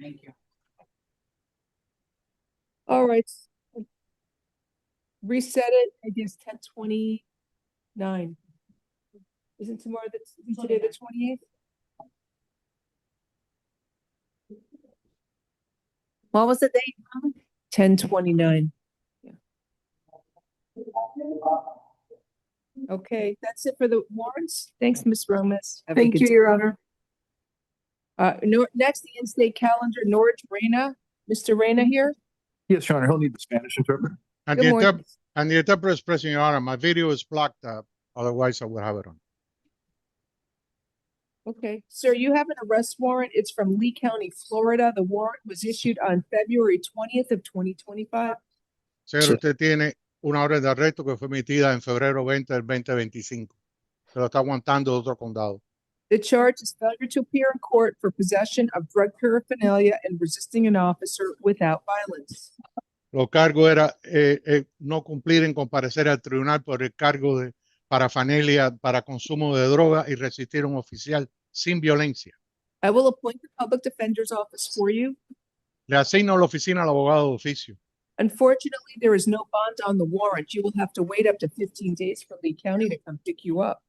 Thank you. All right. Reset it, I guess 10:29. Isn't tomorrow, today the 28th? What was the date? 10:29. Yeah. Okay, that's it for the warrants. Thanks, Ms. Romas. Have a Thank good you, day. Your Honor. Next, the in-state calendar, Norwich Reyna. Mr. Reyna here. Yes, Your Honor, he'll need the Spanish interpreter. And Good morning. the interpreter is pressing, Your Honor. My video is blocked up. Otherwise, I would have it on. Okay, sir, you have an arrest warrant. It's from Lee County, Florida. The warrant was issued on February 20th of 2025. Señor, Sí. usted tiene una orden de arresto que fue emitida en febrero 20 del 2025. Se lo está aguantando de otro condado. The charge is failure to appear in court for possession of drug paraphernalia and resisting an officer without violence. Los cargos era no cumplir en comparecer al tribunal por el cargo de parafanelia para consumo de droga y resistir a un oficial sin violencia. I will appoint the public defender's office for you. Le asigno la oficina al abogado de oficio. Unfortunately, there is no bond on the warrant. You will have to wait up to 15 days for Lee County to come pick you up.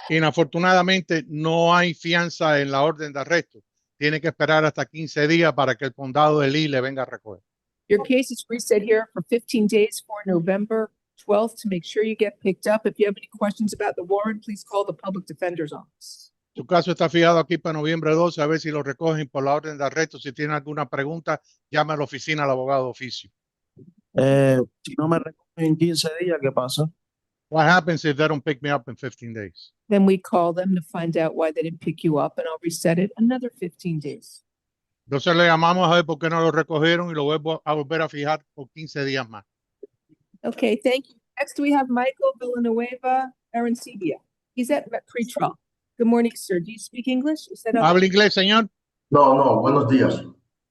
Inafortunadamente, no hay fianza en la orden de arresto. Tiene que esperar hasta 15 días para que el condado de Lee le venga a recoger. Your case is reset here for 15 days for November 12th to make sure you get picked up. If you have any questions about the warrant, please call the public defender's office. Su caso está fijado aquí para noviembre 12, a ver si lo recogen por la orden de arresto. Si tiene alguna pregunta, llame a la oficina al abogado de oficio. Si no me recogen en 15 días, ¿qué pasa? What happens if they don't pick me up in 15 days? Then we call them to find out why they didn't pick you up, and I'll reset it another 15 days. Entonces le llamamos a ver por qué no lo recogieron y lo vuelvo a volver a fijar por 15 días más. Okay, thank you. Next, we have Michael Villanueva Arancibia. He's at pretrial. Good morning, sir. Do you speak English? Is that ¿Habla inglés, señor? No, buenos días.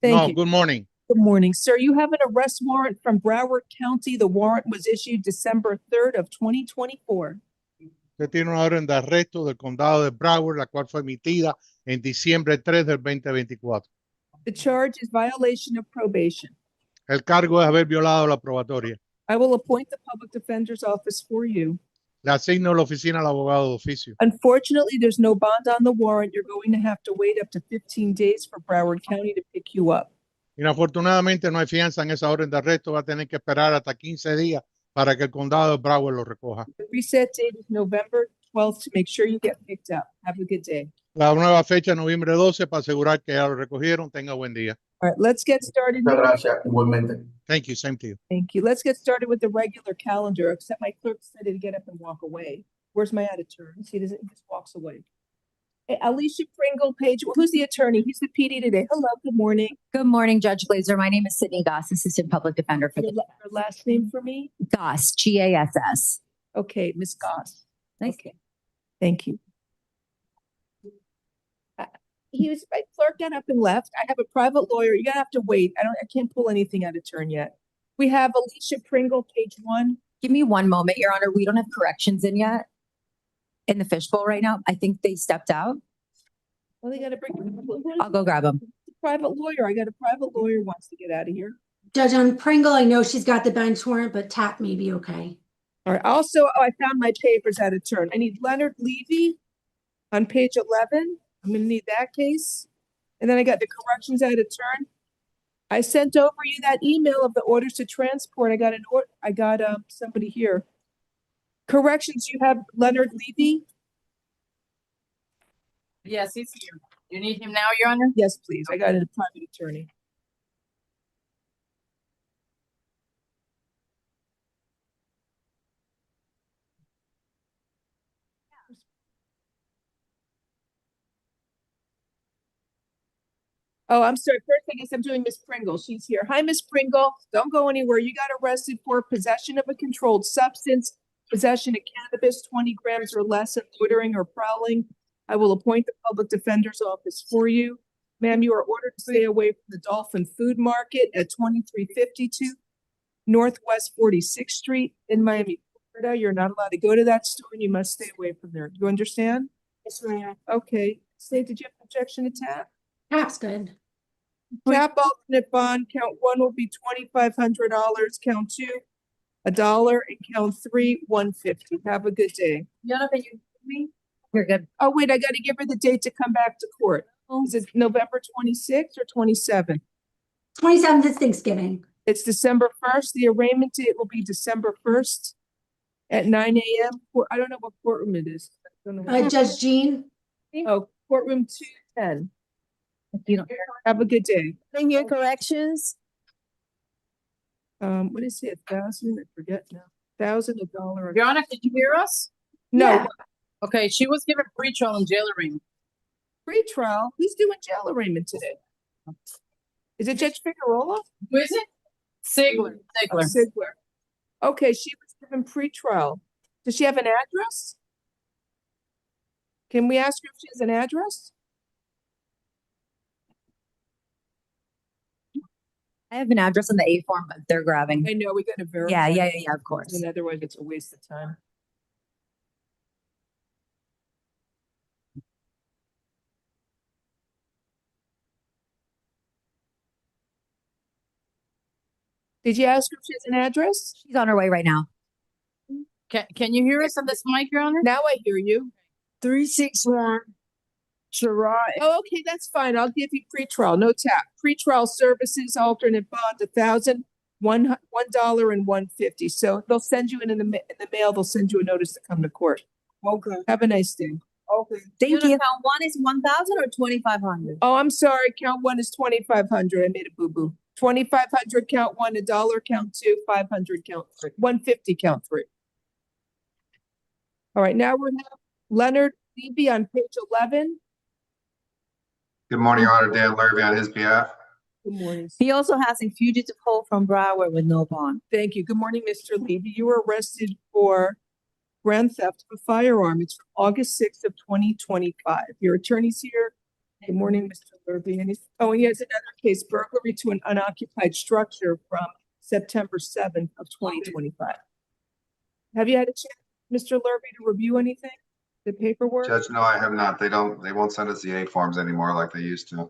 Thank No, you. good morning. Good morning, sir. You have an arrest warrant from Broward County. The warrant was issued December 3rd of 2024. Usted tiene una orden de arresto del condado de Broward, la cual fue emitida en diciembre 3 del 2024. The charge is violation of probation. El cargo es haber violado la probatoria. I will appoint the public defender's office for you. Le asigno la oficina al abogado de oficio. Unfortunately, there's no bond on the warrant. You're going to have to wait up to 15 days for Broward County to pick you up. Inafortunadamente no hay fianza en esa orden de arresto. Va a tener que esperar hasta 15 días para que el condado de Broward lo recoja. The reset date is November 12th to make sure you get picked up. Have a good day. La nueva fecha es noviembre 12 para asegurar que ya lo recogieron. Tenga buen día. All right, let's get started. Muchas gracias, igualmente. Thank you. Same to you. Thank you. Let's get started with the regular calendar, except my clerk said to get up and walk away. Where's my out of turn? See, he just walks away. Hey, Alicia Pringle, Page, who's the attorney? He's the PD today. Hello, good morning. Good morning, Judge Glazer. My name is Sydney Goss, Assistant Public Defender for Your the last name for me? Goss, G-A-S-S. Okay, Ms. Goss. Nice. Okay, thank you. My clerk got up and left. I have a private lawyer. You're gonna have to wait. I can't pull anything out of turn yet. We have Alicia Pringle, page 1. Give me one moment, Your Honor. We don't have corrections in yet in the fishbowl right now. I think they stepped out. Well, they gotta bring. I'll go grab them. Private lawyer. I got a private lawyer who wants to get out of here. Judge, on Pringle, I know she's got the bench warrant, but tap may be okay. All right. Also, I found my papers out of turn. I need Leonard Levy on page 11. I'm gonna need that case. And then I got the corrections out of turn. I sent over you that email of the orders to transport. I got somebody here. Corrections, you have Leonard Levy? Yes, he's here. You need him now, Your Honor? Yes, please. I got a private attorney. Oh, I'm sorry. First, I guess I'm doing Miss Pringle. She's here. Hi, Miss Pringle. Don't go anywhere. You got arrested for possession of a controlled substance, possession of cannabis, 20 grams or less, and loitering or prowling. I will appoint the public defender's office for you. Ma'am, you are ordered to stay away from the Dolphin Food Market at 2352 Northwest 46th Street in Miami, Florida. You're not allowed to go to that store and you must stay away from there. You understand? Yes, ma'am. Okay. Say, did you have an objection to tap? Tap's good. Tap alternate bond, count one will be $2,500, count two, $1, and count three, $150. Have a good day. Yana, can you hear me? You're good. Oh, wait, I gotta give her the date to come back to court. Is it November 26th or 27th? 27th is Thanksgiving. It's December 1st. The arraignment date will be December 1st at 9 a.m. I don't know what courtroom it is. I don't know. Judge Jean, Oh, courtroom 210. If you don't. Have a good day. Your corrections? What is it? 1,000? I forget now. 1,000, $1. Your Honor, did you hear us? No, Yeah. Okay, she was given pre-trial and jail arraignment. pre-trial. Who's doing jail arraignment today? Is it Judge Figueroa? Who is it? Sigler. Oh, Sigler. Okay, she was given pre-trial. Does she have an address? Can we ask her if she has an address? I have an address on the A form, but they're grabbing. I know, we gotta verify. Yeah, of course. And otherwise it's a waste of time. Did you ask her if she has an address? She's on her way right now. Can you hear us on this mic, Your Honor? Now I hear you. 361 Shirai. Oh, okay, that's fine. I'll give you pre-trial, no tap. Pre-trial services, alternate bond, $1,000, $1 and $150. So they'll send you in the mail. They'll send you a notice to come to court. Okay. Have a nice day. Okay. Thank you. Count one is 1,000 or 2,500? Oh, I'm sorry. Count one is 2,500. I made a boo-boo. 2,500 count one, $1 count two, 500 count three, 150 count three. All right, now we have Leonard Levy on page 11. Good morning, Your Honor. Dan Lurvy on his behalf. Good morning. He also has a fugitive hold from Broward with no bond. Thank you. Good morning, Mr. Levy. You were arrested for grand theft of a firearm. It's from August 6th of 2025. Your attorney's here. Good morning, Mr. Lurvy. And he has another case, burglary to an unoccupied structure from September 7th of 2025. Have you had a chance, Mr. Lurvy, to review anything? The paperwork? Judge, no, I have not. They won't send us the A forms anymore like they used to.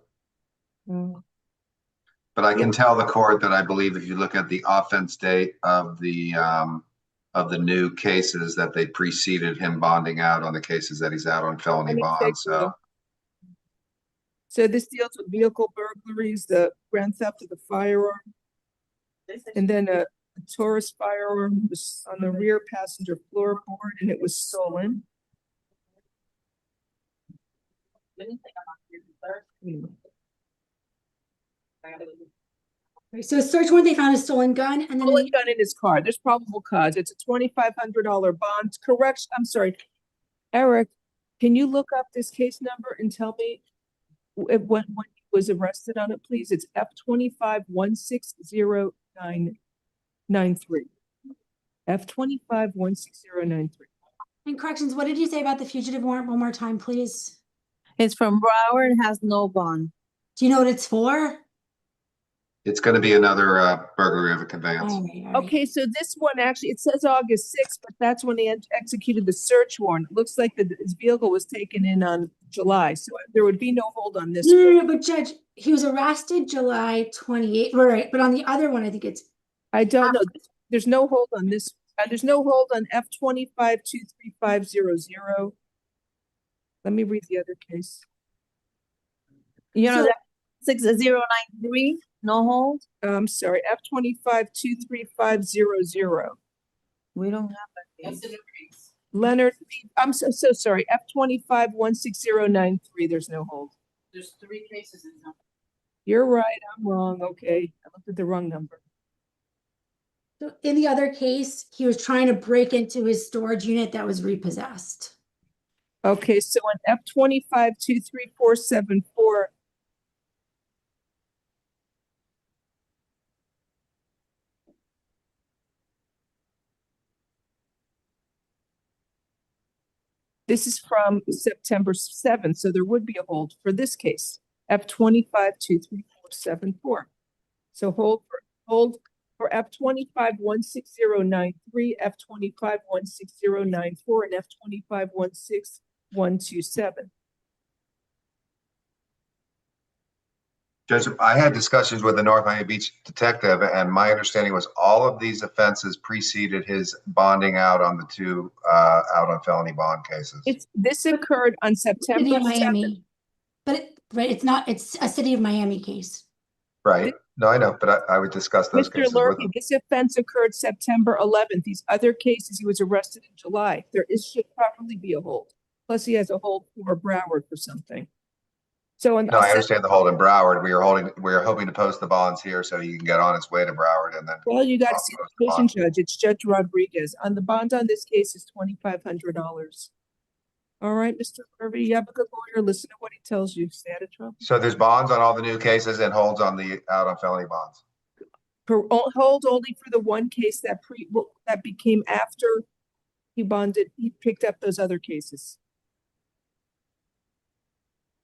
Mm. But I can tell the court that I believe if you look at the offense date of the new cases that they preceded him bonding out on the cases that he's out on felony Let me take bond. a look. So this deals with vehicle burglaries, the grand theft of the firearm, and then a Taurus firearm was on the rear passenger floorboard and it was stolen. so search warrant, they found a stolen gun and then Stolen gun in his car. There's probable cause. It's a $2,500 bond. Correct. I'm sorry. Eric, can you look up this case number and tell me when he was arrested on it, please? It's F25-160-993. F25-160-993. and corrections, what did you say about the fugitive warrant one more time, please? It's from Broward, has no bond. Do you know what it's for? It's going to be another burglary of a conveyance. All right. Okay, so this one actually, it says August 6th, but that's when they executed the search warrant. It looks like his vehicle was taken in on July, so there would be no hold on this. No, but Judge, he was arrested July 28th, right? But on the other one, I think it's I don't know. There's no hold on this. There's no hold on F25-23500. Let me read the other case. You know So- that 6093, no hold? I'm sorry, F25-23500. We don't have That's that. the new case. Leonard, I'm so sorry, F25-160-993, there's no hold. There's 3 cases in there. You're right, I'm wrong, okay. I looked at the wrong number. so in the other case, he was trying to break into his storage unit that was repossessed. Okay, so on F25-23474, this is from September 7th, so there would be a hold for this case, F25-23474. So hold for F25-160-93, F25-160-94, and F25-16127. Judge, I had discussions with the North Miami Beach detective, and my understanding was all of these offenses preceded his bonding out on the two, out on felony bond cases. This occurred on City September of 7th. Miami. But it's not, it's a City of Miami case. Right? No, I know, but I would discuss those Mr. cases with Lurphy, him. this offense occurred September 11th. These other cases, he was arrested in July. Should probably be a hold. Plus, he has a hold for Broward for something. So, No, I understand the hold in Broward. We are hoping to post the bonds here so he can get on his way to Broward and then. well, you got to I'll see post the the division bond. judge. It's Judge Rodriguez. On the bond on this case is $2,500. All right, Mr. Lurphy, you have a good lawyer. Listen to what he tells you. Stay out of trouble. So there's bonds on all the new cases and holds on the out on felony bonds. Hold only for the one case that became after he bonded. He picked up those other cases.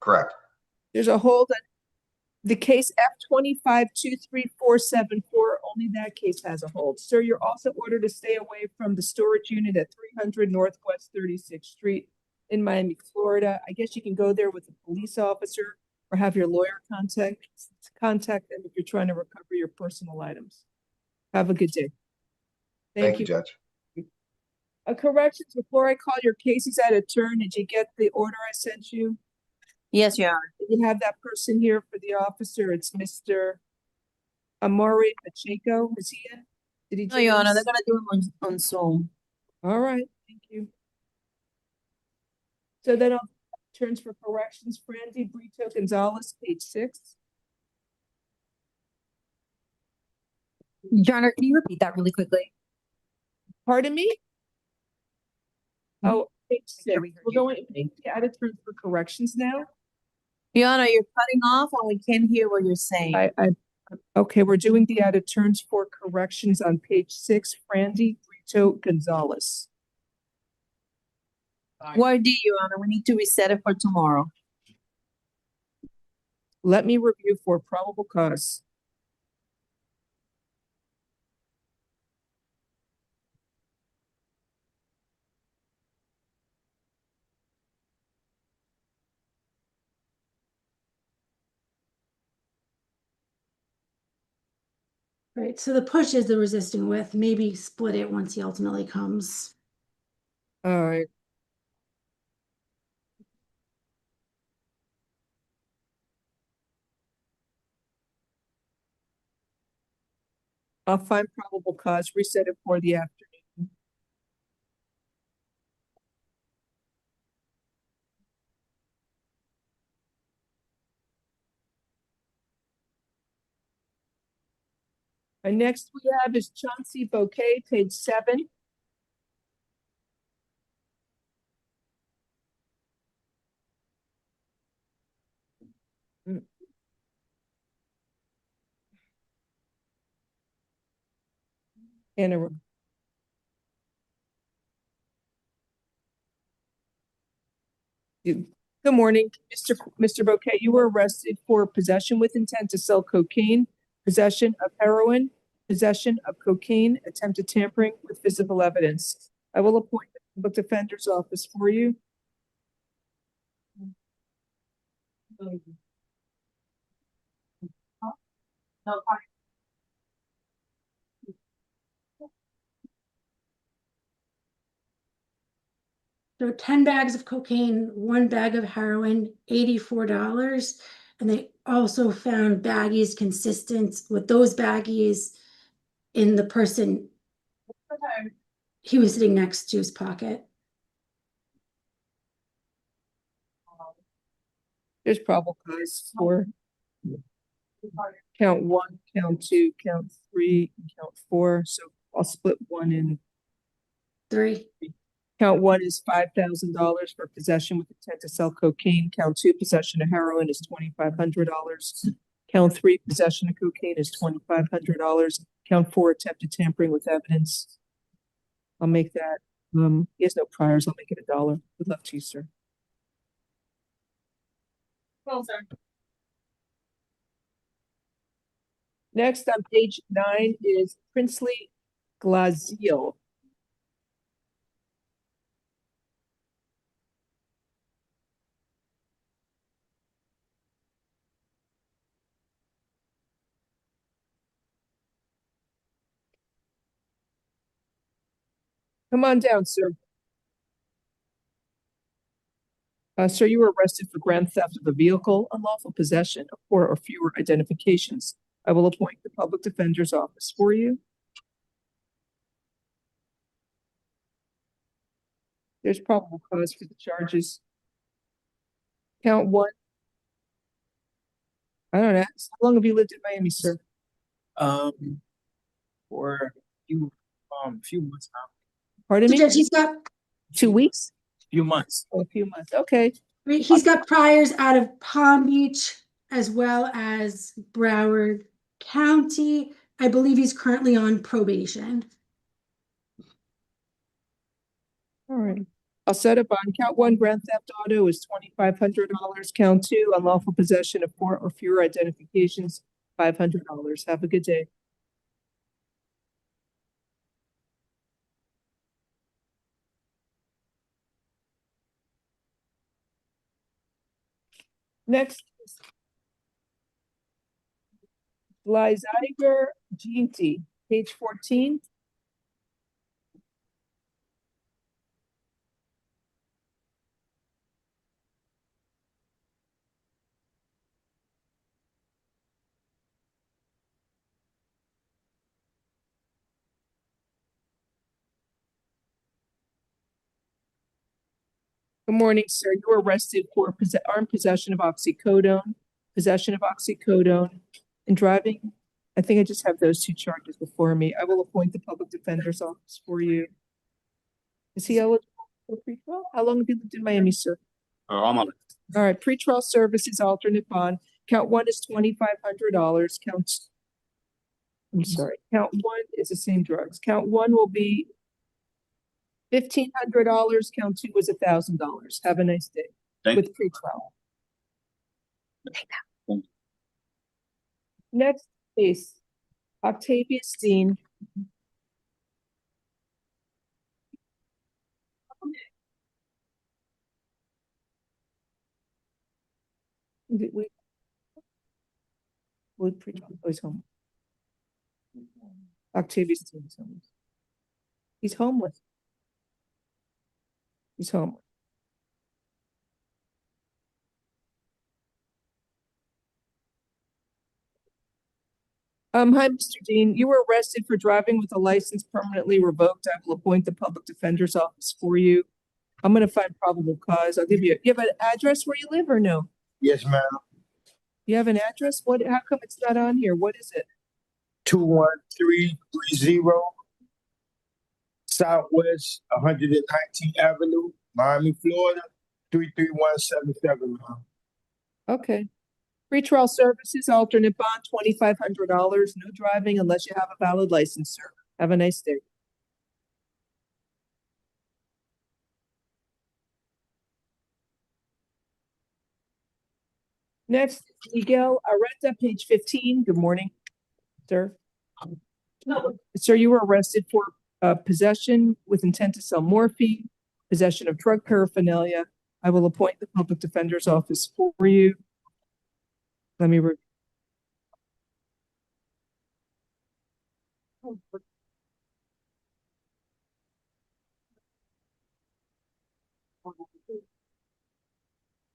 Correct. There's a hold on the case F2523474. Only that case has a hold. Sir, you're also ordered to stay away from the storage unit at 300 Northwest 36th Street in Miami, Florida. I guess you can go there with a police officer or have your lawyer contact them if you're trying to recover your personal items. Have a good day. Thank you, Judge. Corrections, before I call your cases out of turn, did you get the order I sent you? Yes, Your Honor. Did you have that person here for the officer? It's Mr. Amari Pacheco. Is he in? Did he? No, Your Honor, they're join us? gonna do it on Zoom. All right, thank you. So then I'll turns for corrections. Frandy Brito Gonzalez, page 6. Your Honor, can you repeat that really quickly? Pardon me? Oh, page 6. sure we heard We're you. going to add a turn for corrections now. Your Honor, you're cutting off and we can't hear what you're saying. Okay, we're doing the added turns for corrections on page 6. Frandy Brito Gonzalez. Why do, Your Honor? We need to reset it for tomorrow. Let me review for probable cause. Right, so the push is the resisting with, maybe split it once he ultimately comes. All right. I'll find probable cause, reset it for the afternoon. And next we have is Chauncey Bouquet, page 7. Anna. Good morning, Mr. Bouquet. You were arrested for possession with intent to sell cocaine, possession of heroin, possession of cocaine, attempted tampering with physical evidence. I will appoint the public defender's office for you. So 10 bags of cocaine, 1 bag of heroin, $84. And they also found baggies consistent with those baggies in the person he was sitting next to his pocket. There's probable cause for count 1, count 2, count 3, and count 4. So I'll split 1 in 3. Count 1 is $5,000 for possession with intent to sell cocaine. Count 2, possession of heroin is $2,500. Count 3, possession of cocaine is $2,500. Count 4, attempted tampering with evidence. I'll make that. He has no priors. I'll make it $1. Good luck to you, sir. Well, sir. Next on page 9 is Princely Glaziel. Come on down, sir. Sir, you were arrested for grand theft of a vehicle, unlawful possession of 4 or fewer identifications. I will appoint the public defender's office for you. There's probable cause for the charges. Count 1. I don't know. How long have you lived in Miami, sir? For a few months now. Pardon me? Judge, he's got 2 weeks? Few months. Oh, a few months. Okay. he's got priors out of Palm Beach as well as Broward County. I believe he's currently on probation. All right. I'll set up on count 1, grand theft auto is $2,500. Count 2, unlawful possession of 4 or fewer identifications, $500. Have a good day. Next is GLAZER GT, page 14. Good morning, sir. You were arrested for armed possession of oxycodone, and driving. I think I just have those 2 charges before me. I will appoint the public defender's office for you. Is he eligible for pretrial? How long have you lived in Miami, sir? I'm on it. All right, pretrial services alternate bond. Count 1 is $2,500. Count 1 is the same drugs. Count 1 will be $1,500. Count 2 was $1,000. Have a nice day. With pretrial. Next case, Octavius Dean. We pretrial. Oh, he's home. Octavius Dean is homeless. He's homeless. He's homeless. Hi, Mr. Dean. You were arrested for driving with a license permanently revoked. I will appoint the public defender's office for you. I'm going to find probable cause. I'll give you. You have an address where you live or no? Yes, ma'am. You have an address? What? How come it's not on here? What is it? 21330 Southwest 119th Avenue, Miami, Florida 33177. Okay. Pretrial services alternate bond $2,500. No driving unless you have a valid license, sir. Have a nice day. Next, Miguel Areta, page 15. Good morning, sir. Sir, you were arrested for possession with intent to sell morphine, possession of drug paraphernalia. I will appoint the public defender's office for you. Let me review.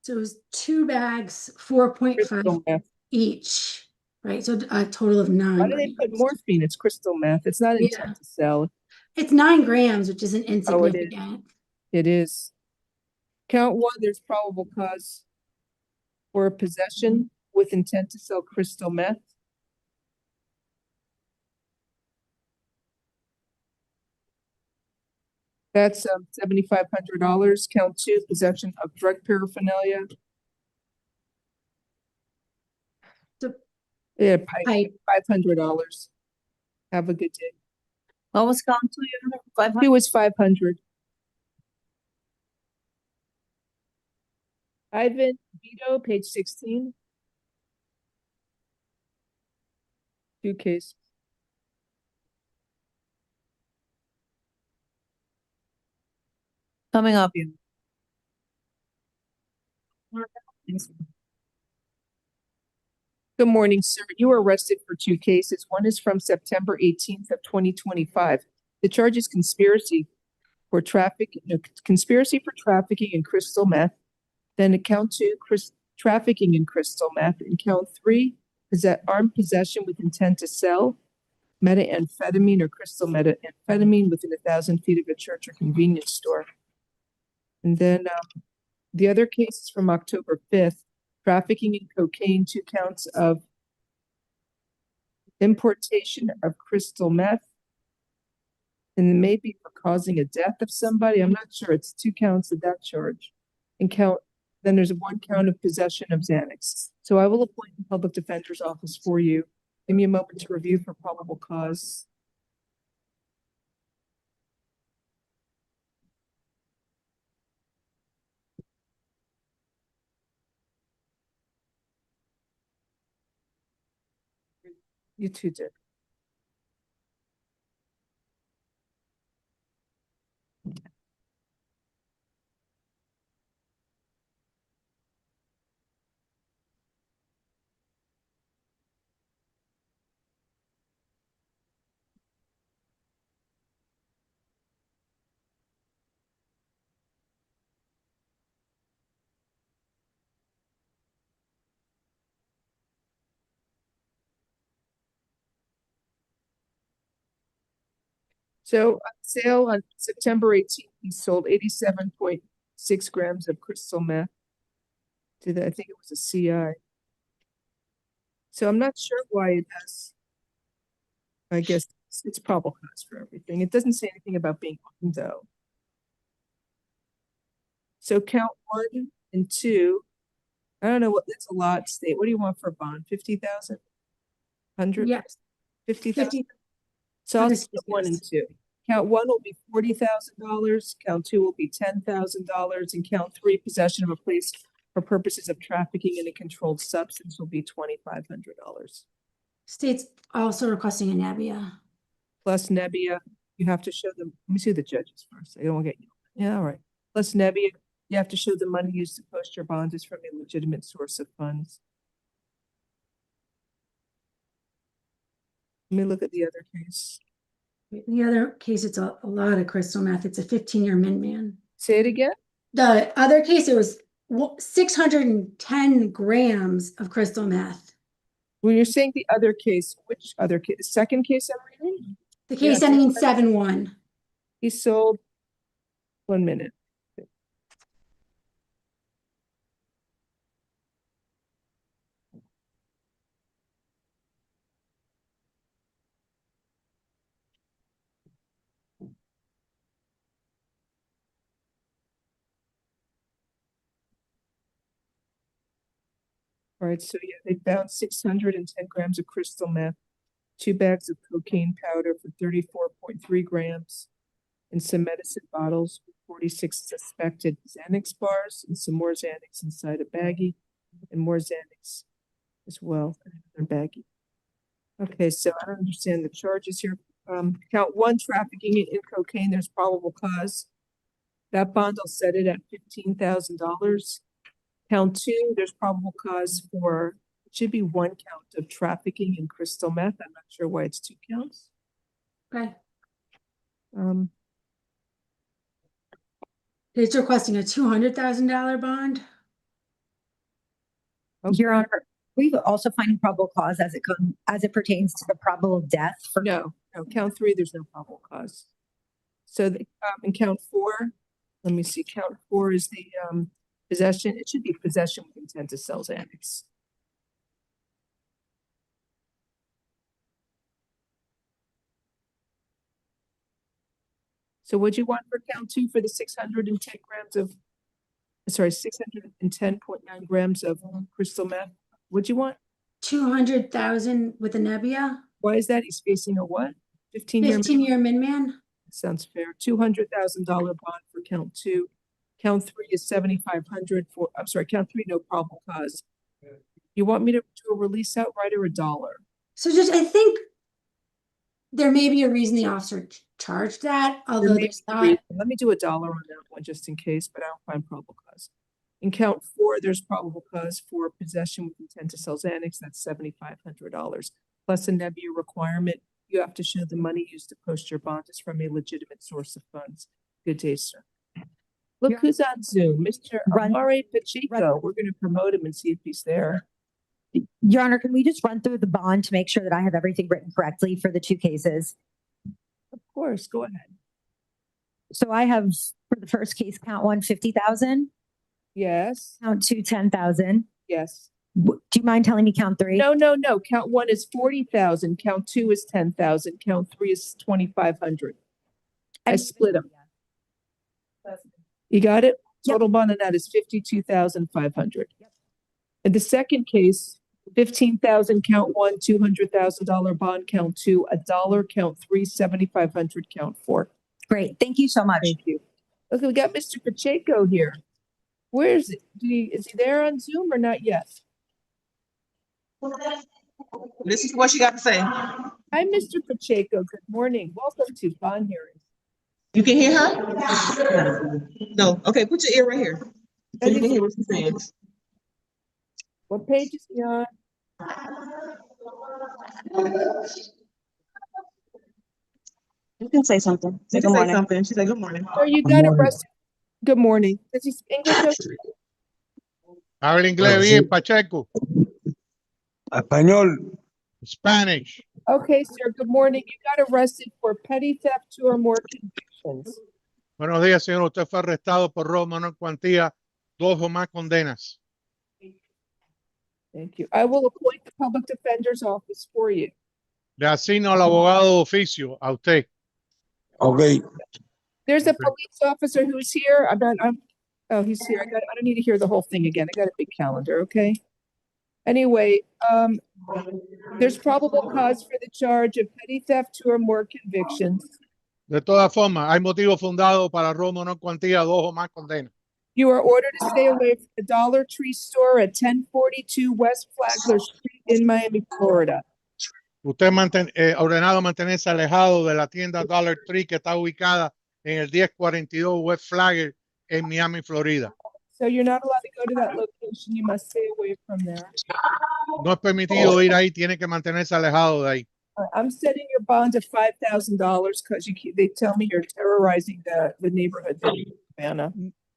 So it was 2 bags, 4.5 Crystal meth. each, right? So a total of 9 Why do they put grams. morphine? It's crystal meth. It's not intent to sell. It's 9 grams, which isn't Oh, insignificant. it is. Count 1, there's probable cause for possession with intent to sell crystal meth. That's $7,500. Count 2, possession of drug paraphernalia. So- Yeah, Pipe. $500. Have a good day. What was count 2? 500? It was 500. Ivan Vito, page 16. 2 cases. Coming up, you. Good morning, sir. You were arrested for 2 cases. One is from September 18th of 2025. The charge is conspiracy for conspiracy for trafficking in crystal meth. Then count 2, trafficking in crystal meth. And count 3, armed possession with intent to sell methamphetamine or crystal methamphetamine within 1,000 feet of a church or convenience store. And then the other cases from October 5th, trafficking in cocaine, 2 counts of importation of crystal meth, and maybe for causing a death of somebody. I'm not sure. It's 2 counts of that charge. And then there's 1 count of possession of Xanax. So I will appoint the public defender's office for you. Give me a moment to review for probable cause. You two did. So on sale on September 18th, he sold 87.6 grams of crystal meth to I think it was a CI. So I'm not sure why it has, I guess it's probable cause for everything. It doesn't say anything about being armed though. So count 1 and 2. I don't know what, that's a lot, state. What do you want for a bond? 50,000? 100? Yes. 50,000? So I'll just get 1 and 2. Count 1 will be $40,000. Count 2 will be $10,000, and count 3, possession of a place for purposes of trafficking in a controlled substance, will be $2,500. State's also requesting a Nebbia. Plus Nebbia, you have to show them. Let me see the judges first. I don't want to get you. Yeah, all right. Plus Nebbia, you have to show the money used to post your bonds is from a legitimate source of funds. Let me look at the other case. The other case, it's a lot of crystal meth. It's a 15-year min man. Say it again. The other case, it was 610 grams of crystal meth. When you're saying the other case, which other case? The second case I'm reading? The case ending in 7-1. He sold, 1 minute. All right, so yeah, they found 610 grams of crystal meth, 2 bags of cocaine powder for 34.3 grams, and some medicine bottles with 46 suspected Xanax bars, and some more Xanax inside a baggie, and more Xanax as well in another baggie. Okay, so I don't understand the charges here. Count 1, trafficking in cocaine, there's probable cause. That bond will set it at $15,000. Count 2, there's probable cause for, it should be 1 count of trafficking in crystal meth. I'm not sure why it's 2 counts. Okay. Um, It's requesting a $200,000 bond. Your Honor, we've also finding probable cause as it pertains to the probable death for no, count 3, there's no probable cause. So the, in count 4, let me see, count 4 is the possession. It should be possession with intent to sell Xanax. So what'd you want for count 2 for the 610 grams of, sorry, 610.9 grams of crystal meth? What'd you want? 200,000 with a Nebbia. Why is that? He's facing a what? 15-year min man. Sounds fair. $200,000 bond for count 2. Count 3 is 7,500 for, I'm sorry, count 3, no probable cause. You want me to do a release outright or $1? So just, I think there may be a reason the officer charged that, although there's not. Let me do $1 on that one just in case, but I don't find probable cause. In count 4, there's probable cause for possession with intent to sell Xanax. That's $7,500 plus a Nebbia requirement. You have to show the money used to post your bond is from a legitimate source of funds. Good day, sir. Look You're- who's on Zoom, Mr. Run- Amare Pacheco. We're gonna promote him and see if he's there. Your Honor, can we just run through the bond to make sure that I have everything written correctly for the two cases? Of course, go ahead. So I have for the first case, count one, 50,000, Yes, count two, 10,000. yes. Do you mind telling me count three? No, no, no. Count one is 40,000. Count two is 10,000. Count three is 2,500. I split them. You got it? Yep. Total bond on that is 52,500. In the second case, 15,000, count one, $200,000 bond, count two, $1, count three, 7,500, count four. Great. Thank you so much. Thank you. Okay, we got Mr. Pacheco here. Where is it? Is he there on Zoom or not yet? This is what she got to say. Hi, Mr. Pacheco. Good morning. Welcome to bond hearings. You can hear her? No. Okay, put your ear right here. So you can hear what she's saying. What page is he on? You can say something. She can say something. She said, good morning. Sir, you got arrested. Good morning. Does he speak English? Okay? Habla inglés bien, Pacheco. Español. Spanish. Okay, sir. Good morning. You got arrested for petty theft, two or more convictions. Buenos días, señor. Usted fue arrestado por robo menor cuantía, 2 o más condenas. Thank you. I will appoint the public defender's office for you. Le asigno al abogado de oficio a usted. Ok. There's a police officer who's here. Oh, he's here. I don't need to hear the whole thing again. I got a big calendar, okay? Anyway, there's probable cause for the charge of petty theft, two or more convictions. De todas formas, hay motivo fundado para robo menor cuantía, 2 o más condenas. You are ordered to stay away from the Dollar Tree store at 1042 West Flagler Street in Miami, Florida. Usted ordenado mantenerse alejado de la tienda Dollar Tree que está ubicada en el 1042 West Flagler en Miami, Florida. So you're not allowed to go to that location. You must stay away from there. No es permitido ir ahí, tiene que mantenerse alejado de ahí. I'm setting your bond to $5,000 because they tell me you're terrorizing the neighborhood there, Savannah.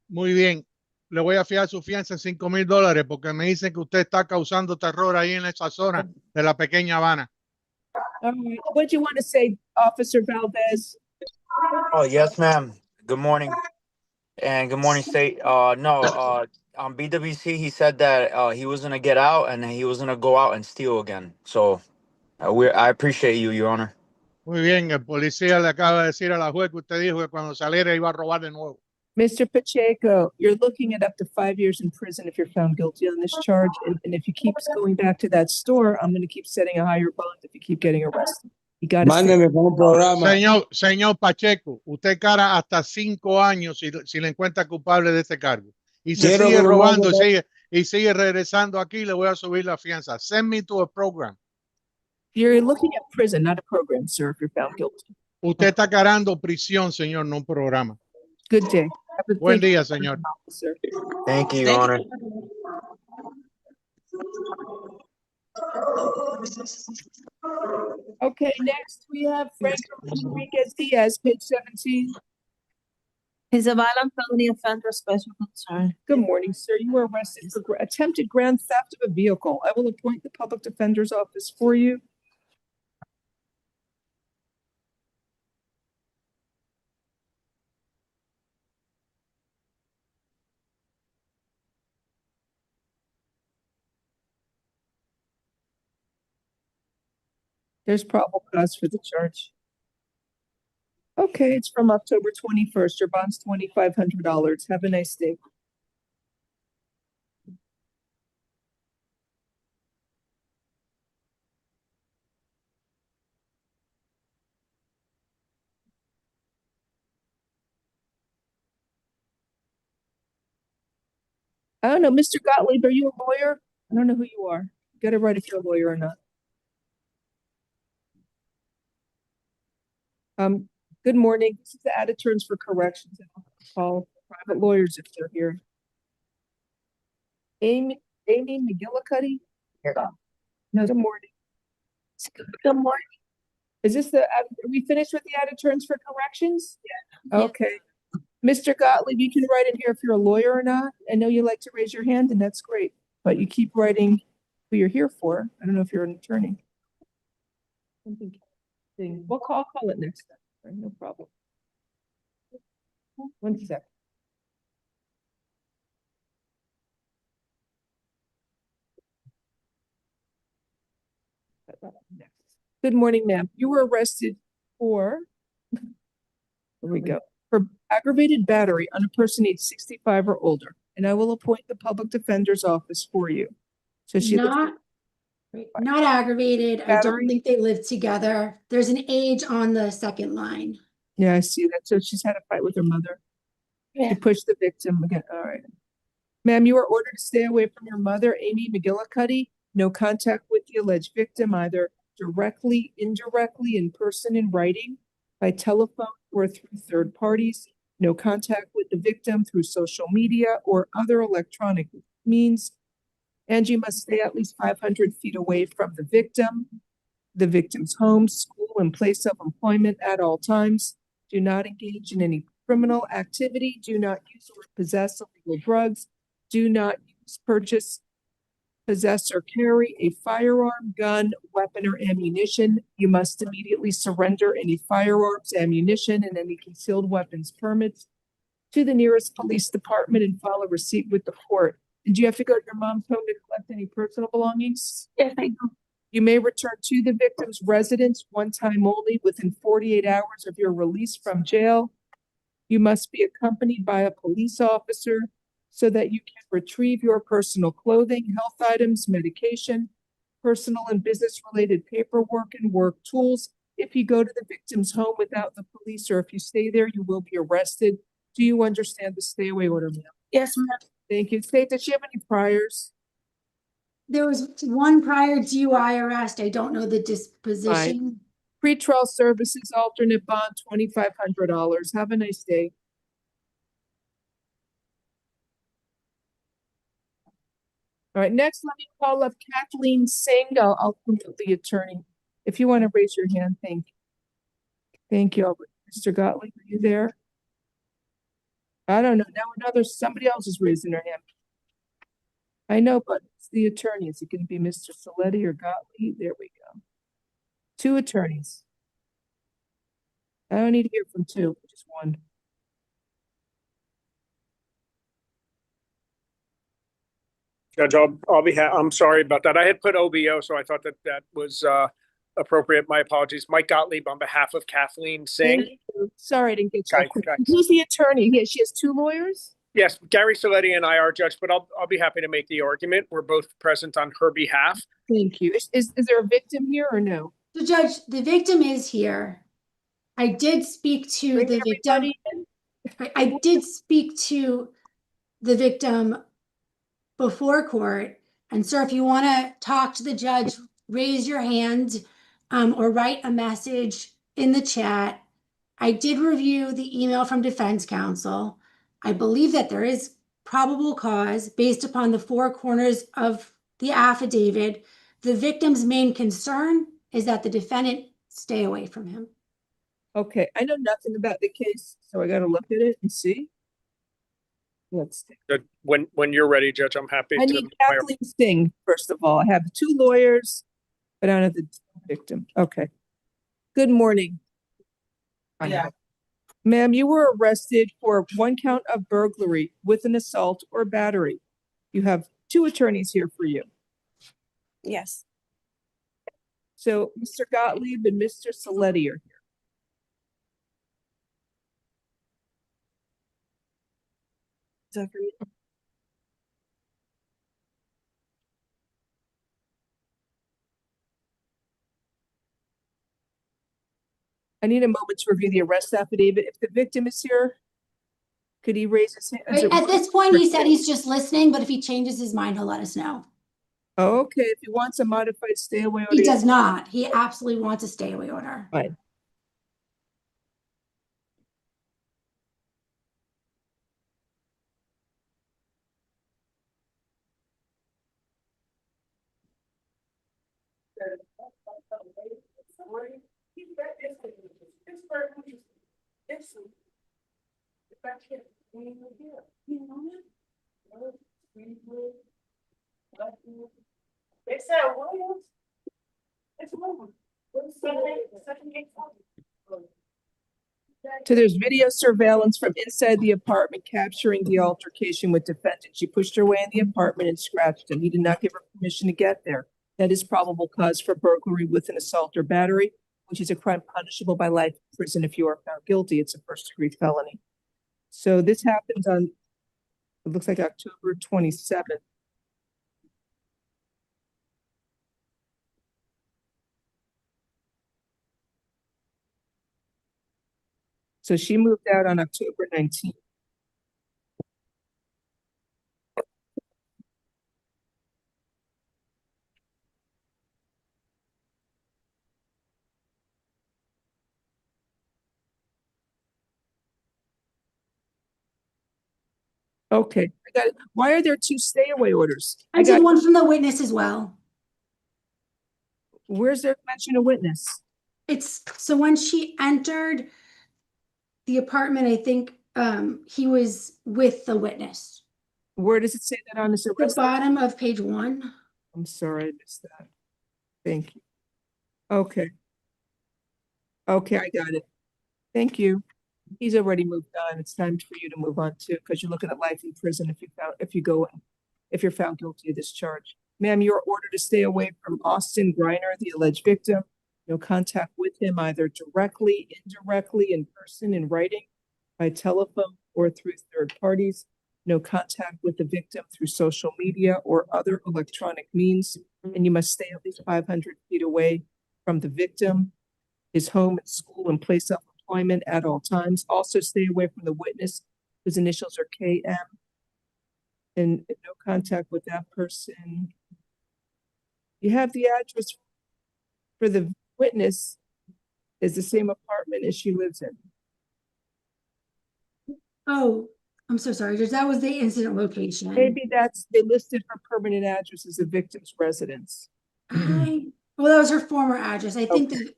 Muy bien. Le voy a fiar su fianza en $5,000 porque me dicen que usted está causando terror ahí en esa zona de la pequeña Habana. All right. What do you want to say, Officer Valdez? Oh, yes, ma'am. Good morning. And good morning, State. On BWC, he said that he was going to get out and he was going to go out and steal again. So I appreciate you, Your Honor. Muy bien. El policía le acaba de decir a la juez que usted dijo que cuando saliera iba a robar de nuevo. Mr. Pacheco, you're looking at up to 5 years in prison if you're found guilty on this charge. And if you keep going back to that store, I'm going to keep setting a higher bond if you keep getting arrested. You got to Mándeme con un programa. Señor Pacheco, usted cara hasta 5 años si le encuentra culpable de este cargo. Y se Quiero sigue que me robando mande- y sigue regresando aquí, le voy a subir la fianza. Send me to a program. You're looking at prison, not a program, sir, if you're found guilty. Usted está carando prisión, señor, no un programa. Good day. Buen día, señor. Officer. Thank you, Your Honor. Okay, next we have Frank Rodriguez Diaz, page 17. He's a violent felony offender of special concern. Good morning, sir. You were arrested for attempted grand theft of a vehicle. I will appoint the public defender's office for you. There's probable cause for the charge. Okay, it's from October 21st. Your bond's $2,500. Have a nice day. I don't know, Mr. Gottlieb, are you a lawyer? I don't know who you are. You gotta write if you're a lawyer or not. Good morning. This is the added terms for corrections. I'll call private lawyers if they're here. Amy McGillicuddy? No, good morning. Good morning. Is this are we finished with the added terms for corrections? Yeah. Okay. Mr. Gottlieb, you can write in here if you're a lawyer or not. I know you like to raise your hand, and that's great, but you keep writing who you're here for. I don't know if you're an attorney. We'll call it next time. All right, no problem. 1 sec. Good morning, ma'am. You were arrested for, here we go, for aggravated battery on a person aged 65 or older, and I will appoint the public defender's office for you. So she Not aggravated. I don't Battery? think they live together. There's an age on the second line. Yeah, I see that. So she's had a fight with her mother. She pushed the victim again. All right. Ma'am, you are ordered to stay away from your mother, Amy McGillicuddy. No contact with the alleged victim, either directly, indirectly, in person, in writing, by telephone, or through third parties. No contact with the victim through social media or other electronic means. And you must stay at least 500 feet away from the victim's home, school, and place of employment at all times. Do not engage in any criminal activity. Do not use or possess illegal drugs. Do not use, purchase, possess, or carry a firearm, gun, weapon, or ammunition. You must immediately surrender any firearms, ammunition, and any concealed weapons permits to the nearest police department and file a receipt with the court. And do you have to go to your mom's home to collect any personal belongings? Yes, I do. You may return to the victim's residence one time only within 48 hours of your release from jail. You must be accompanied by a police officer so that you can retrieve your personal clothing, health items, medication, personal and business-related paperwork, and work tools. If you go to the victim's home without the police, or if you stay there, you will be arrested. Do you understand the stay away order, ma'am? Yes, ma'am. Thank you. State, does she have any priors? There was one prior DUI arrest. I don't know the disposition. Pretrial services, alternate bond, $2,500. Have a nice day. All right, next, let me call up Kathleen Singh. I'll promote the attorney. If you want to raise your hand, thank you. Thank you. Mr. Gottlieb, are you there? I don't know. Now somebody else is raising their hand. I know, but it's the attorney. Is it going to be Mr. Saletti or Gottlieb? There we go. 2 attorneys. I don't need to hear from 2, just 1. Judge, I'm sorry about that. I had put OBO, so I thought that was appropriate. My apologies. Mike Gottlieb on behalf of Kathleen Singh. Sorry, I didn't get you. Who's the attorney? Yeah, she has 2 lawyers? Yes, Gary Saletti and I are, Judge, but I'll be happy to make the argument. We're both present on her behalf. Thank you. Is there a victim here or no? So, Judge, the victim is here. I did speak to the victim. I did speak to the victim before court. And sir, if you want to talk to the judge, raise your hand or write a message in the chat. I did review the email from defense counsel. I believe that there is probable cause based upon the 4 corners of the affidavit. The victim's main concern is that the defendant stay away from him. Okay, I know nothing about the case, so I got to look at it and see. Let's see. When you're ready, Judge, I'm happy I need Kathleen Singh, first of all. I have 2 lawyers, but I don't have the victim. Okay. Good morning. Yeah. Ma'am, you were arrested for 1 count of burglary with an assault or battery. You have 2 attorneys here for you. Yes. So Mr. Gottlieb and Mr. Saletti are here. Is that for you? I need a moment to review the arrest affidavit. If the victim is here, could he raise his hand? At this point, he said he's just listening, but if he changes his mind, he'll let us know. Oh, okay. If he wants a modified stay away order. He does not. He absolutely wants a stay away order. Fine. So there's video surveillance from inside the apartment capturing the altercation with defendant. She pushed her way in the apartment and scratched him. He did not give her permission to get there. That is probable cause for burglary with an assault or battery, which is a crime punishable by life in prison. If you are found guilty, it's a first-degree felony. So this happened on, it looks like October 27th. So she moved out on October 19th. Okay, I got it. Why are there two stay away orders? I did one from the witness as well. Where's there mention of witness? It's so when she entered the apartment, I think he was with the witness. Where does it say that on this? The bottom of page 1. I'm sorry, I missed that. Thank you. Okay. Okay, I got it. Thank you. He's already moved on. It's time for you to move on too, because you're looking at life in prison if you're found guilty of this charge. Ma'am, you're ordered to stay away from Austin Griner, the alleged victim. No contact with him either directly, indirectly, in person, in writing, by telephone, or through third parties. No contact with the victim through social media or other electronic means. And you must stay at least 500 feet away from the victim, his home, and school, and place of employment at all times. Also stay away from the witness whose initials are KM. And no contact with that person. You have the address for the witness is the same apartment as she lives in. Oh, I'm so sorry. That was the incident location. Maybe they listed her permanent address as the victim's residence. Well, that was her former address. I think that,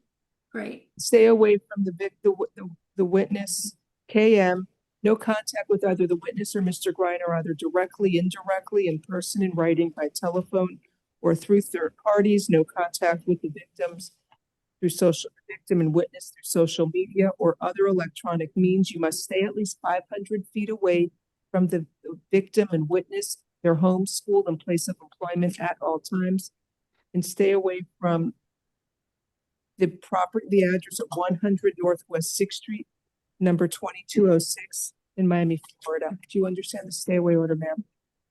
great. Stay away from the witness, KM. No contact with either the witness or Mr. Griner, either directly, indirectly, in person, in writing, by telephone, or through third parties. No contact with the victims through victim and witness through social media or other electronic means. You must stay at least 500 feet away from the victim and witness, their home, school, and place of employment at all times. And stay away from the address of 100 Northwest 6th Street, number 2206 in Miami, Florida. Do you understand the stay away order, ma'am?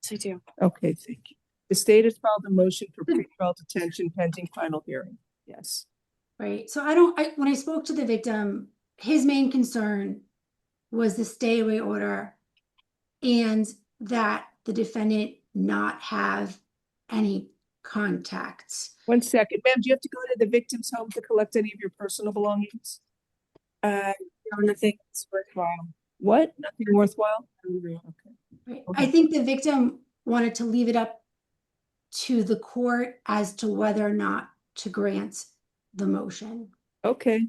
Yes, I do. Okay, thank you. The state has filed a motion for pretrial detention pending final hearing. Yes. Right. So when I spoke to the victim, his main concern was the stay away order and that the defendant not have any contacts. 1 second. Ma'am, do you have to go to the victim's home to collect any of your personal belongings? No, nothing worthwhile. What? Nothing worthwhile? Right. Okay. I think the victim wanted to leave it up to the court as to whether or not to grant the motion. Okay.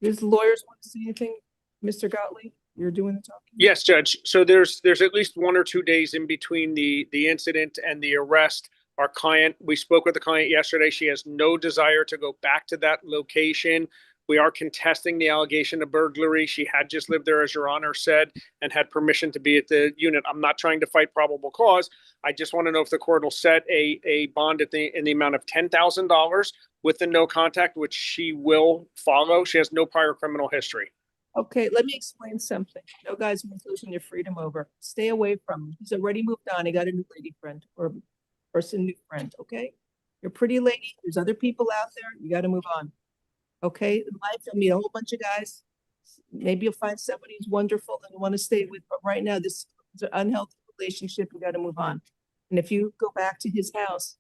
Does the lawyers want to say anything? Mr. Gottlieb, you're doing the talking? Yes, Judge. So there's at least 1 or 2 days in between the incident and the arrest. Our client, we spoke with the client yesterday. She has no desire to go back to that location. We are contesting the allegation of burglary. She had just lived there, as Your Honor said, and had permission to be at the unit. I'm not trying to fight probable cause. I just want to know if the court will set a bond in the amount of $10,000 with the no contact, which she will follow. She has no prior criminal history. Okay, let me explain something. No, guys, I'm losing your freedom over. Stay away from him. He's already moved on. He got a new lady friend or new friend, okay? You're a pretty lady. There's other people out there. You got to move on. Okay, in life, you'll meet a whole bunch of guys. Maybe you'll find somebody who's wonderful and you want to stay with, but right now, this is an unhealthy relationship. You got to move on. And if you go back to his house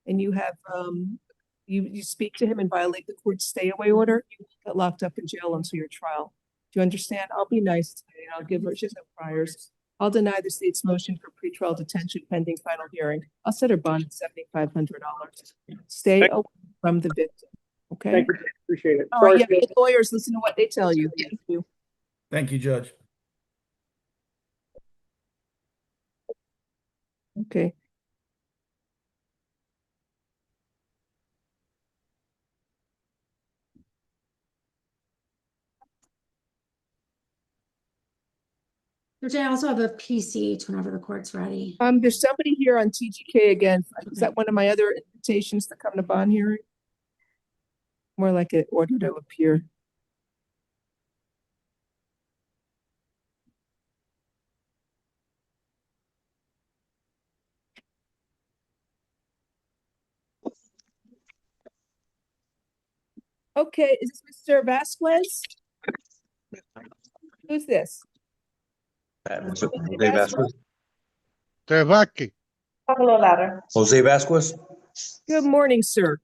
and you have, you speak to him and violate the court's stay away order, you get locked up in jail until your trial. Do you understand? I'll be nice today. I'll give her, she has no priors. I'll deny the state's motion for pretrial detention pending final hearing. I'll set her bond at $7,500. Stay away from the victim. Okay. Thank you. Appreciate it. All right, yeah, lawyers, listen to what they tell you. Thank you. Thank you, Judge. Okay. Which I also have a PCH whenever the court's ready. There's somebody here on TGK again. Is that one of my other invitations to come to bond hearing? More like an order to appear. Okay, is this Mr. Vasquez? Who's this? Jose Vázquez. Talk a little louder. Jose Vasquez. Good morning, sir.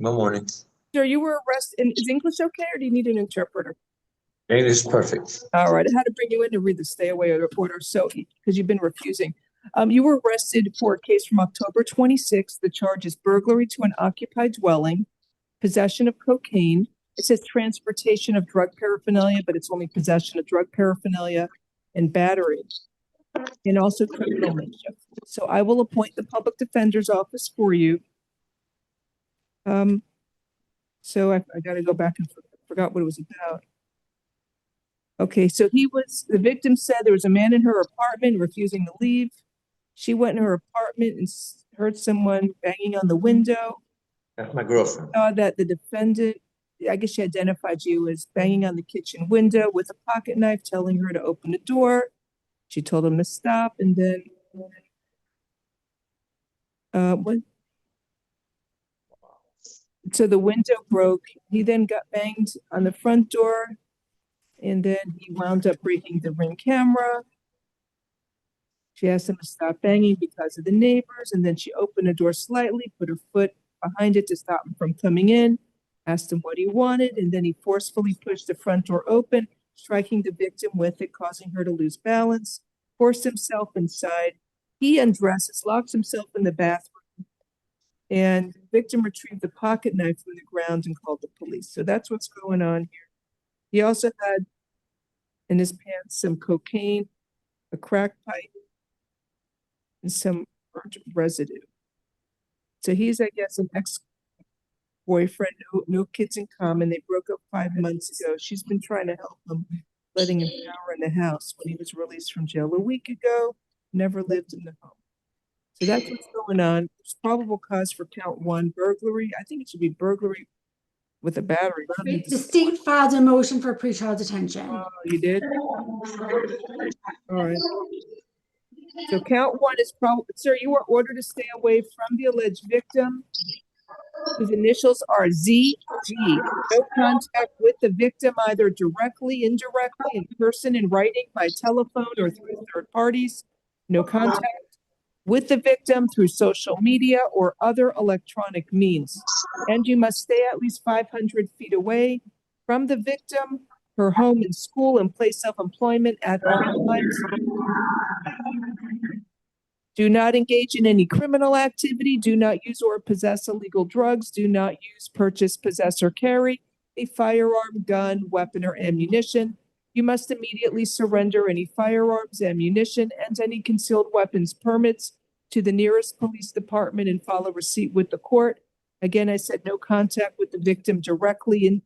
Good morning. Sir, you were arrested. Is English okay, or do you need an interpreter? English is perfect. All right, I had to bring you in to read the stay away order, so because you've been refusing. You were arrested for a case from October 26th. The charge is burglary to an occupied dwelling, possession of cocaine. It says transportation of drug paraphernalia, but it's only possession of drug paraphernalia and battery, and also criminal mischief. So I will appoint the public defender's office for you. So I got to go back and forgot what it was about. Okay, so the victim said there was a man in her apartment refusing to leave. She went in her apartment and heard someone banging on the window. That's my girlfriend. Saw that the defendant, I guess she identified you as banging on the kitchen window with a pocket knife, telling her to open the door. She told him to stop, and then so the window broke. He then got banged on the front door, and then he wound up breaking the Ring camera. She asked him to stop banging because of the neighbors, and then she opened the door slightly, put her foot behind it to stop him from coming in, asked him what he wanted, and then he forcefully pushed the front door open, striking the victim with it, causing her to lose balance, forced himself inside. He undresses, locks himself in the bathroom, and the victim retrieved the pocket knife from the ground and called the police. So that's what's going on here. He also had in his pants some cocaine, a crack pipe, and some burnt residue. So he's, I guess, an ex-boyfriend, no kids in common. They broke up 5 months ago. She's been trying to help him, letting him shower in the house. When he was released from jail a week ago, never lived in the home. So that's what's going on. There's probable cause for count 1, burglary. I think it should be burglary with a battery. The state filed a motion for pretrial detention. Oh, you did? All right. So count 1 is probably, sir, you are ordered to stay away from the alleged victim, whose initials are ZG. No contact with the victim, either directly, indirectly, in person, in writing, by telephone, or through third parties. No contact with the victim through social media or other electronic means. And you must stay at least 500 feet away from the victim, her home and school and place of employment at all times. Do not engage in any criminal activity. Do not use or possess illegal drugs. Do not use, purchase, possess, or carry a firearm, gun, weapon, or ammunition. You must immediately surrender any firearms, ammunition, and any concealed weapons permits to the nearest police department and follow receipt with the court. Again, I said no contact with the victim directly, in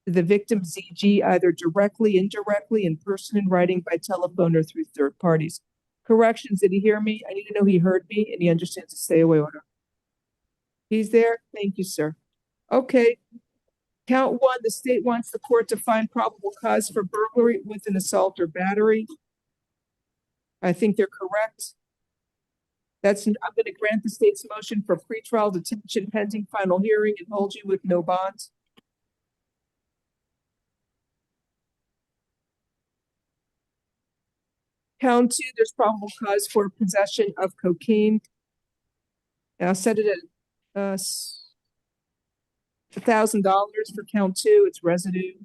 the victim ZG, either directly, indirectly, in person, in writing, by telephone, or through third parties. Corrections, did he hear me? I need to know he heard me and he understands the stay away order. He's there? Thank you, sir. Okay. Count 1, the state wants the court to find probable cause for burglary with an assault or battery. I think they're correct. I'm going to grant the state's motion for pretrial detention pending final hearing and hold you with no bond. Count 2, there's probable cause for possession of cocaine. And I'll set it at $1,000 for count 2, it's residue.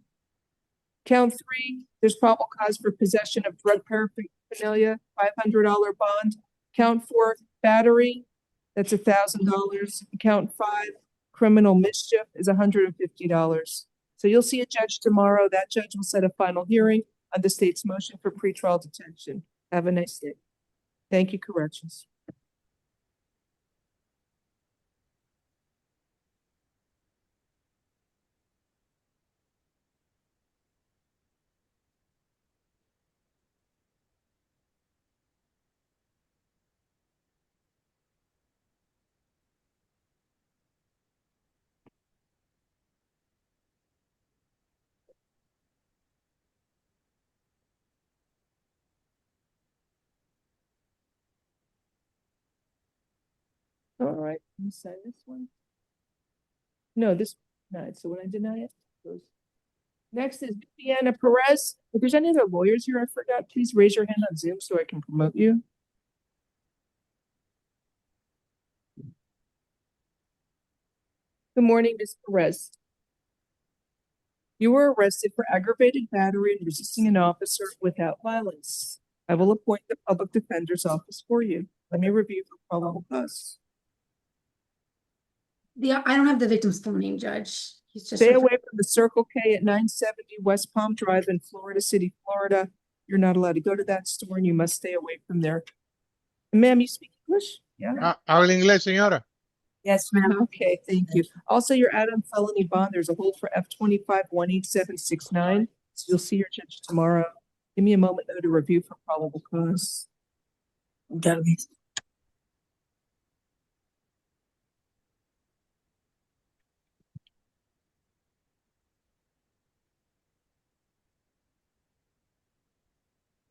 Count 3, there's probable cause for possession of drug paraphernalia, $500 bond. Count 4, battery, that's $1,000. Count 5, criminal mischief is $150. So you'll see a judge tomorrow. That judge will set a final hearing on the state's motion for pretrial detention. Have a nice day. Thank you, corrections. All right, let me sign this one. No, this, denied. So when I deny it, it goes. Next is Viviana Perez. If there's any other lawyers here I forgot, please raise your hand on Zoom so I can promote you. Good morning, Ms. Perez. You were arrested for aggravated battery and resisting an officer without violence. I will appoint the public defender's office for you. Let me review for probable cause. I don't have the victim's full name, Judge. He's just Stay away from the Circle K at 970 West Palm Drive in Florida City, Florida. You're not allowed to go to that store and you must stay away from there. Ma'am, you speak English? Yeah. Habla inglés, señora. Yes, ma'am. Okay, thank you. Also, you're out on felony bond. There's a hold for F25-18769. So you'll see your judge tomorrow. Give me a moment though to review for probable cause.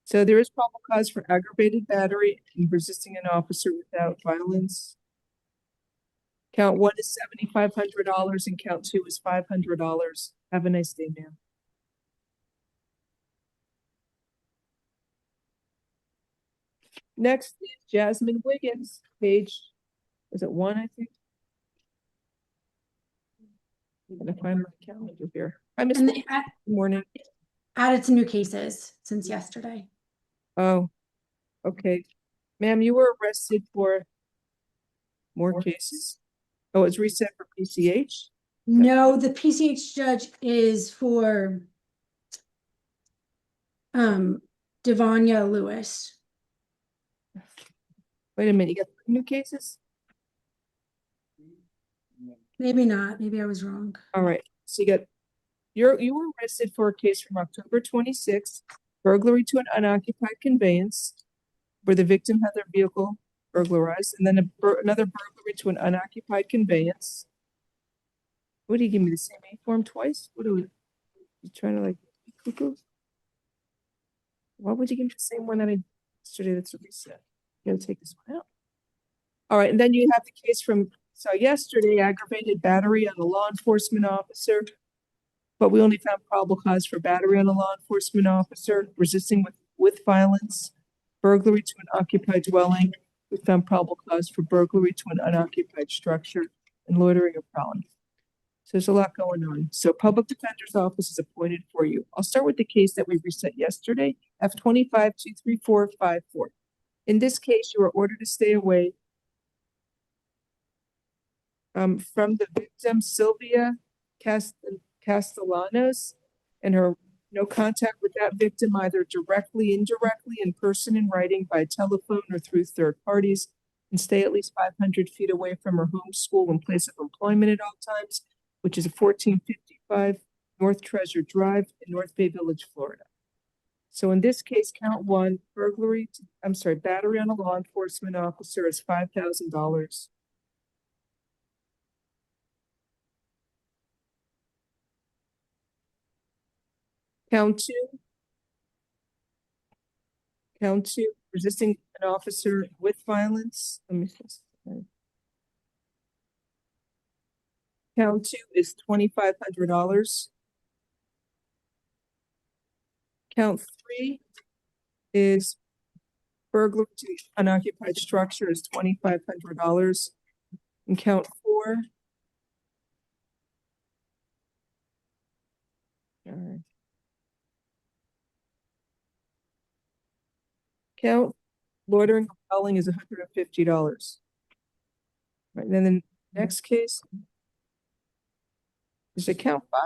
So there is probable cause for aggravated battery and resisting an officer without violence. Count 1 is $7,500 and count 2 is $500. Have a nice day, ma'am. Next is Jasmine Wiggins, page, is it 1, I think? I'm gonna find my calendar here. Hi, Miss. Good morning. Added some new cases since yesterday. Oh, okay. Ma'am, you were arrested for more cases. Oh, it's reset for PCH? No, the PCH judge is for Devanya Lewis. Wait a minute, you got new cases? Maybe not. Maybe I was wrong. All right, so you were arrested for a case from October 26th, burglary to an unoccupied conveyance, where the victim had their vehicle burglarized, and then another burglary to an unoccupied conveyance. What do you give me the same A form twice? What are we you trying to like cuckoo? Why would you give me the same one that I yesterday? That's a reset. You gotta take this one out. All right, and then you have the case from yesterday, aggravated battery on a law enforcement officer, but we only found probable cause for battery on a law enforcement officer, resisting with violence, burglary to an occupied dwelling. We found probable cause for burglary to an unoccupied structure and loitering or prowling. So there's a lot going on. So public defender's office is appointed for you. I'll start with the case that we reset yesterday, F25-23454. In this case, you are ordered to stay away from the victim, Sylvia Castellanos, and her no contact with that victim, either directly, indirectly, in person, in writing, by telephone, or through third parties, and stay at least 500 feet away from her home, school, and place of employment at all times, which is 1455 North Treasure Drive in North Bay Village, Florida. So in this case, count 1, battery on a law enforcement officer is $5,000. Count two, resisting an officer with violence. Let me just. Count 2 is $2,500. Count 3 is burglary to unoccupied structure is $2,500. And count 4. All right. Count loitering or prowling is $150. Right, and then the next case is it count 5?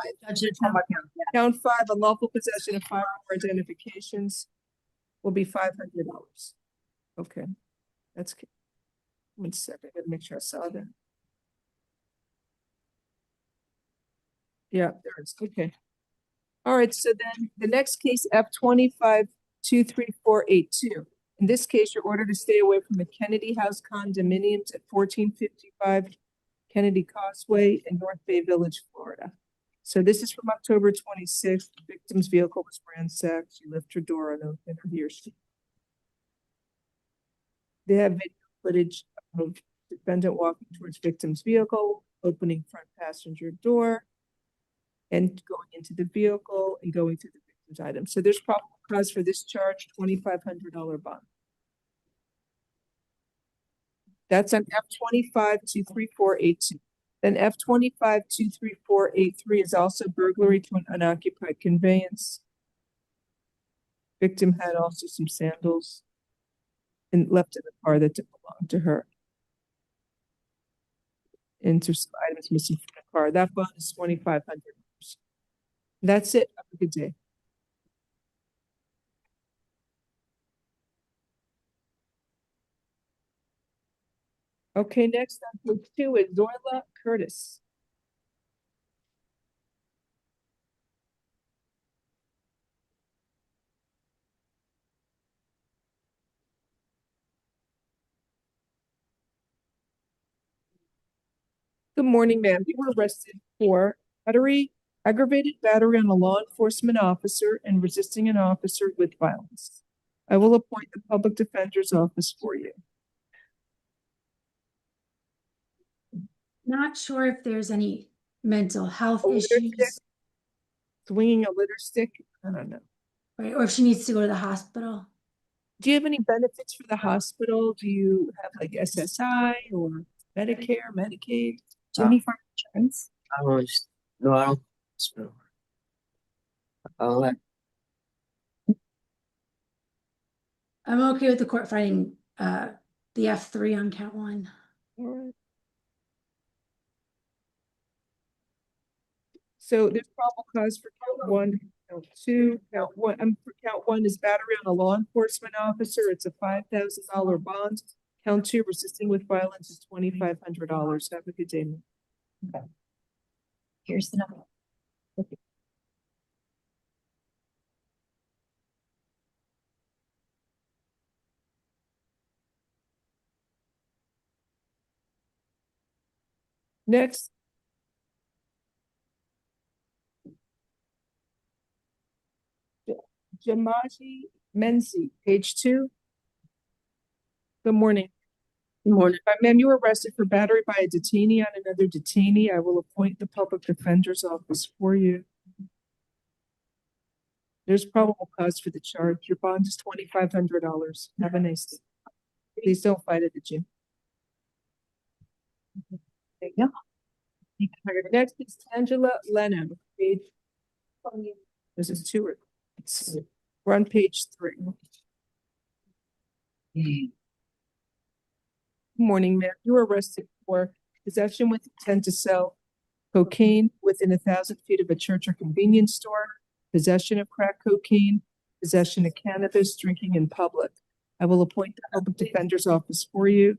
Count 5, unlawful possession of firearm identifications will be $500. Okay, that's good. 1 second, I gotta make sure I saw that. Yeah, there it is. Okay. All right, so then the next case, F25-23482. In this case, you're ordered to stay away from the Kennedy House condominiums at 1455 Kennedy Causeway in North Bay Village, Florida. So this is from October 26th. The victim's vehicle was ransacked. She left her door unopened, or he or she. They have video footage of Defendant walking towards victim's vehicle, opening front passenger door, and going into the vehicle and going through the victim's items. So there's probable cause for this charge, $2,500 bond. That's on F-25-23482. Then F-25-23483 is also burglary to an unoccupied conveyance. Victim had also some sandals and left in the car that didn't belong to her. And there's some items missing from the car. That bond is $2,500. That's it. Have a good day. Okay, next on page 2 is Zoila Curtis. Good morning, ma'am. You were arrested for aggravated battery on a law enforcement officer and resisting an officer with violence. I will appoint the public defender's office for you. Not sure if there's any mental health A litter stick? issues, Swinging a litter stick? I don't know. right? Or if she needs to go to the hospital. Do you have any benefits for the hospital? Do you have like SSI or Medicare, Medicaid? Do you have any form of insurance? No, I don't. Like, I'm okay with the court finding the F3 on count 1. All right. So there's probable cause for count 1, count 2, count 1. For count 1 is battery on a law enforcement officer. It's a $5,000 bond. Count 2, resisting with violence, is $2,500. Have a good day, ma'am. Okay. Here's the number. Okay. Next. Jamaji Menzi, page 2. Good morning. Good morning. Ma'am, you were arrested for battery by a detainee on another detainee. I will appoint the public defender's office for you. There's probable cause for the charge. Your bond is $2,500. Have a nice day. Please don't fight at the gym. There you go. Next is Angela Leno, page. This is 2. We're on page 3. Good morning, ma'am. You were arrested for possession with intent to sell cocaine within 1,000 feet of a church or convenience store, possession of crack cocaine, possession of cannabis, drinking in public. I will appoint the public defender's office for you.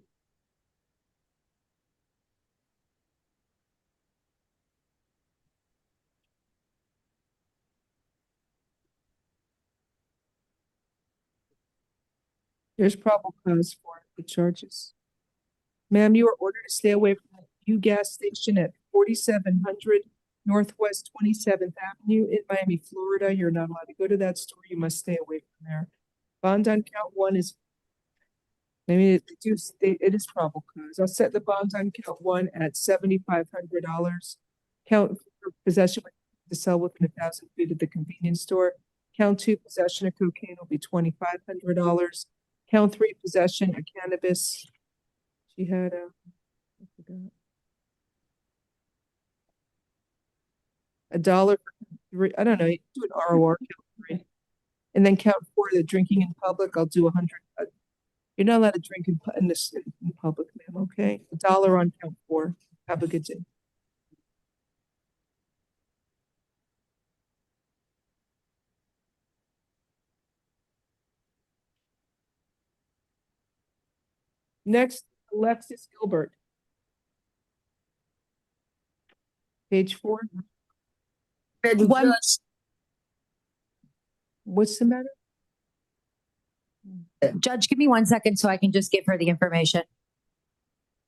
There's probable cause for the charges. Ma'am, you are ordered to stay away from the U gas station at 4700 Northwest 27th Avenue in Miami, Florida. You're not allowed to go to that store. You must stay away from there. Bond on count 1 is, maybe it is probable cause. I'll set the bond on count 1 at $7,500. Count for possession to sell within 1,000 feet of the convenience store. Count 2, possession of cocaine will be $2,500. Count 3, possession of cannabis. She had I forgot. $1 for 3. I don't know. You do an ROR count 3, and then count 4, the drinking in public. I'll do 100. You're not allowed to drink in public, ma'am. Okay, $1 on count 4. Have a good day. Next, Alexis Gilbert. Page 4. What's the matter? Judge, give me 1 second so I can just give her the information.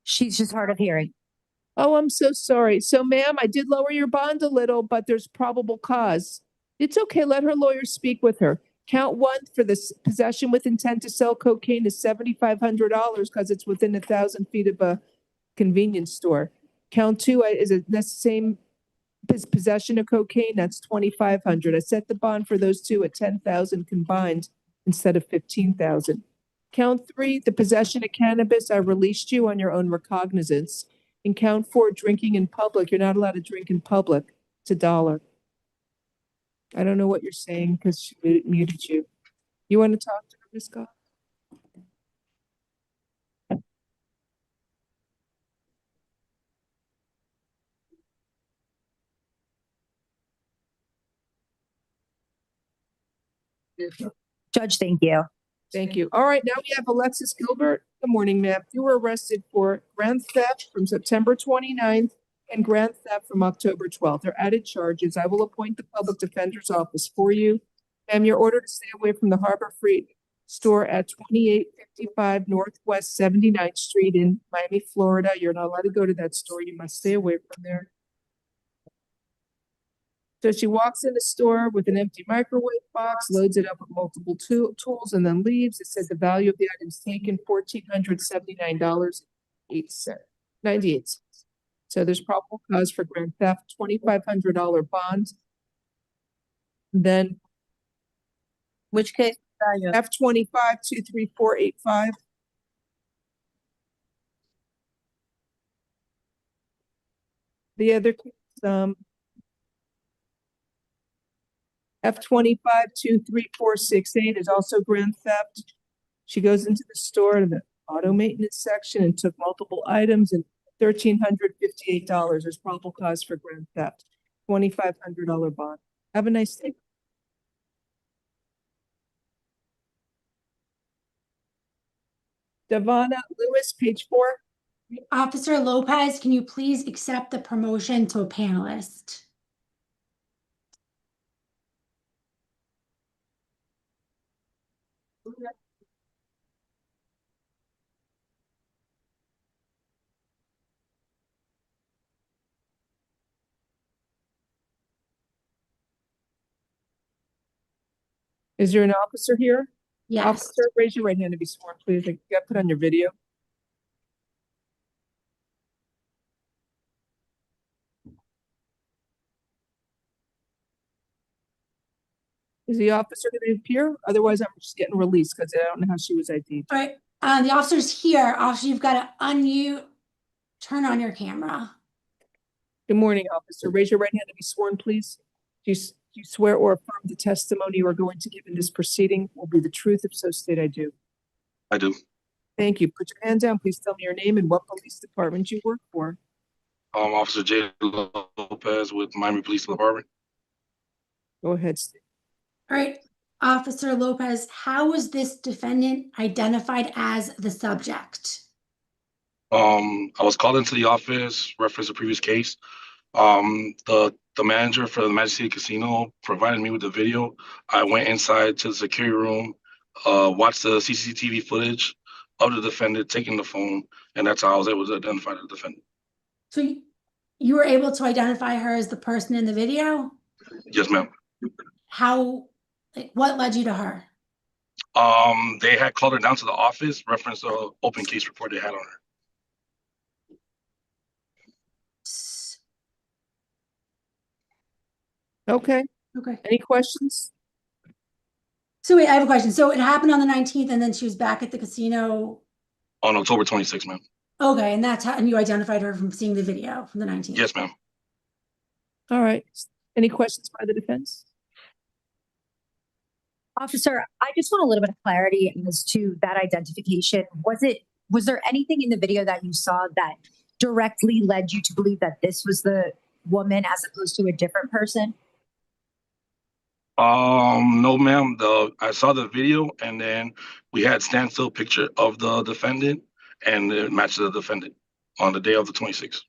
She's just hard of hearing. Oh, I'm so sorry. So, ma'am, I did lower your bond a little, but there's probable cause. It's okay. Let her lawyer speak with her. Count 1 for this possession with intent to sell cocaine is $7,500 because it's within 1,000 feet of a convenience store. Count 2 is the same possession of cocaine. That's 2,500. I set the bond for those two at 10,000 combined instead of 15,000. Count 3, the possession of cannabis. I released you on your own recognizance. In count 4, drinking in public. You're not allowed to drink in public. It's $1. I don't know what you're saying because she muted you. You want to talk to her, Ms. Goff? Judge, thank you. Thank you. All right, now we have Alexis Gilbert. Good morning, ma'am. You were arrested for grand theft from September 29th and grand theft from October 12th. They're added charges. I will appoint the public defender's office for you. Ma'am, you're ordered to stay away from the Harbor Freight store at 2855 Northwest 79th Street in Miami, Florida. You're not allowed to go to that store. You must stay away from there. So she walks in the store with an empty microwave box, loads it up with multiple tools, and then leaves. It says the value of the items taken, $1,479.98. So there's probable cause for grand theft, $2,500 bond. Then Which case? F25-23485. The other case, F25-23468 is also grand theft. She goes into the store to the auto maintenance section and took multiple items and $1,358. There's probable cause for grand theft. $2,500 bond. Have a nice day. Devonna Lewis, page 4. Officer Lopez, can you please accept the promotion to a panelist? Is there an officer here? Yes. Officer, raise your right hand to be sworn, please. You got put on your video. Is the officer going to appear? Otherwise, I'm just getting released because I don't know how she was ID'd. All right, the officer's here. Officer, you've got to unmute, turn on your camera. Good morning, officer. Raise your right hand to be sworn, please. Do you swear or affirm the testimony you are going to give in this proceeding will be the truth? If so, state I do. I do. Thank you. Put your hand down. Please tell me your name and what police department you work for. Officer J. Lopez with Miami Police Department. Go ahead, Steve. All right, Officer Lopez, how was this defendant identified as the subject? I was called into the office, reference a previous case. The manager for the Magic City Casino provided me with the video. I went inside to the security room, watched the CCTV footage of the defendant taking the phone, and that's how I was able to identify the defendant. So you were able to identify her as the person in the video? Yes, ma'am. How, like, what led you to her? They had called her down to the office, reference the open case report they had on her. Okay. Okay. Any questions? So wait, I have a question. So it happened on the 19th and then she was back at the casino? On October 26th, ma'am. Okay, and that's how, and you identified her from seeing the video from the 19th? Yes, ma'am. All right. Any questions by the defense? Officer, I just want a little bit of clarity as to that identification. Was there anything in the video that you saw that directly led you to believe that this was the woman as opposed to a different person? No, ma'am. I saw the video and then we had standstill picture of the defendant and it matched the defendant on the day of the 26th.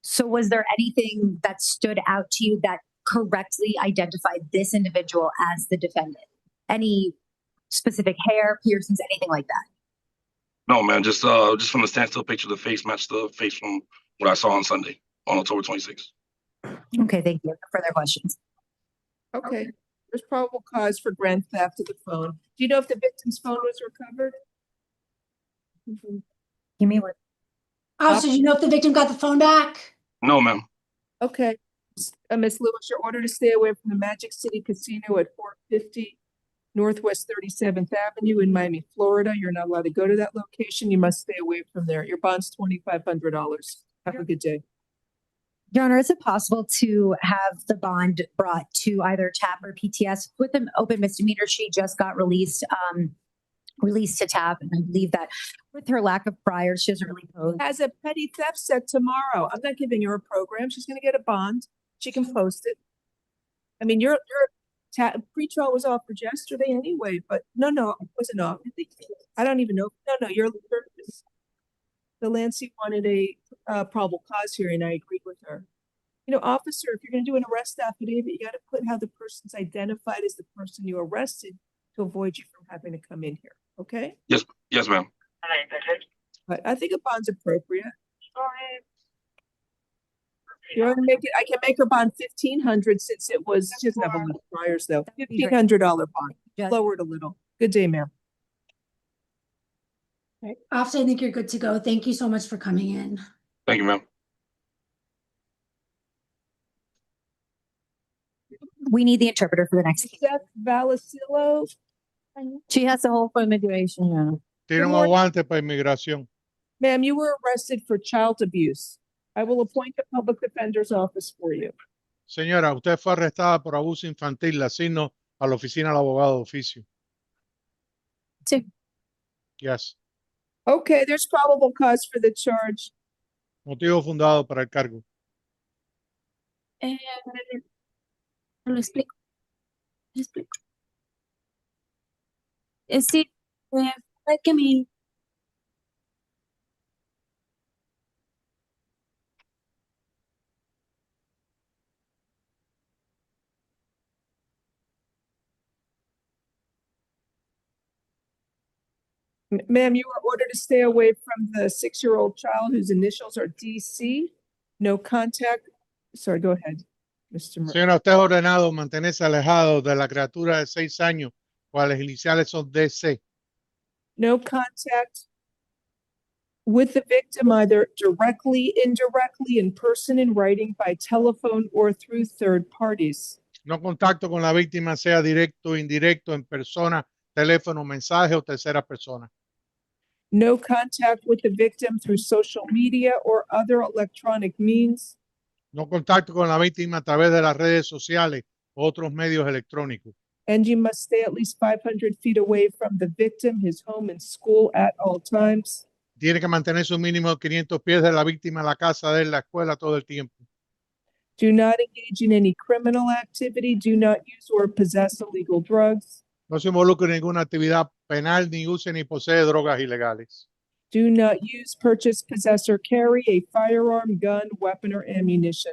So was there anything that stood out to you that correctly identified this individual as the defendant? Any specific hair, piercings, anything like that? No, man, just from the standstill picture, the face matched the face from what I saw on Sunday on October 26th. Okay, thank you. No further questions. Okay. There's probable cause for grand theft of the phone. Do you know if the victim's phone was recovered? Give me what? Officer, do you know if the victim got the phone back? No, ma'am. Okay. Ms. Lewis, you're ordered to stay away from the Magic City Casino at 450 Northwest 37th Avenue in Miami, Florida. You're not allowed to go to that location. You must stay away from there. Your bond's $2,500. Have a good day. Your Honor, is it possible to have the bond brought to either TAP or PTS with an open misdemeanor? She just got released to TAP, and I believe that with her lack of priors, she doesn't really pose. Has a petty theft set tomorrow. I'm not giving her a program. She's going to get a bond. She can post it. I mean, your pre-trial was offered yesterday anyway, but no, it wasn't off. I don't even know. No, the Lancey wanted a probable cause hearing. I agreed with her. You know, officer, if you're going to do an arrest affidavit, you got to put how the person's identified as the person you arrested to avoid you from having to come in here. Okay? Yes, ma'am. But I think a bond's appropriate. You want to make it? I can make her bond $1,500 since it was. She doesn't have a lot of priors though. $1,500 bond. Lower it a little. Good day, ma'am. Right. Officer, I think you're good to go. Thank you so much for coming in. Thank you, ma'am. We need the interpreter for the next case. Seth Valicillo. She has to hold for immigration, Your Honor. Tiene un aguante para inmigración. Ma'am, you were arrested for child abuse. I will appoint the public defender's office for you. Señora, usted fue arrestada por abuso infantil. Le asigno a la oficina del abogado de oficio. Sí. Yes. Okay, there's probable cause for the charge. Motivo fundado para el cargo. Lo explico. Sí, fue que Ma'am, you are ordered to stay away from the 6-year-old child whose initials are DC. No contact. Sorry, go ahead, Mr. Señora, usted es ordenado mantenerse alejado de la criatura de 6 años, cuyas iniciales son DC. No contact with the victim, either directly, indirectly, in person, in writing, by telephone, or through third parties. No contacto con la víctima, sea directo o indirecto, en persona, teléfono, mensaje o tercera persona. No contact with the victim through social media or other electronic means. No contacto con la víctima a través de las redes sociales o otros medios electrónicos. And you must stay at least 500 feet away from the victim, his home, and school at all times. Tiene que mantenerse un mínimo de 500 pies de la víctima, la casa de él, la escuela, todo el tiempo. Do not engage in any criminal activity. Do not use or possess illegal drugs. No se involucre en ninguna actividad penal, ni use ni posee drogas ilegales. Do not use, purchase, possess, or carry a firearm, gun, weapon, or ammunition.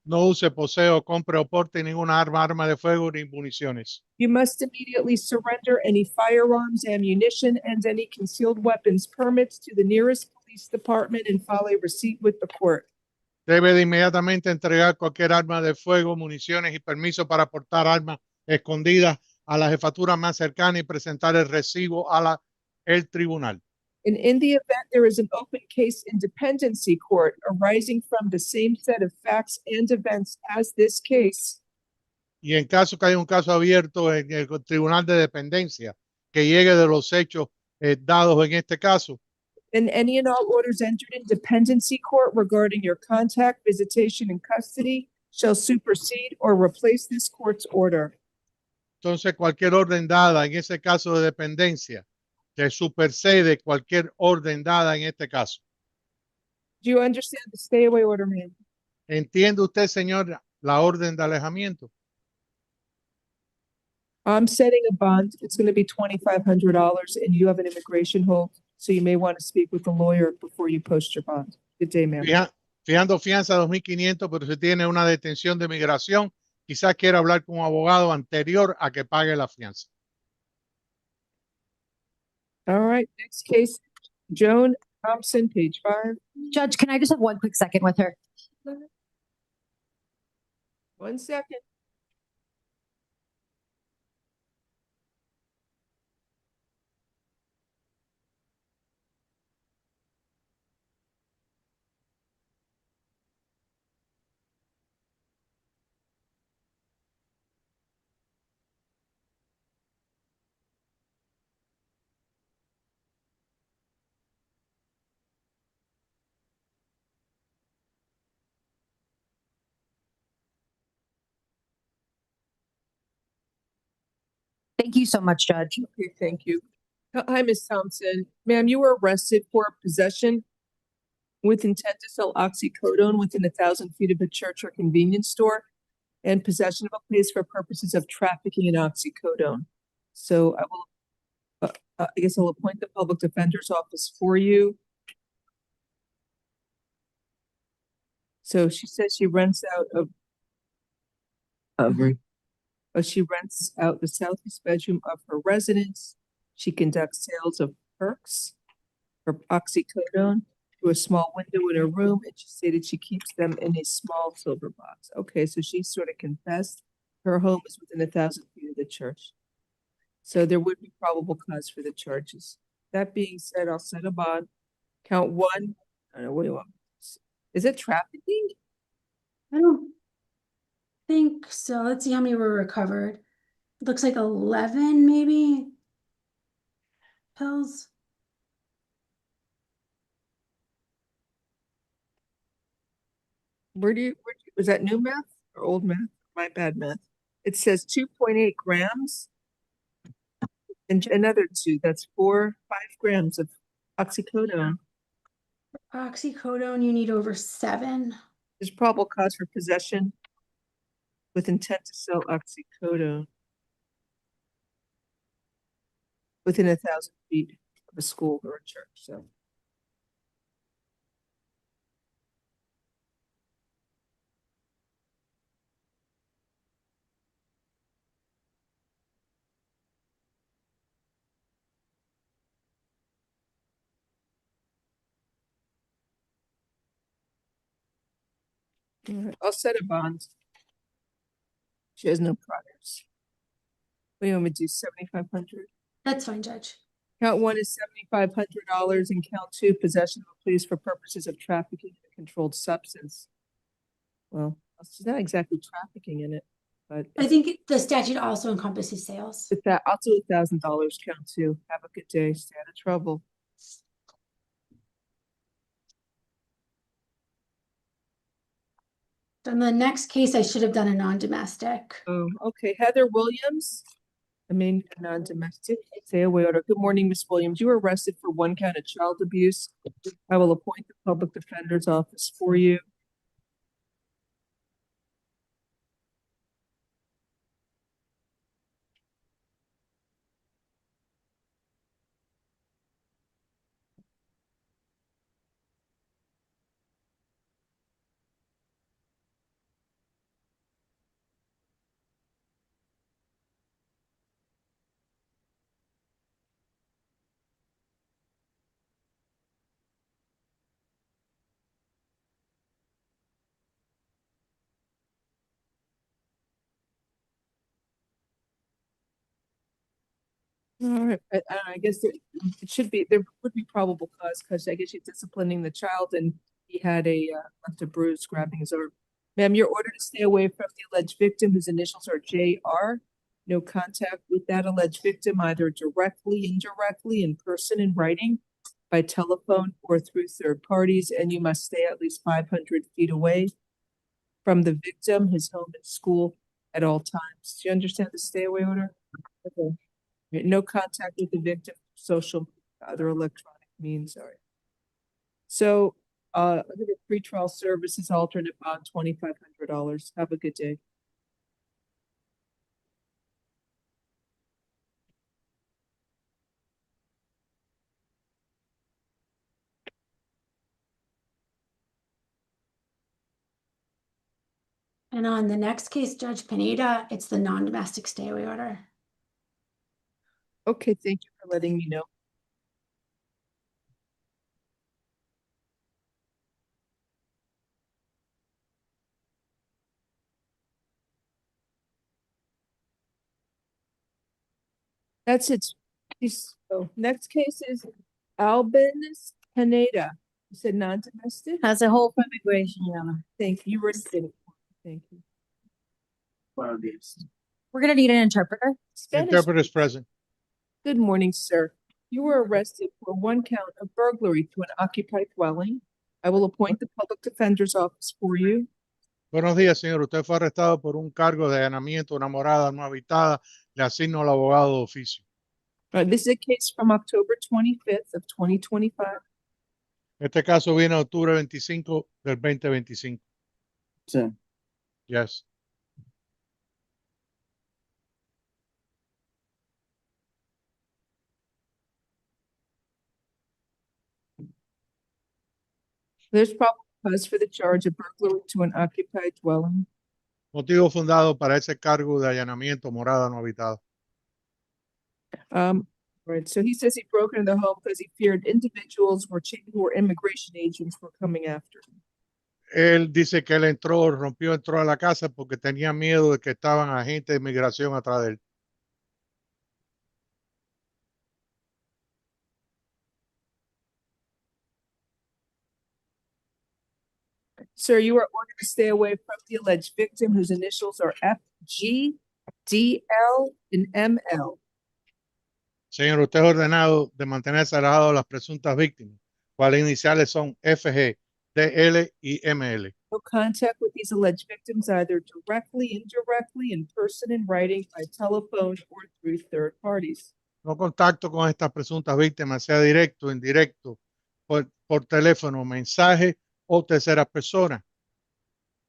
No use, posee o compre o porte ninguna arma de fuego ni municiones. You must immediately surrender any firearms, ammunition, and any concealed weapons permits to the nearest police department and file a receipt with the court. Debe de inmediatamente entregar cualquier arma de fuego, municiones y permiso para portar armas escondidas a la jefatura más cercana y presentar el recibo a el tribunal. And in the event there is an open case in dependency court arising from the same set of facts and events as this case. Y en caso que haya un caso abierto en el tribunal de dependencia que llegue de los hechos dados en este caso. And any and all orders entered in dependency court regarding your contact, visitation, and custody shall supersede or replace this court's order. Entonces, cualquier orden dada en ese caso de dependencia que supersede cualquier orden dada en este caso. Do you understand the stay away order, ma'am? ¿Entiende usted, señor, la orden de alejamiento? I'm setting a bond. It's going to be $2,500, and you have an immigration hold, so you may want to speak with the lawyer before you post your bond. Good day, ma'am. Fijando fianza 2.500, pero si tiene una detención de migración, quizás quiera hablar con un abogado anterior a que pague la fianza. All right, next case, Joan Thompson, page 5. Judge, can I just have 1 quick second with her? 1 second. Thank you so much, Judge. Okay, thank you. Hi, Ms. Thompson. Ma'am, you were arrested for possession with intent to sell oxycodone within 1,000 feet of a church or convenience store and possession of a place for purposes of trafficking in oxycodone. So I guess I'll appoint the public defender's office for you. So she says she rents out she rents out the southeast bedroom of her residence. She conducts sales of perks for oxycodone through a small window in her room, and she stated she keeps them in a small silver box. Okay, so she sort of confessed her home is within 1,000 feet of the church. So there would be probable cause for the charges. That being said, I'll set a bond. Count one. I don't know, what do you want? Is it trafficking? I don't think so. Let's see how many were recovered. It looks like 11 maybe pills. Was that new math or old math? My bad math. It says 2.8 grams. And another 2, that's 5 grams of oxycodone. Oxycodone, you need over 7. There's probable cause for possession with intent to sell oxycodone within 1,000 feet of a school or a church. So. All right, I'll set a bond. She has no priors. What do you want me to do? 7,500. That's fine, Judge. Count 1 is $7,500, and count 2, possession of a place for purposes of trafficking in a controlled substance. Well, she's not exactly trafficking in it, but I think the statute also encompasses sales. with that, I'll do $1,000. Count 2. Have a good day. Stay out of trouble. On the next case, I should have done a non-domestic. Oh, okay. Heather Williams. I mean, non-domestic. Stay away order. Good morning, Miss Williams. You were arrested for 1 count of child abuse. I will appoint the public defender's office for you. All right, I guess it should be, there would be probable cause because I guess she's disciplining the child and he had a left a bruise grabbing his arm. Ma'am, you're ordered to stay away from the alleged victim whose initials are JR. No contact with that alleged victim, either directly, indirectly, in person, in writing, by telephone, or through third parties, and you must stay at least 500 feet away from the victim, his home and school at all times. Do you understand the stay away order? Okay. No contact with the victim, social, other electronic means. All right. So, under the pretrial services alternate bond, $2,500. Have a good day. And on the next case, Judge Pineda, it's the non-domestic stay away order. Okay, thank you for letting me know. That's it. So next case is Albinus Pineda. You said non-domestic? Has a whole for immigration, Your Honor. Thank you. You already did it. Thank you. We're gonna need an interpreter. Spanish. Interpreter is present. Good morning, sir. You were arrested for 1 count of burglary to an occupied dwelling. I will appoint the public defender's office for you. Buenos días, señor. Usted fue arrestado por un cargo de allanamiento, una morada no habitada. Le asigno al abogado de oficio. This is a case from October 25th of 2025. Este caso viene de octubre 25 del 2025. Sí. Yes. There's probable cause for the charge of burglary to an occupied dwelling. Motivo fundado para ese cargo de allanamiento, morada no habitada. Right, so he says he broke into the home because he feared individuals who were immigration agents were coming after him. Él dice que él entró a la casa porque tenía miedo de que estaban agentes de inmigración atrás de él. Sir, you are ordered to stay away from the alleged victim whose initials are FG, DL, and ML. Señor, usted es ordenado de mantenerse alejado de las presuntas víctimas, cuales iniciales son FG, DL y ML. No contact with these alleged victims either directly, indirectly, in person, in writing, by telephone, or through third parties. No contacto con estas presuntas víctimas, sea directo, indirecto, por teléfono, mensaje o terceras personas.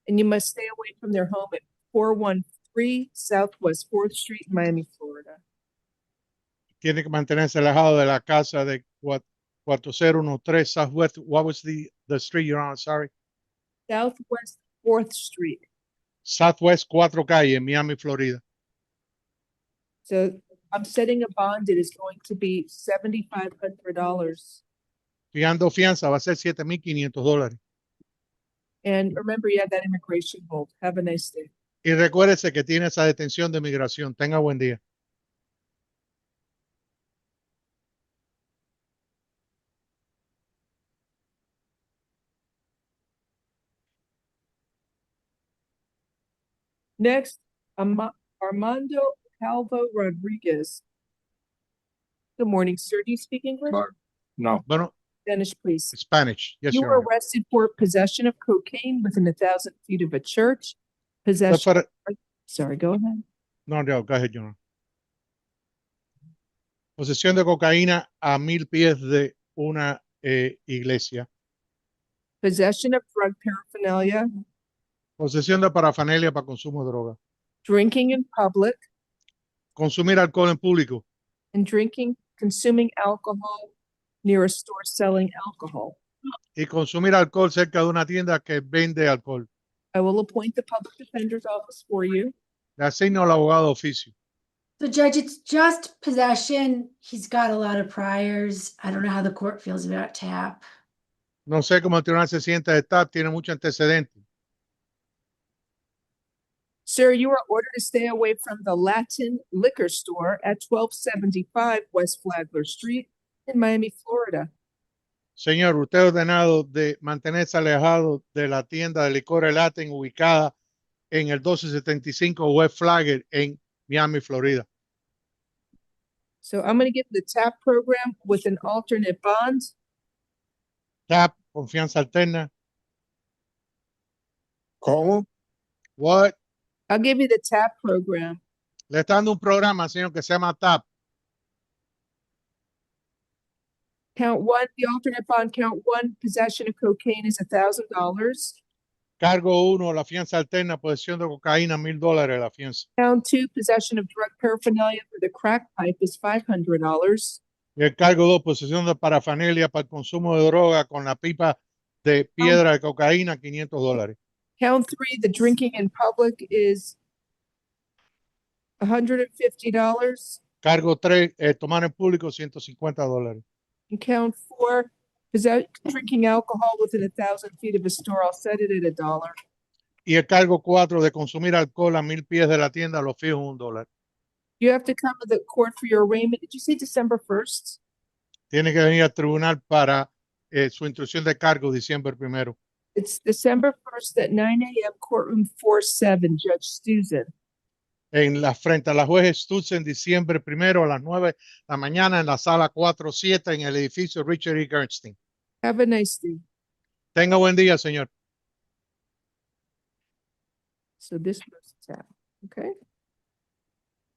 And you must stay away from their home at 413 Southwest 4th Street, Miami, Florida. Tiene que mantenerse alejado de la casa de 4013 Southwest. What was the street you're on? Sorry. Southwest 4th Street. Southwest 4 calle, Miami, Florida. So I'm setting a bond. It is going to be $7,500. Fijando fianza va a ser $7,500. And remember, you have that immigration hold. Have a nice day. Y recuérdese que tiene esa detención de migración. Tenga buen día. Next, Armando Calvo Rodriguez. Good morning, sir. Do you speak English? No. Bueno, Spanish, please. Spanish. Yes, You Your were Honor. arrested for possession of cocaine within 1,000 feet of a church. Possession. Sorry, go ahead. No, go ahead, Your Honor. Posesión de cocaína a 1,000 pies de una iglesia. Possession of drug paraphernalia. Posesión de parafernalia para consumo de droga. Drinking in public. Consumir alcohol en público. And consuming alcohol near a store selling alcohol. Y consumir alcohol cerca de una tienda que vende alcohol. I will appoint the public defender's office for you. Le asigno al abogado de oficio. So, Judge, it's just possession. He's got a lot of priors. I don't know how the court feels about TAP. No sé cómo el tribunal se siente de TAP, tiene mucho antecedente. Sir, you are ordered to stay away from the Latin liquor store at 1275 West Flagler Street in Miami, Florida. Señor, usted es ordenado de mantenerse alejado de la tienda de licores Latin ubicada en el 1275 West Flagler en Miami, Florida. So I'm going to give the TAP program with an alternate bond. TAP, confianza alterna. ¿Cómo? What? I'll give you the TAP program. Le está dando un programa, señor, que se llama TAP. Count one, the alternate bond, count one, possession of cocaine is $1,000. Cargo 1, la fianza alterna, posesión de cocaína, $1,000 la fianza. Count 2, possession of drug paraphernalia for the crack pipe is $500. Y el cargo 2, posesión de parafernalia para el consumo de droga con la pipa de piedra de cocaína, $500. Count 3, the drinking in public is $150. Cargo 3, tomar en público, $150. And count 4, drinking alcohol within 1,000 feet of a store. I'll set it at $1. Y el cargo 4 de consumir alcohol a 1,000 pies de la tienda, lo fijo $1. You have to come to the court for your arraignment. Did you say December 1st? Tiene que venir al tribunal para su instrucción de cargo diciembre 1. It's December 1st at 9 a.m. courtroom 47, Judge Stuzen. En la frente a la juez Stutzen, diciembre 1 a las 9 de la mañana en la sala 47 en el edificio Richard E. Gernstein. Have a nice day. Tenga buen día, señor. So this goes to tab, okay?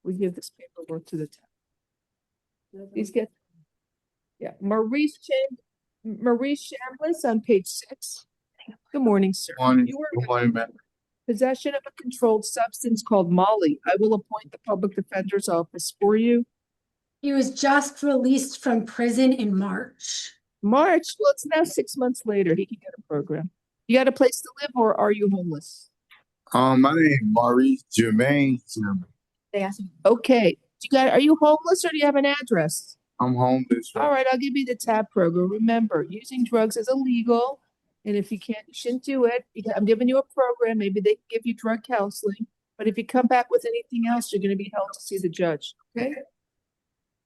We give this paperwork to the tab. Please get, yeah, Maurice Chambliss on page 6. Good morning, sir. You were Good morning, ma'am. possession of a controlled substance called Molly. I will appoint the public defender's office for you. He was just released from prison in March. March, well, it's now 6 months later. He can get a program. You got a place to live, or are you homeless? My name is Maurice Jermaine. They asked me. Okay. Are you homeless, or do you have an address? I'm homeless. All right, I'll give you the TAB program. Remember, using drugs is illegal. And if you shouldn't do it. I'm giving you a program. Maybe they can give you drug counseling. But if you come back with anything else, you're going to be held to see the judge. Okay?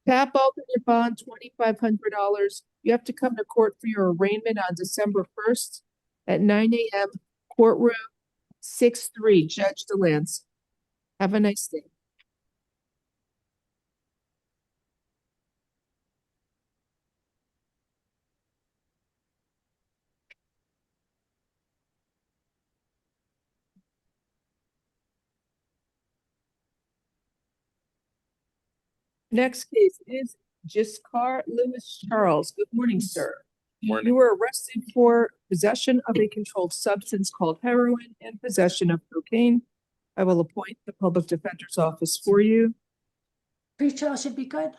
TAB open your bond, $2,500. You have to come to court for your arraignment on December 1st at 9 a.m. Courtroom 6-3, Judge DeLance. Have a nice day. Next case is Giscard Lewis Charles. Good morning, sir. Morning. You were arrested for possession of a controlled substance called heroin and possession of cocaine. I will appoint the public defender's office for you. Pre-trial should be good.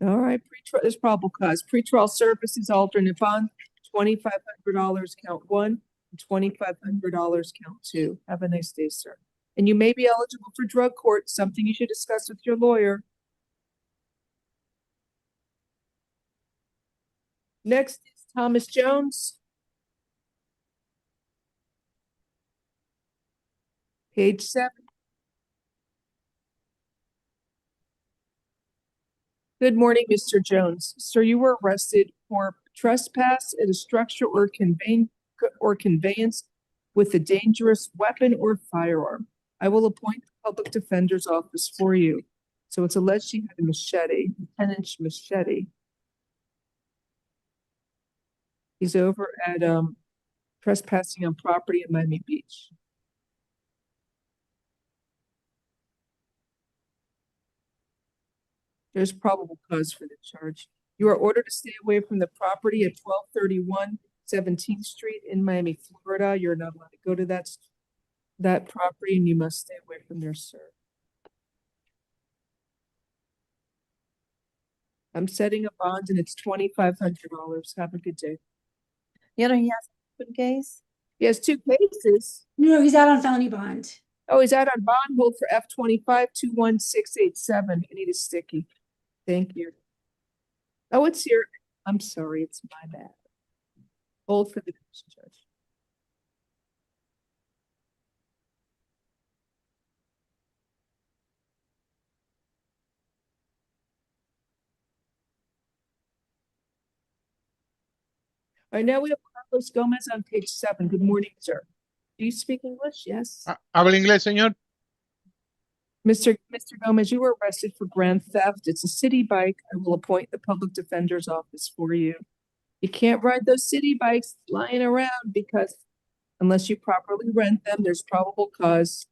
All right, there's probable cause. Pretrial services alternate bond, $2,500 count 1, and $2,500 count 2. Have a nice day, sir. And you may be eligible for drug court, something you should discuss with your lawyer. Next is Thomas Jones. Page 7. Good morning, Mr. Jones. Sir, you were arrested for trespass at a structure or conveyance with a dangerous weapon or firearm. I will appoint the public defender's office for you. So it's alleged you had a machete, a 10-inch machete. He's over at trespassing on property in Miami Beach. There's probable cause for the charge. You are ordered to stay away from the property at 1231 17th Street in Miami, Florida. You're not allowed to go to that property, and you must stay away from there, sir. I'm setting a bond, and it's $2,500. Have a good day. You know, he has a good case. He has 2 cases. No, he's out on felony bond. Oh, he's out on bond. Hold for F25 21687. I need a sticky. Thank you. Oh, it's here. I'm sorry, it's my bad. Hold for the judge. All right, now we have Carlos Gomez on page 7. Good morning, sir. Do you speak English? Yes. ¿Habla inglés, señor? Mr. Gomez, you were arrested for grand theft. It's a city bike. I will appoint the public defender's office for you. You can't ride those city bikes lying around because unless you properly rent them, there's probable cause.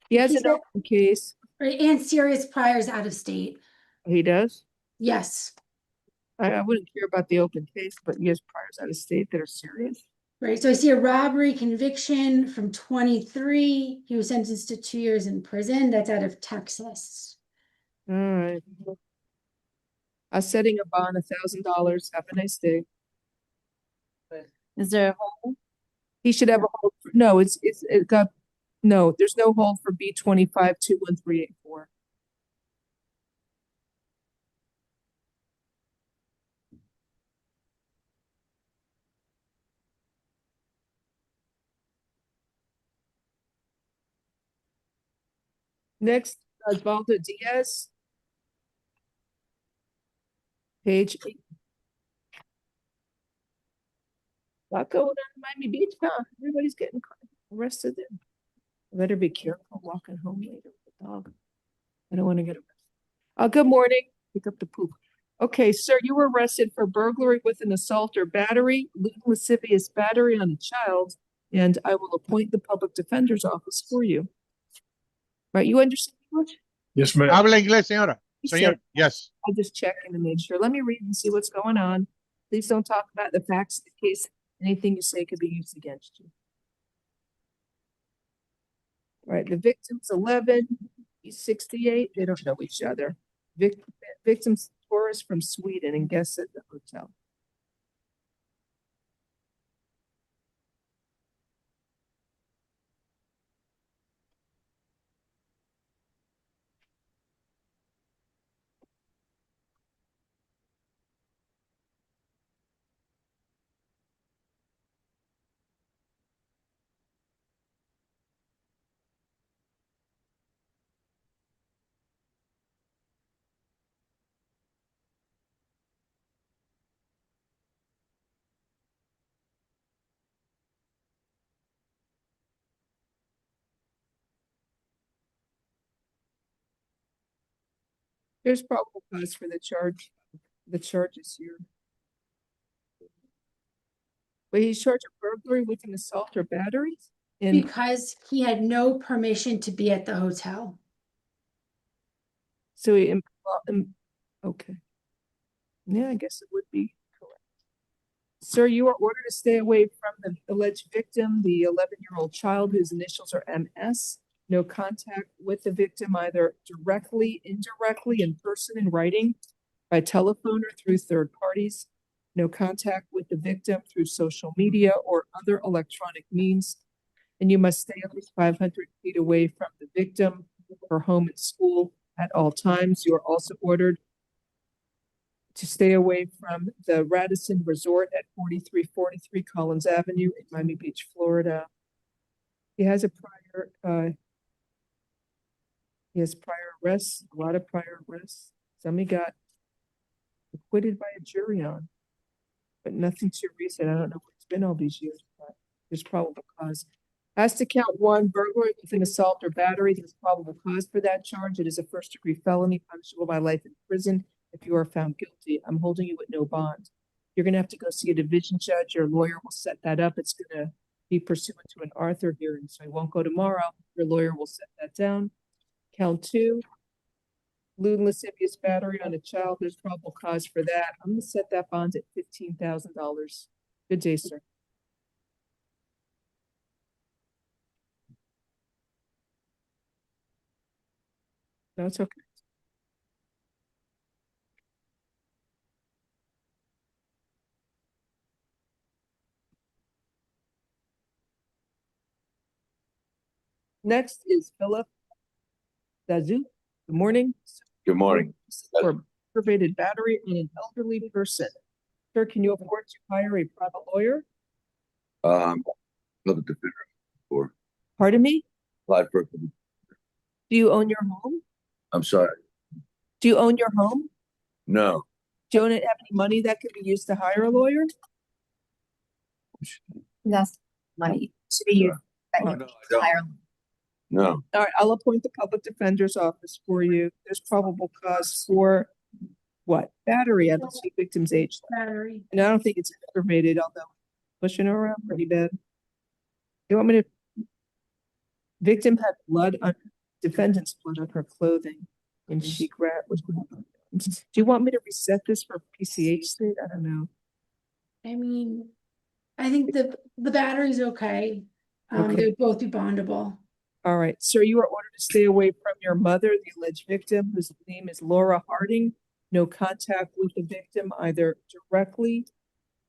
He has an open case. Right, and serious priors out of state. He does? Yes. I wouldn't care about the open case, but he has priors out of state that are serious. Right, so I see a robbery conviction from 23. He was sentenced to 2 years in prison. That's out of Texas. All right. I'm setting a bond, $1,000. Have a nice day. Is there a hold? He should have a hold. No, it got, no, there's no hold for B25 21384. Next, Osvaldo Diaz. Page 8. Lot going on in Miami Beach, huh? Everybody's getting arrested there. I better be careful walking home later with the dog. I don't want to get arrested. Good morning. Pick up the poop. Okay, sir, you were arrested for burglary with an assault or battery, lewd lascivious battery on a child, and I will appoint the public defender's office for you. Right, you understand English? Yes, ma'am. Habla inglés, señora. You Señor, said- yes. I'll just check in to make sure. Let me read and see what's going on. Please don't talk about the facts of the case. Anything you say could be used against you. All right, the victim's 11, he's 68. They don't know each other. Victim's tourist from Sweden and guests at the hotel. There's probable cause for the charge. The charges here. But he's charged of burglary with an assault or battery? And Because he had no permission to be at the hotel. so he, okay. Yeah, I guess it would be correct. Sir, you are ordered to stay away from the alleged victim, the 11-year-old child whose initials are MS. No contact with the victim either directly, indirectly, in person, in writing, by telephone or through third parties. No contact with the victim through social media or other electronic means. And you must stay at least 500 feet away from the victim, her home and school at all times. You are also ordered to stay away from the Radisson Resort at 4343 Collins Avenue in Miami Beach, Florida. He has a prior, he has prior arrests, a lot of prior arrests. Some he got acquitted by a jury on, but nothing too recent. I don't know what it's been all these years, but there's probable cause. As to count 1, burglary with an assault or battery, there's probable cause for that charge. It is a first-degree felony punishable by life in prison if you are found guilty. I'm holding you with no bond. You're going to have to go see a division judge. Your lawyer will set that up. It's going to be pursuant to an Arthur hearing, so he won't go tomorrow. Your lawyer will set that down. Count 2, lewd and lascivious battery on a child. There's probable cause for that. I'm going to set that bond at $15,000. Good day, sir. No, it's okay. Next is Philip Dazu. Good morning. Good morning. For aggravated battery on an elderly person. Sir, can you afford to hire a private lawyer? Another defender for Pardon me? applied for. Do you own your home? I'm sorry. Do you own your home? No. Do you have any money that could be used to hire a lawyer? That's money to be used. No, I don't. No. All right, I'll appoint the public defender's office for you. There's probable cause for what? Battery. I don't see victim's age. Battery. And I don't think it's aggravated, although pushing her around pretty bad. You want me to? Victim had blood on defendant's blood on her clothing, and she grabbed. Do you want me to reset this for PCH state? I don't know. I mean, I think the battery's okay. Okay. They'd both be bondable. All right, sir, you are ordered to stay away from your mother, the alleged victim, whose name is Laura Harding. No contact with the victim, either directly,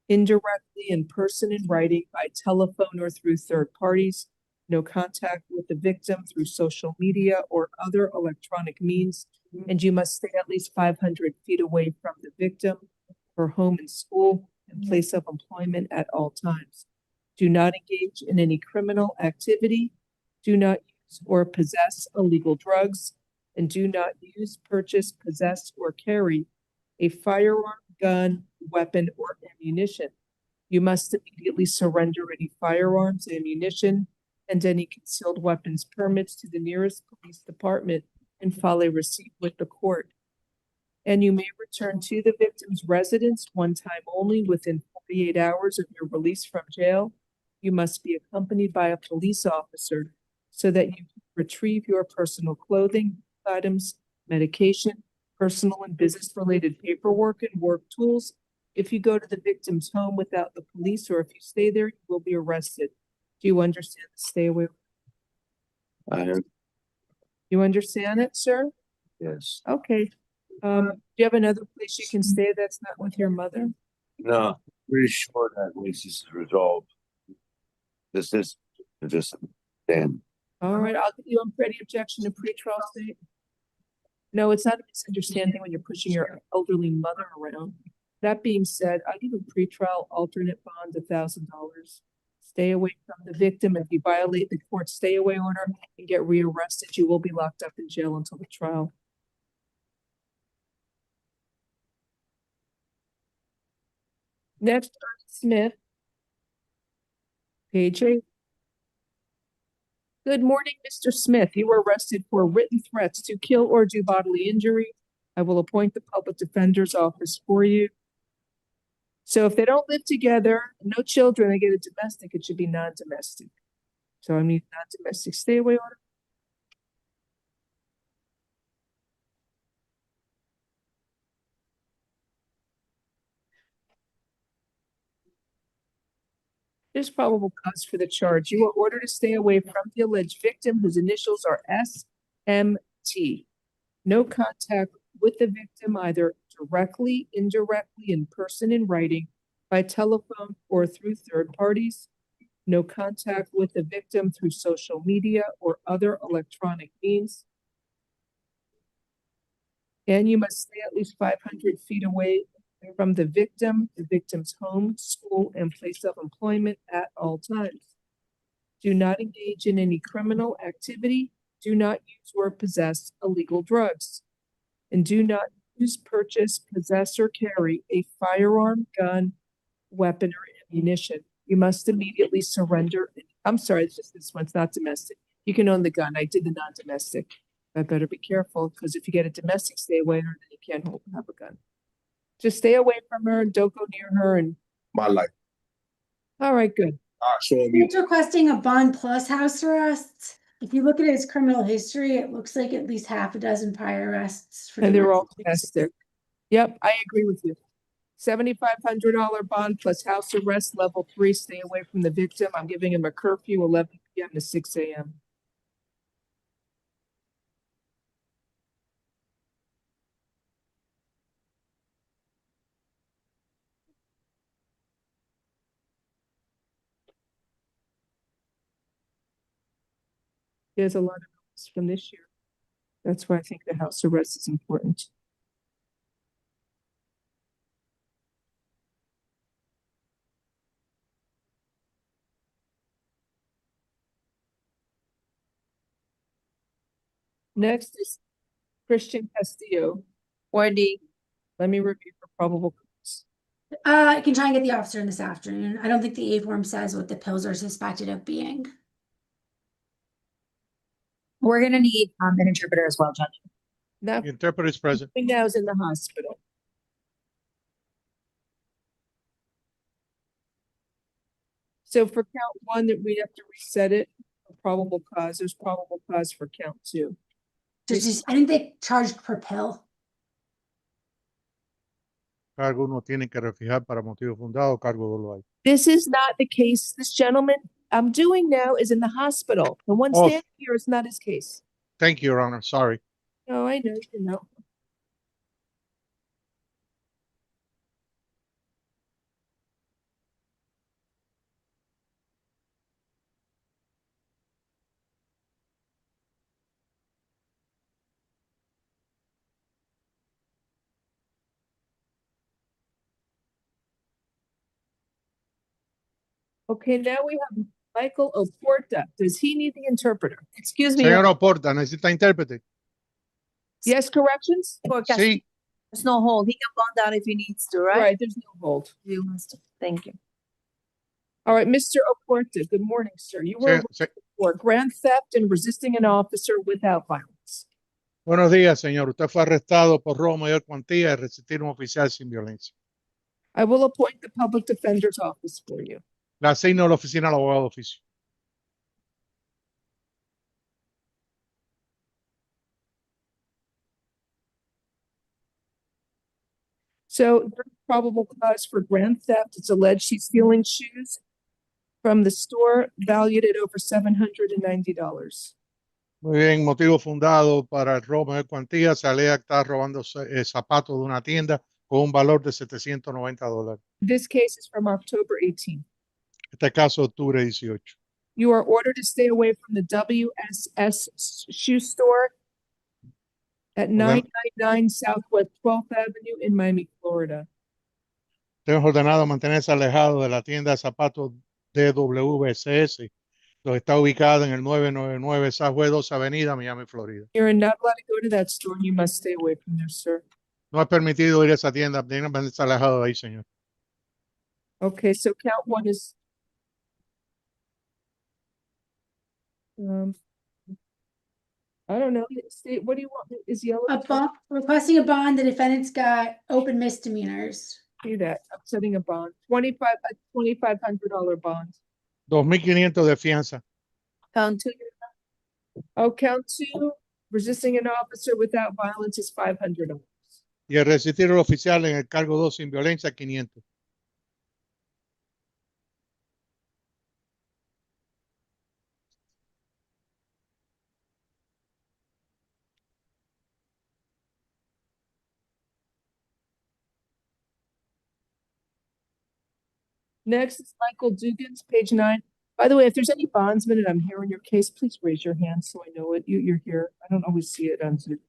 indirectly, in person, in writing, by telephone, or through third parties. No contact with the victim through social media or other electronic means. And you must stay at least 500 feet away from the victim, her home and school, and place of employment at all times. Do not engage in any criminal activity. Do not use or possess illegal drugs, and do not use, purchase, possess, or carry a firearm, gun, weapon, or ammunition. You must immediately surrender any firearms, ammunition, and any concealed weapons permits to the nearest police department and file a receipt with the court. And you may return to the victim's residence one time only within 48 hours of your release from jail. You must be accompanied by a police officer so that you can retrieve your personal clothing, items, medication, personal and business-related paperwork and work tools. If you go to the victim's home without the police, or if you stay there, you will be arrested. Do you understand the stay away? You understand it, sir? Yes. Okay. Do you have another place you can stay that's not with your mother? No, pretty sure that this is resolved. This is just damn. All right, I'll give you on petty objection to pretrial state. No, it's not a misunderstanding when you're pushing your elderly mother around. That being said, I'll give a pretrial alternate bond $1,000. Stay away from the victim. If you violate the court stay away order and get rearrested, you will be locked up in jail until the trial. Next, Ernest Smith. Page 8. Good morning, Mr. Smith. You were arrested for written threats to kill or do bodily injury. I will appoint the public defender's office for you. So if they don't live together, no children, they get a domestic, it should be non-domestic. So I need non-domestic stay away order. There's probable cause for the charge. You are ordered to stay away from the alleged victim, whose initials are SMT. No contact with the victim, either directly, indirectly, in person, in writing, by telephone, or through third parties. No contact with the victim through social media or other electronic means. And you must stay at least 500 feet away from the victim's home, school, and place of employment at all times. Do not engage in any criminal activity. Do not use or possess illegal drugs. And do not use, purchase, possess, or carry a firearm, gun, weapon, or ammunition. You must immediately surrender. I'm sorry, it's just this one's not domestic. You can own the gun. I did the non-domestic. I better be careful, because if you get a domestic stay away, then you can't have a gun. Just stay away from her and don't go near her. And My life. all right, good. He's requesting a bond plus house arrest. If you look at his criminal history, it looks like at least half a dozen prior arrests. For And they're all domestic. domestic. Yep, I agree with you. $7,500 bond plus house arrest, level 3. Stay away from the victim. I'm giving him a curfew, 11 p.m. to 6 a.m. There's a lot of notes from this year. That's why I think the house arrest is important. Next is Christian Castillo. Wendy. Let me review for probable cause. I can try and get the officer in this afternoon. I don't think the A form says what the pills are suspected of being. We're gonna need an interpreter as well, Judge. Now, The interpreter is present. now is in the hospital. So for count 1, that we have to reset it for probable cause. There's probable cause for count 2. I think they charged per pill. Cargo uno tiene que refijar para motivo fundado, cargo dolo hay. This is not the case. This gentleman I'm doing now is in the hospital. The one Oh. standing here is not his case. Thank you, Your Honor. Sorry. No, I know, you know. Okay, now we have Michael Oporta. Does he need the interpreter? Excuse me. Señor Oporta, necesita intérprete. Yes, corrections? Sí. There's no hold. He can bond down if he needs to, right? Right, there's no hold. He wants to. Thank you. All right, Mr. Oporta, good morning, sir. You were arrested for grand theft and resisting an officer without violence. Buenos días, señor. Usted fue arrestado por robo mayor cuantía y resistir a un oficial sin violencia. I will appoint the public defender's office for you. Le asigno la oficina al abogado de oficio. So there's probable cause for grand theft. It's alleged she's stealing shoes from the store valued at over $790. Muy bien, motivo fundado para el robo de cuantía. Se alega que está robando zapatos de una tienda con un valor de $790. This case is from October 18th. Este caso, octubre 18. You are ordered to stay away from the WSS shoe store at 999 Southwest 12th Avenue in Miami, Florida. Tenemos ordenado mantenerse alejado de la tienda de zapatos de WSS, que está ubicada en el 999 Southwest 12 Avenida, Miami, Florida. You're not allowed to go to that store. You must stay away from there, sir. No es permitido ir a esa tienda. Tienen que mantenerse alejado de ahí, señor. Okay, so count one is I don't know. State, what do you want? Is yellow? Requesting a bond. The defendant's got open misdemeanors. Do that. I'm setting a bond. $2,500 bond. 2,500 de fianza. Count two. Oh, count two. Resisting an officer without violence is $500. Y el resistir al oficial en el cargo 2 sin violencia, 500. Next is Michael Dugan's, page 9. By the way, if there's any bondsmen and I'm hearing your case, please raise your hand so I know it. You're here. I don't always see it on Zoom.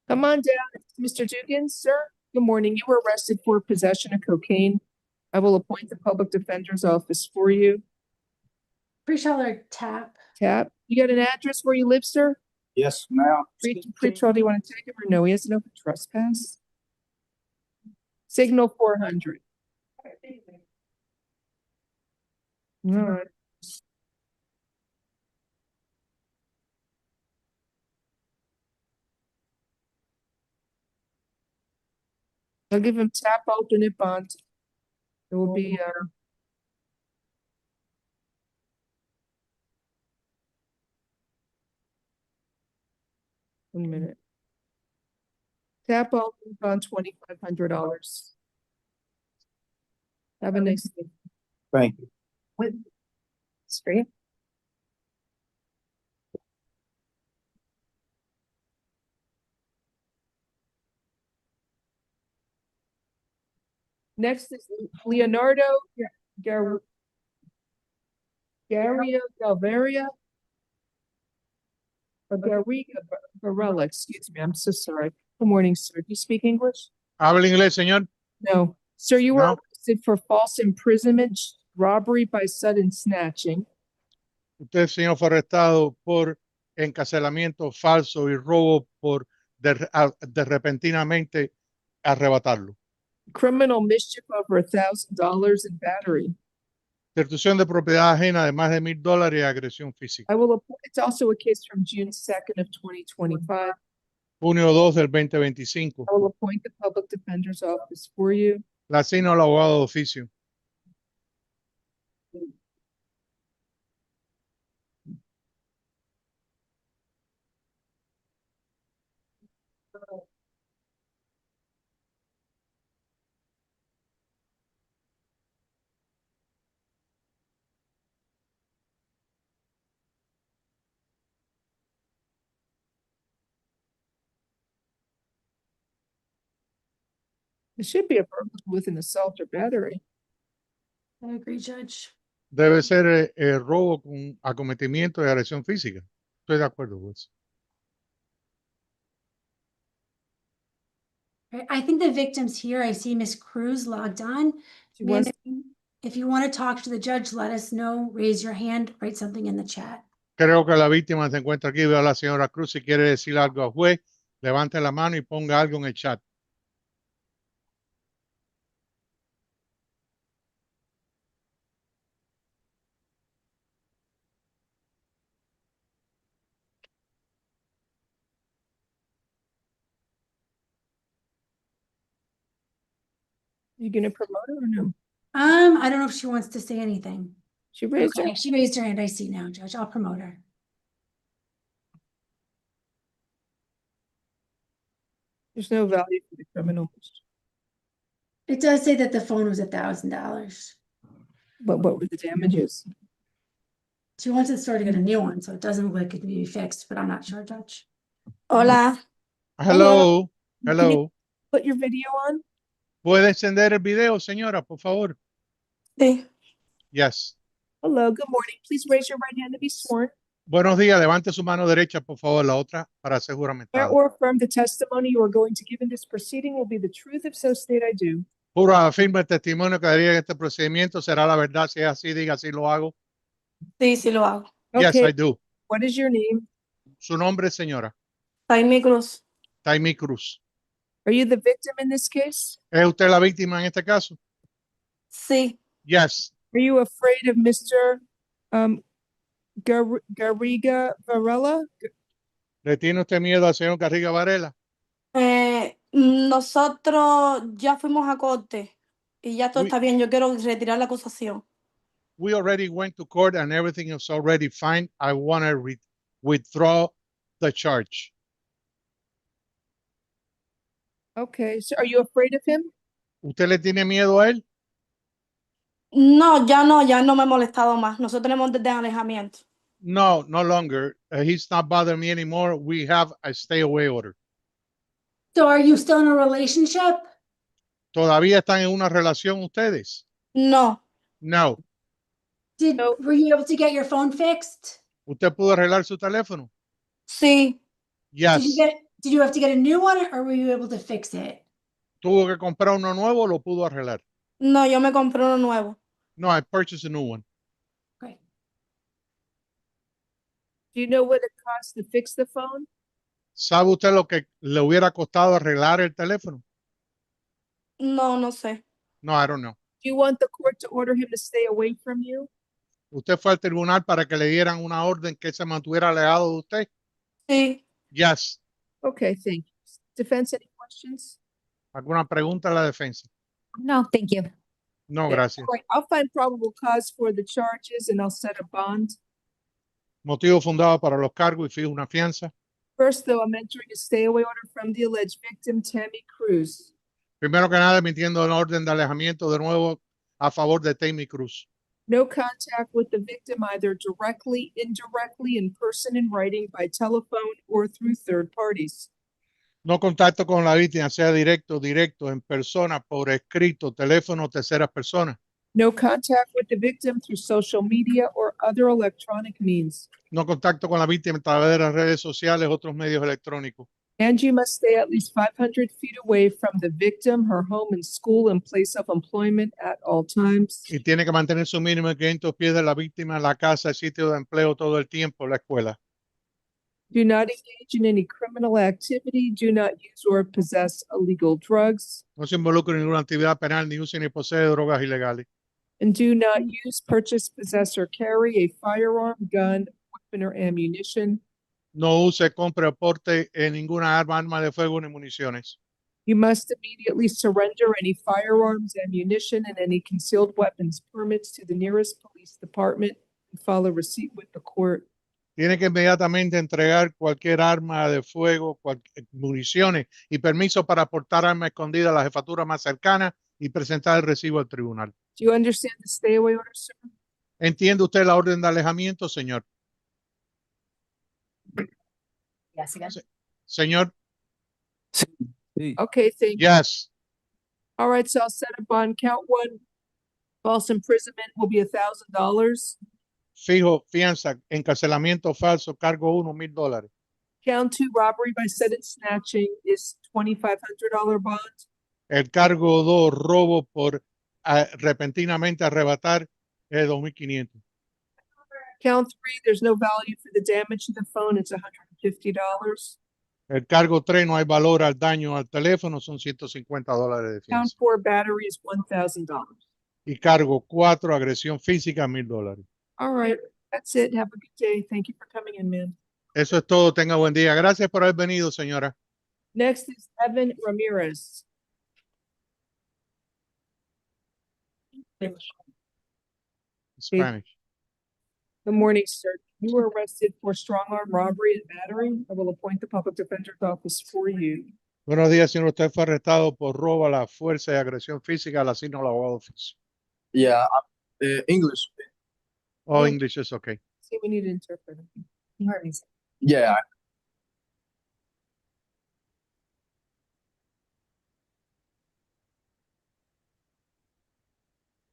Come on down, Mr. Dugan, sir. Good morning. You were arrested for possession of cocaine. I will appoint the public defender's office for you. Pre-trial tap. Tap. You got an address where you live, sir? Yes, ma'am. Pre-trial, do you want to take him or no? He has an open trespass. Signal 400. All right. I'll give him tap alternate bond. It will be 1 minute. Tap alternate bond $2,500. Have a nice day. Thank you. With straight. Next is Leonardo Gario Galvaria. Or Garriga Varela, excuse me. I'm so sorry. Good morning, sir. Do you speak English? ¿Habla inglés, señor? No. Sir, you were No. arrested for false imprisonment, robbery by sudden snatching. Usted, señor, fue arrestado por encarcelamiento falso y robo por de repentinamente arrebatarlo. Criminal mischief over $1,000 and battery. Destrucción de propiedad ajena de más de $1,000 y agresión física. It's also a case from June 2nd of 2025. Junio 2 del 2025. I will appoint the public defender's office for you. La asigno al abogado de oficio. It should be a burglary with an assault or battery. I agree, Judge. Debe ser robo con acometimiento y agresión física. Estoy de acuerdo con eso. I think the victims here, I see Miss Cruz logged on. Ma'am, if you want to talk to the judge, let us know. Raise your hand, write something in the chat. Creo que la víctima se encuentra aquí. Veo a la señora Cruz. Si quiere decir algo al juez, levante la mano y ponga algo en el chat. You gonna promote her or no? I don't know if she wants to say anything. She raised Okay, her. she raised her hand. I see now, Judge. I'll promote her. There's no value for the criminal. It does say that the phone was $1,000. But what were the damages? She wants the store to get a new one, so it doesn't look like it can be fixed, but I'm not sure, Judge. Hola. Hello. Can Hello. you put your video on? ¿Puede encender el video, señora, por favor? Sí. Yes. Hello, good morning. Please raise your right hand to be sworn. Buenos días. Levante su mano derecha, por favor, la otra para ser Swear juramentado. or affirm the testimony you are going to give in this proceeding will be the truth, if so state I do. Juro afirma el testimonio que daría en este procedimiento será la verdad. Si es así, diga así lo hago. Sí, sí lo hago. Yes, Okay. I do. What is your name? Su nombre, señora. Jaime Cruz. Taimi Cruz. Are you the victim in this case? ¿Es usted la víctima en este caso? Sí. Yes. Are you afraid of Mr. Garriga Varela? ¿Le tiene usted miedo al señor Garriga Varela? Nosotros ya fuimos a corte y ya todo We- está bien. Yo quiero retirar la acusación. We already went to court and everything is already fine. I want to withdraw the charge. Okay, so are you afraid of him? ¿Usted le tiene miedo a él? No, ya no me he molestado más. Nosotros tenemos desde alejamiento. No, no longer. He's not bothering me anymore. We have a stay away order. So are you still in a relationship? ¿Todavía están en una relación ustedes? No. No. Were you able to get your phone fixed? ¿Usted pudo arreglar su teléfono? Sí. Yes. Did you have to get a new one or were you able to fix it? ¿Tuvo que comprar uno nuevo o lo pudo arreglar? No, yo me compré uno nuevo. No, I purchased a new one. Okay. Do you know what it costs to fix the phone? ¿Sabe usted lo que le hubiera costado arreglar el teléfono? No, no sé. No, I don't know. Do you want the court to order him to stay away from you? ¿Usted fue al tribunal para que le dieran una orden que se mantuviera alejado de usted? Sí. Yes. Okay, thank you. Defense, any questions? ¿Alguna pregunta a la defensa? No, thank you. No, Yeah, gracias. all right, I'll find probable cause for the charges and I'll set a bond. Motivo fundado para los cargos y fijo una fianza. First, though, I'm entering a stay away order from the alleged victim, Tammy Cruz. Primero que nada, emitiendo una orden de alejamiento de nuevo a favor de Taimi Cruz. No contact with the victim either directly, indirectly, in person, in writing, by telephone, or through third parties. No contacto con la víctima, sea directo, en persona, por escrito, teléfono, terceras personas. No contact with the victim through social media or other electronic means. No contacto con la víctima a través de las redes sociales, otros medios electrónicos. And you must stay at least 500 feet away from the victim, her home and school and place of employment at all times. Y tiene que mantener su mínimo de 500 pies de la víctima, la casa, el sitio de empleo todo el tiempo, la escuela. Do not engage in any criminal activity. Do not use or possess illegal drugs. No se involucre en ninguna actividad penal, ni use ni posee drogas ilegales. And do not use, purchase, possess, or carry a firearm, gun, weapon, or ammunition. No use, compre o porte ninguna arma de fuego ni municiones. You must immediately surrender any firearms, ammunition, and any concealed weapons permits to the nearest police department and file a receipt with the court. Tiene que inmediatamente entregar cualquier arma de fuego, municiones y permiso para portar arma escondida a la jefatura más cercana y presentar el recibo al tribunal. Do you understand the stay away order, sir? ¿Entiende usted la orden de alejamiento, señor? Yes, again. Señor. Okay, thank you. Yes. All right, so I'll set a bond. Count one, false imprisonment will be $1,000. Fijo, fianza, encarcelamiento falso, cargo $1,000. Count two, robbery by sudden snatching is $2,500 bond. El cargo 2, robo por repentinamente arrebatar, es $2,500. Count three, there's no value for the damage to the phone, it's $150. El cargo 3, no hay valor al daño al teléfono, son $150 de Count fianza. four, battery is $1,000. Y cargo 4, agresión física, $1,000. All right, that's it. Have a good day. Thank you for coming in, man. Eso es todo. Tenga buen día. Gracias por haber venido, señora. Next is Evan Ramirez. Spanish. Good morning, sir. You were arrested for strong arm robbery and battery. I will appoint the public defender's office for you. Buenos días, señor. Usted fue arrestado por robo a la fuerza y agresión física al asigno LWOP Office. Yeah, English. Oh, English is okay. See, we need an interpreter. You heard me. Yeah.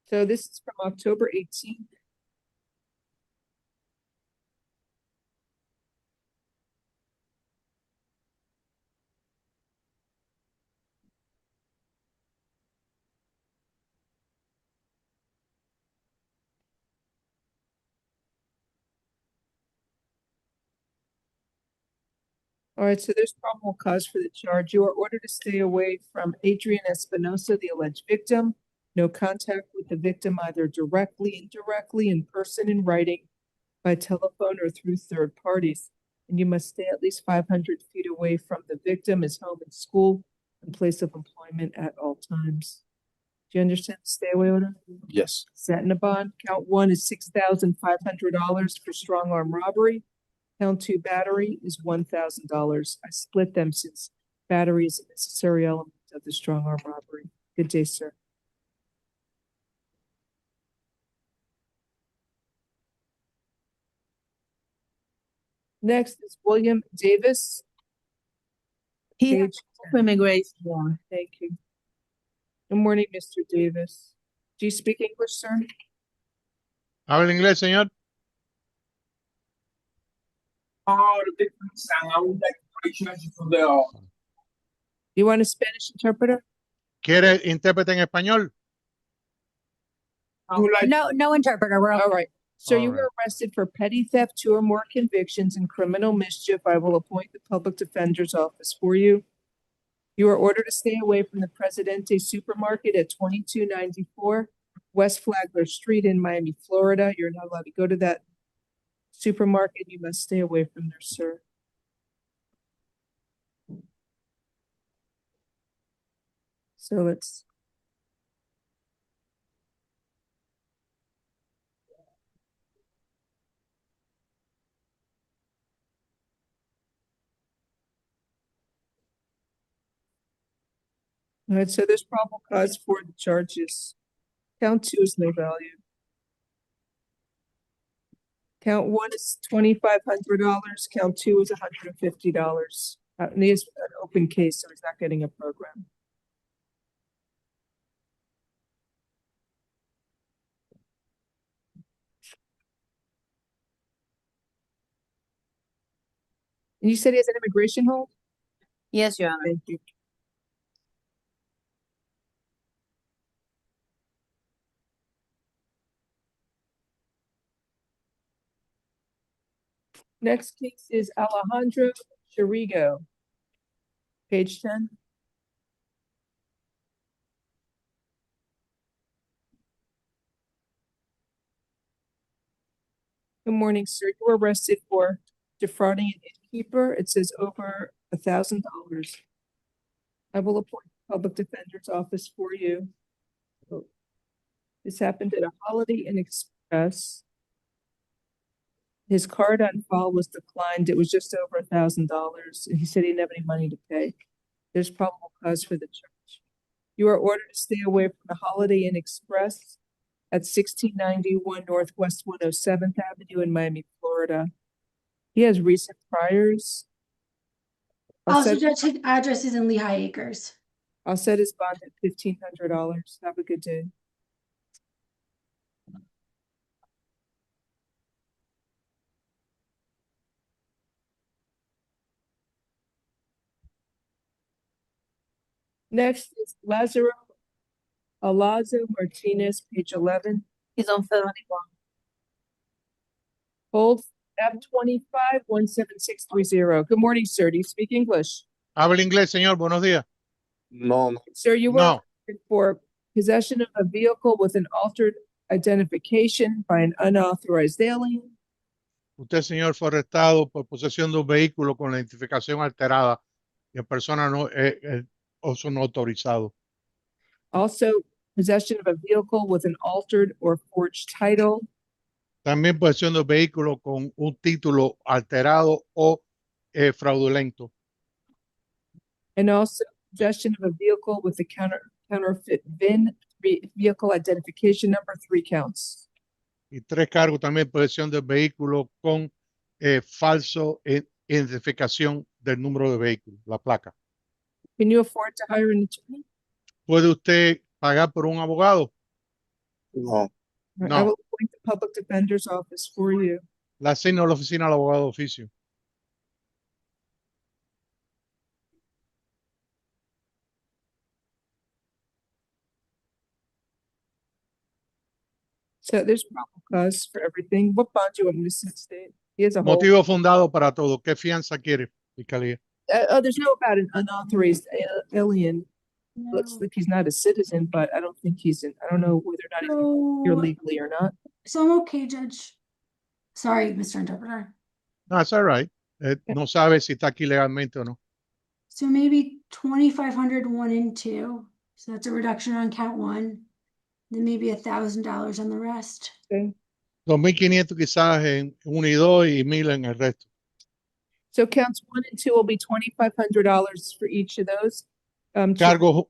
So this is from October 18th. All right, so there's probable cause for the charge. You are ordered to stay away from Adrian Espinosa, the alleged victim. No contact with the victim, either directly, indirectly, in person, in writing, by telephone, or through third parties. And you must stay at least 500 feet away from the victim, his home and school, and place of employment at all times. Do you understand the stay away order? Yes. Set in a bond. Count one is $6,500 for strong arm robbery. Count two battery is $1,000. I split them since battery is a necessary element of the strong arm robbery. Good day, sir. Next is William Davis. He Page for 10. immigration. Thank you. Good morning, Mr. Davis. Do you speak English, sir? ¿Habla inglés, señor? You want a Spanish interpreter? ¿Quiere intérprete en español? No interpreter. We're All right. So you All were arrested for petty theft, 2 or more convictions, and criminal mischief. I will appoint the public defender's office for you. You are ordered to stay away from the Presidente supermarket at 2294 West Flagler Street in Miami, Florida. You're not allowed to go to that supermarket. You must stay away from there, sir. So let's. All right, so there's probable cause for the charges. Count two is no value. Count one is $2,500. Count two is $150. And he is an open case, so he's not getting a program. And you said he has an immigration hold? Yes, Your Honor. Thank you. Next case is Alejandro Chirigo. Page 10. Good morning, sir. You were arrested for defrauding an innkeeper. It says over $1,000. I will appoint the public defender's office for you. This happened at a Holiday Inn Express. His card on file was declined. It was just over $1,000. He said he didn't have any money to pay. There's probable cause for the charge. You are ordered to stay away from the Holiday Inn Express at 1691 Northwest 107th Avenue in Miami, Florida. He has recent priors. Also, Judge, his address is in Lehigh Acres. I'll set his bond at $1,500. Have a good day. Next is Lazaro Alazo Martinez, page 11. He's on felony one. Hold F25-17630. Good morning, sir. Do you speak English? ¿Habla inglés, señor? Buenos días. No. Sir, you were No. arrested for possession of a vehicle with an altered identification by an unauthorized alien. Usted, señor, fue arrestado por posesión de un vehículo con la identificación alterada y en persona no, uso no autorizado. Also, possession of a vehicle with an altered or forged title, También posesión de un vehículo con un título alterado o fraudulento. and also possession of a vehicle with a counterfeit VIN, vehicle identification number, 3 counts. Y 3 cargos también posesión del vehículo con falso identificación del número de vehículo, la placa. Can you afford to hire an attorney? ¿Puede usted pagar por un abogado? No. I No. will appoint the public defender's office for you. La asigno a la oficina del abogado de oficio. So there's probable cause for everything. What bond do you want me to state? He has a whole. Motivo fundado para todo. ¿Qué fianza quiere, fiscalía? There's no about an unauthorized alien. Looks like he's not a citizen, but I don't think he's in. I don't know whether or not he's here legally or not. So I'm okay, Judge. Sorry, Mr. Interpreter. No, that's all right. No sabe si está aquí legalmente o no. So maybe 2,500 1 and 2. So that's a reduction on count 1. Then maybe $1,000 on the rest. Okay. 2.500 quizás en 1 y 2 y 1,000 en el resto. So counts 1 and 2 will be $2,500 for each of those. Cargos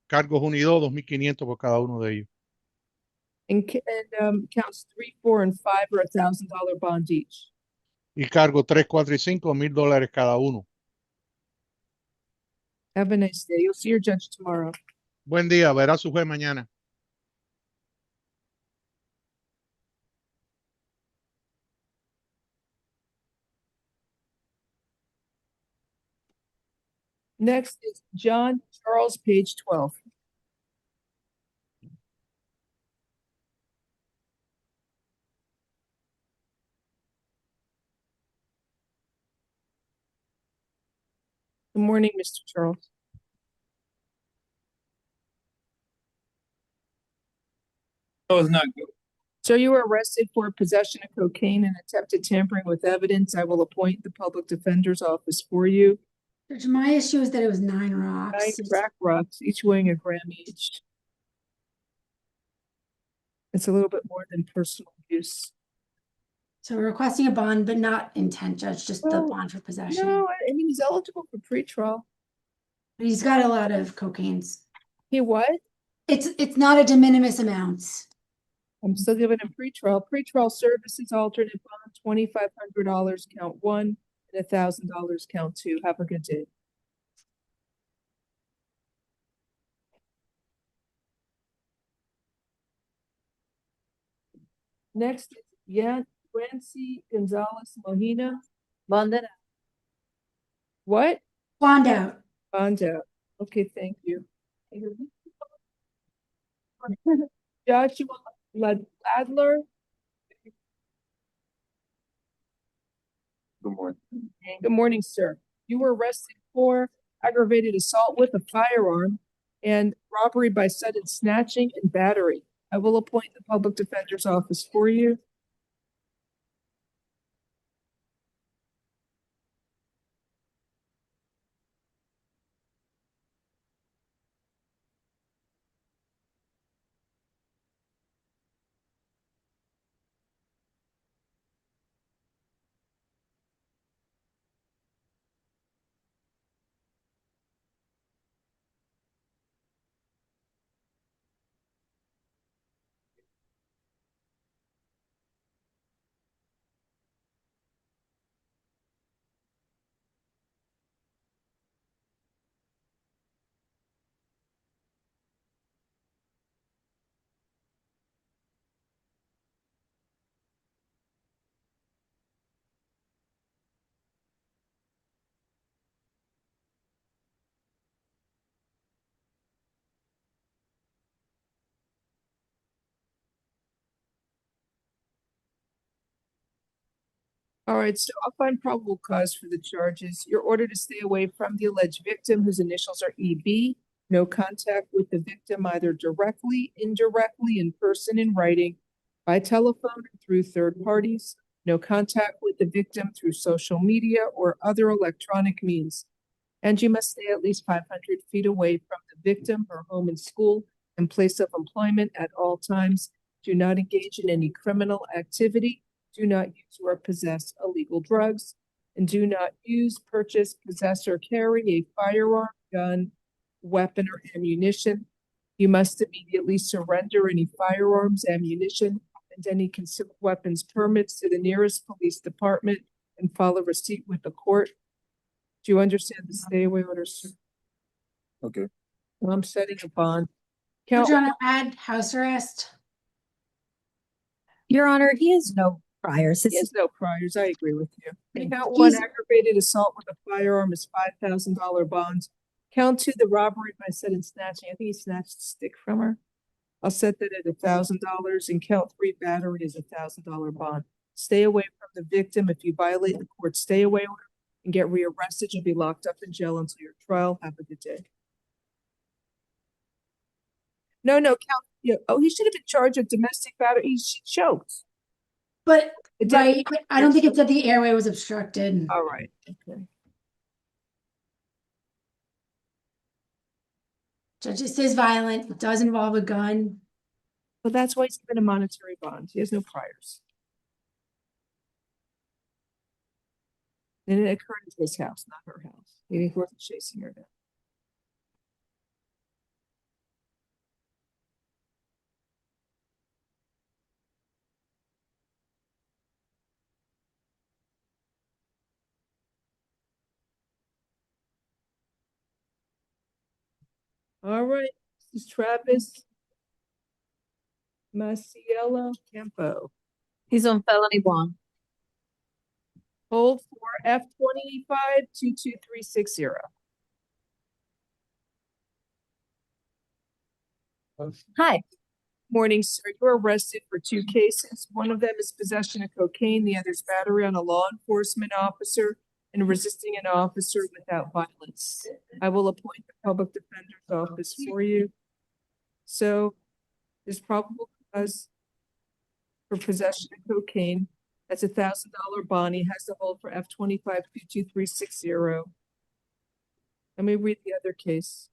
1 y 2, 2.500 por cada uno de ellos. And counts 3, 4, and 5 are $1,000 bond each. Y cargo 3, 4 y 5, $1,000 cada uno. Have a nice day. You'll see your judge tomorrow. Buen día, verá su juez mañana. Next is John Charles, page 12. Good morning, Mr. Charles. No, it's not good. So you were arrested for possession of cocaine and attempted tampering with evidence. I will appoint the public defender's office for you. Judge, my issue is that it was 9 rocks. 9 crack rocks, each weighing a gram each. It's a little bit more than personal use. So we're requesting a bond, but not intent, Judge, just the bond for possession. No, I mean, he's eligible for pretrial. But he's got a lot of cocaines. He what? It's not a de minimis amount. I'm still giving him pretrial. Pretrial services alternate bond, $2,500 count 1 and $1,000 count 2. Have a good day. Next is Yancy Gonzalez Mohina. Bond it out. What? Bond out. Bond out. Okay, thank you. Joshua Ladler. Good morning. Good morning, sir. You were arrested for aggravated assault with a firearm and robbery by sudden snatching and battery. I will appoint the public defender's office for you. All right, so I'll find probable cause for the charges. You're ordered to stay away from the alleged victim whose initials are EB. No contact with the victim either directly, indirectly, in person, in writing, by telephone, or through third parties. No contact with the victim through social media or other electronic means. And you must stay at least 500 feet away from the victim, her home and school, and place of employment at all times. Do not engage in any criminal activity. Do not use or possess illegal drugs. And do not use, purchase, possess, or carry a firearm, gun, weapon, or ammunition. You must immediately surrender any firearms, ammunition, and any concealed weapons permits to the nearest police department and file a receipt with the court. Do you understand the stay away order, sir? Okay. Well, I'm setting a bond. Would Count, you want to add house arrest? Your Honor, he has no priors. he has no priors. I agree with you. Thank Count you. one, aggravated assault with a firearm is $5,000 bonds. Count two, the robbery by sudden snatching. I think he snatched a stick from her. I'll set that at $1,000, and count three, battery is $1,000 bond. Stay away from the victim. If you violate the court stay away order and get rearrested, you'll be locked up in jail until your trial. Have a good day. No, count. Yeah. Oh, he should have been charged with domestic battery. She choked. But It right, didn't- I don't think it said the airway was obstructed. All right. Okay. Judge, it says violent. It does involve a gun. Well, that's why he's given a monetary bond. He has no priors. And it occurred at his house, not her house. He wasn't chasing her down. All right, this is Travis Maciello Campo. He's on felony bond. Hold for F-25-22360. Hi. Morning, sir. You were arrested for two cases. One of them is possession of cocaine. The other is battery on a law enforcement officer and resisting an officer without violence. I will appoint the public defender's office for you. So there's probable cause for possession of cocaine. That's $1,000 bond. He has to hold for F-25-22360. Let me read the other case.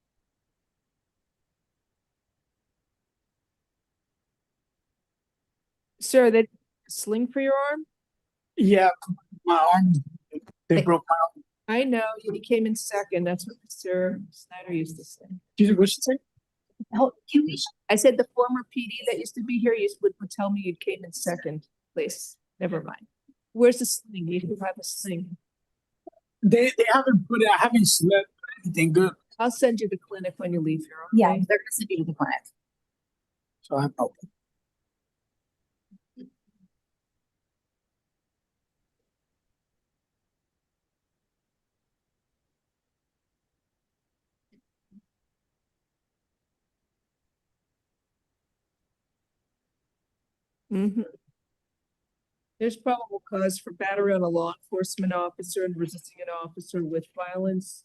Sir, that sling for your arm? Yeah, my arm. They broke my arm. I know, he came in second. That's what Mr. Snyder used to say. What'd you say? Oh, I said the former PD that used to be here would tell me you came in second place. Never mind. Where's the sling? You do have a sling. They haven't put it. I haven't slept or anything good. I'll send you to the clinic when you leave here. Okay? Yeah, they're gonna send you to the clinic. So I'm okay. Mm-hmm. There's probable cause for battery on a law enforcement officer and resisting an officer with violence.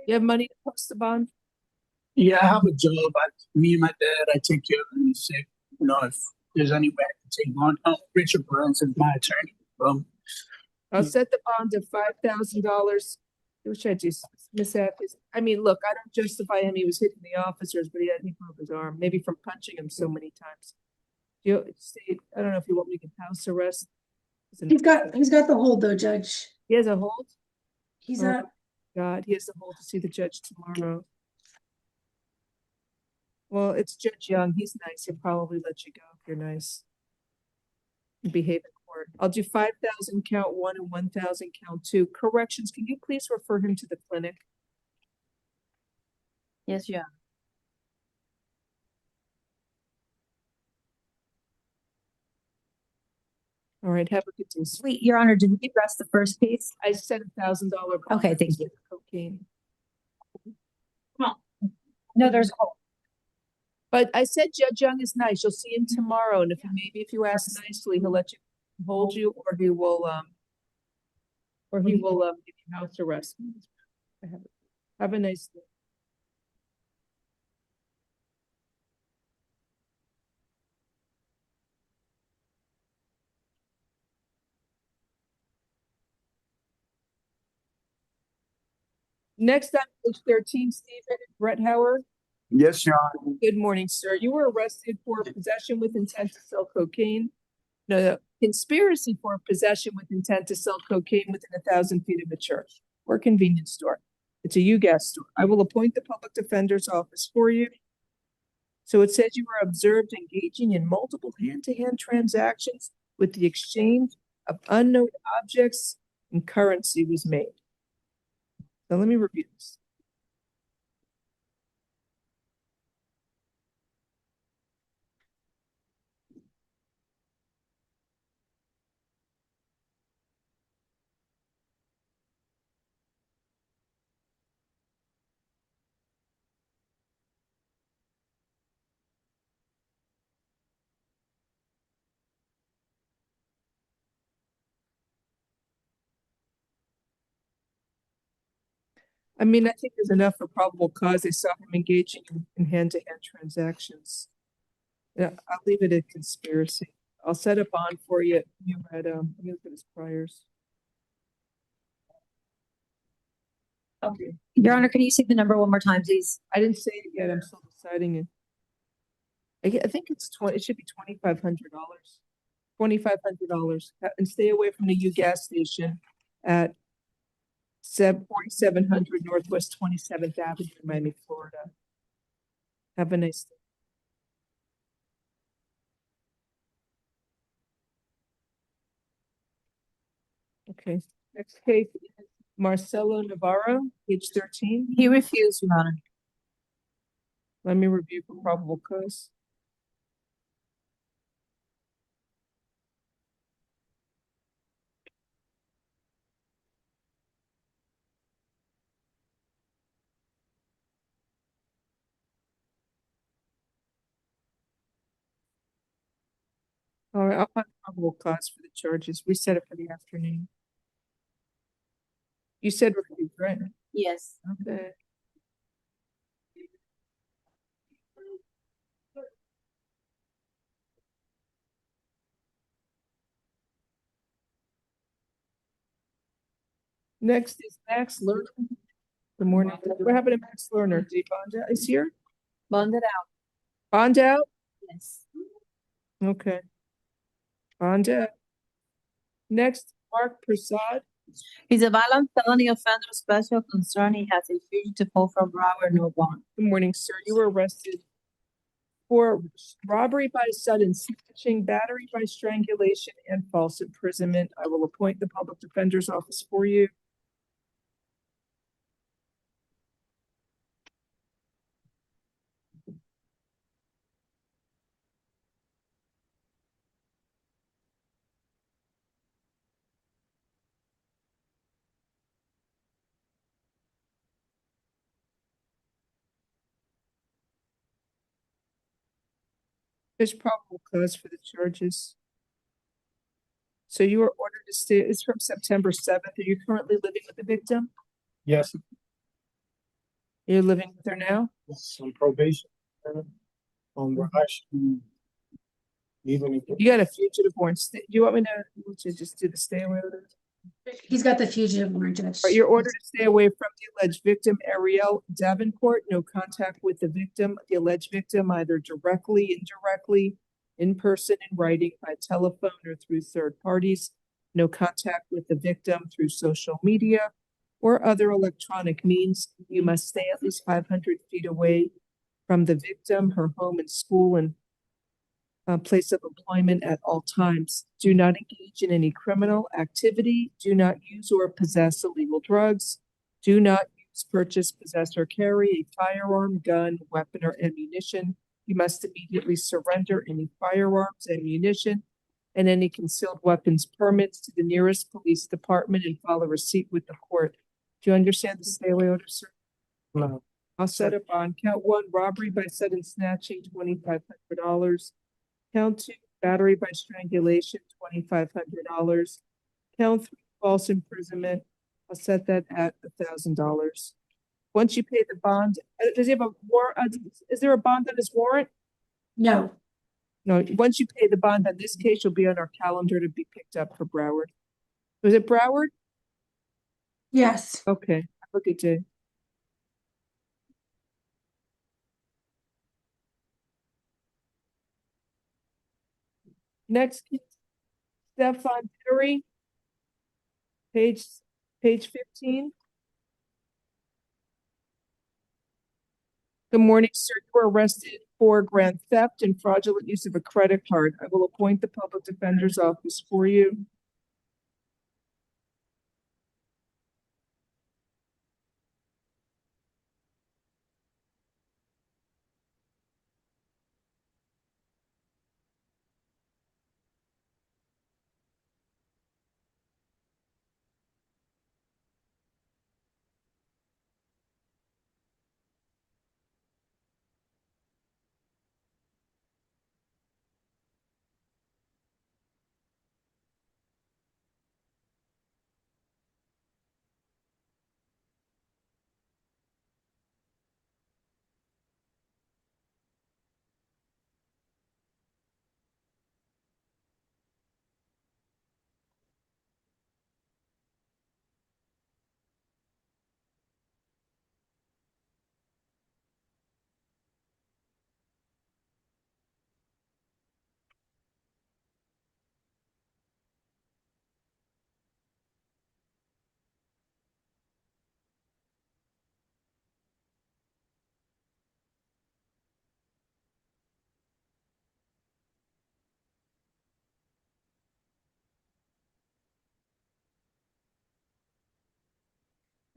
You have money to post the bond? Yeah, I have a job. Me and my dad, I take care of him. He's sick. You know, if there's any way I can take on, Richard Burns is my attorney. I'll set the bond at $5,000. What should I do? Miss Atkins? I mean, look, I don't justify him. He was hitting the officers, but he broke his arm, maybe from punching him so many times. I don't know if you want me to get house arrest. He's got the hold though, Judge. He has a hold? He's Oh, not. God, he has to hold to see the judge tomorrow. Well, it's Judge Young. He's nice. He'll probably let you go if you're nice. And behave in court. I'll do 5,000 count one and 1,000 count two. Corrections, can you please refer him to the clinic? Yes, yeah. All right, have a good day. Wait, Your Honor, did we address the first case? I said $1,000. Okay, thank you. Cocaine. No, there's a hold. But I said Judge Young is nice. You'll see him tomorrow, and if you ask nicely, he'll let you hold you, or he will give you house arrest. Have a nice day. Next on page 13, Stephen Brett Howard. Yes, Your Honor. Good morning, sir. You were arrested for possession with intent to sell cocaine. No, conspiracy for possession with intent to sell cocaine within 1,000 feet of a church or convenience store. It's a UGAS store. I will appoint the public defender's office for you. So it says you were observed engaging in multiple hand-to-hand transactions with the exchange of unknown objects and currency was made. So let me review this. I mean, I think there's enough for probable cause. They saw him engaging in hand-to-hand transactions. Yeah, I'll leave it at conspiracy. I'll set a bond for you. You had, let me look at his priors. Okay. Your Honor, can you say the number one more time, please? I didn't say it yet. I'm still deciding it. I think it's 20. It should be $2,500. $2,500, and stay away from the U gas station at 4700 Northwest 27th Avenue in Miami, Florida. Have a nice day. Okay, next case is Marcelo Navarro, page 13. He refused, Your Honor. Let me review for probable cause. All right, I'll find probable cause for the charges. We set it for the afternoon. You said refused, right? Yes. Okay. Next is Max Lerner. Good morning. What happened to Max Lerner? Did he bond out? Is here? Bonded out. Bond out? Yes. Okay. Bond out. Next, Mark Prasad. He's a violent felony offender special concern. He has a fugitive hold from Broward, no bond. Good morning, sir. You were arrested for robbery by sudden snatching, battery by strangulation, and false imprisonment. I will appoint the public defender's office for you. There's probable cause for the charges. So you were ordered to stay, it's from September 7th. Are you currently living with the victim? Yes, You're living with her now? it's on probation. We're actually even if You got a fugitive warrant. Do you want me to just do the stay away order? He's got the fugitive warrant, Judge. All right, you're ordered to stay away from the alleged victim, Ariel Davenport. No contact with the victim, the alleged victim, either directly, indirectly, in person, in writing, by telephone, or through third parties. No contact with the victim through social media or other electronic means. You must stay at least 500 feet away from the victim, her home and school, and place of employment at all times. Do not engage in any criminal activity. Do not use or possess illegal drugs. Do not use, purchase, possess, or carry a firearm, gun, weapon, or ammunition. You must immediately surrender any firearms, ammunition, and any concealed weapons permits to the nearest police department and file a receipt with the court. Do you understand the stay away order, sir? No. I'll set up on count 1, robbery by sudden snatching, $2,500. Count 2, battery by strangulation, $2,500. Count 3, false imprisonment. I'll set that at $1,000. Once you pay the bond, does he have a warrant? Is there a bond on his warrant? No. No. Once you pay the bond on this case, you'll be on our calendar to be picked up for Broward. Was it Broward? Yes. Okay. Look at it. Next, Stefan Terry. Page 15. Good morning, sir. You were arrested for grand theft and fraudulent use of a credit card. I will appoint the public defender's office for you.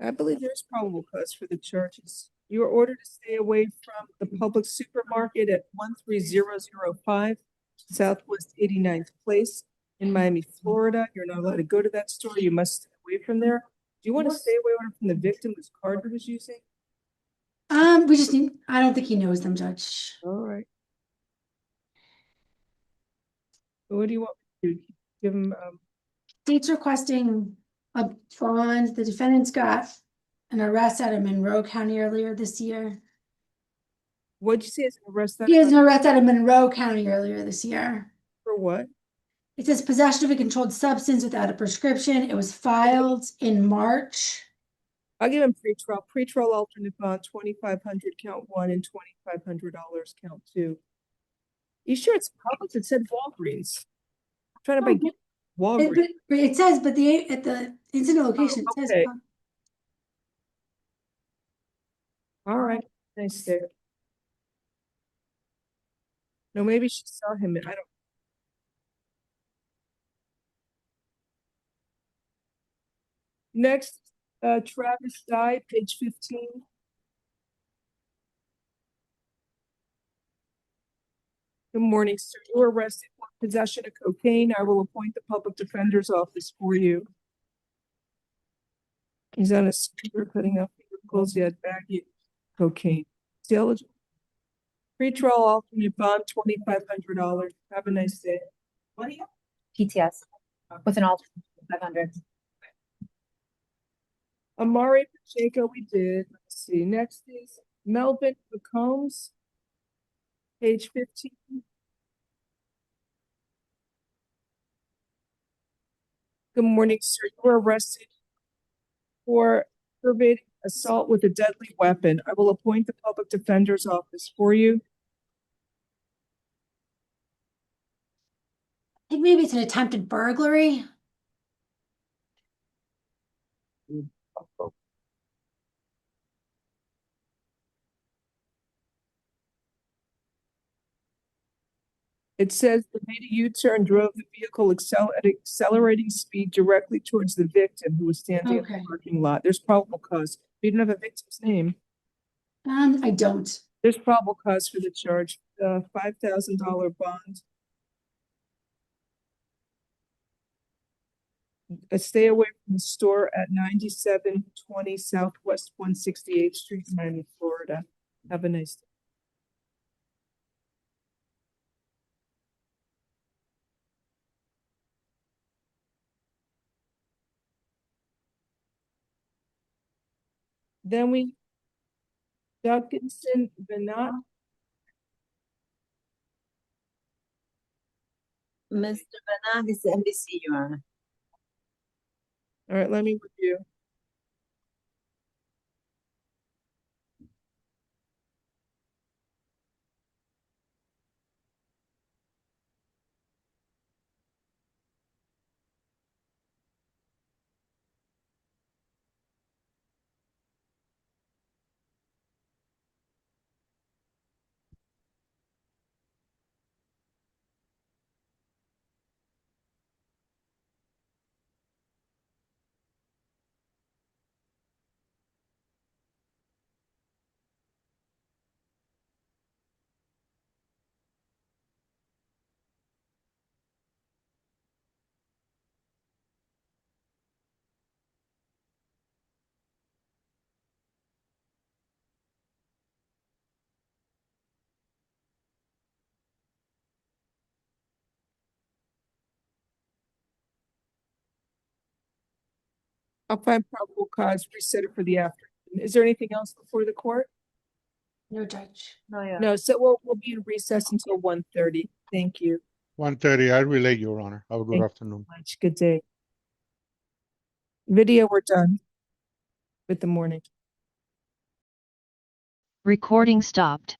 I believe there's probable cause for the charges. You are ordered to stay away from the public supermarket at 13005 Southwest 89th Place in Miami, Florida. You're not allowed to go to that store. You must stay away from there. Do you want to stay away from the victim whose card he was using? We just need, I don't think he knows them, Judge. All right. What do you want me to do? Give him, State's requesting a bond. The defendants got an arrest out of Monroe County earlier this year. what'd you say is an arrest? He has an arrest out of Monroe County earlier this year. For what? It says possession of a controlled substance without a prescription. It was filed in March. I'll give him pretrial alternate bond, 2,500 count 1 and $2,500 count 2. You sure it's Publix? It said Walgreens. I'm trying to buy Walgreens. It says, but at the incident location, it says. Okay. All right. Nice day. No, maybe she saw him. I don't. Next, Travis Dye, page 15. Good morning, sir. You were arrested for possession of cocaine. I will appoint the public defender's office for you. He's on a scooter cutting up vehicles. He had baggy cocaine. Is he eligible? Pretrial alternate bond, $2,500. Have a nice day. What do you? PTS with an alternate 500. Amari Pacheco, we did. Let's see. Next is Melvin McCombs, page 15. Good morning, sir. You were arrested for aggravated assault with a deadly weapon. I will appoint the public defender's office for you. I think maybe it's an attempted burglary. It says they made a U-turn, drove the vehicle at accelerating speed directly towards the victim who was standing in the parking lot. There's probable cause. We don't have a victim's name. I don't. There's probable cause for the charge. $5,000 bond. Stay away from the store at 9720 Southwest 168th Street, Miami, Florida. Have a nice day. Then we, Dugginson Benat. Mr. Bernard is NBC, Your Honor. All right, let me review. I'll find probable cause, reset it for the afternoon. Is there anything else before the court? No, Judge. No, yeah. No, so we'll be in recess until 1:30. Thank you. 1:30, I relay, Your Honor. Have a good Thank afternoon. Much. Good day. Video, we're done with the morning. Recording stopped.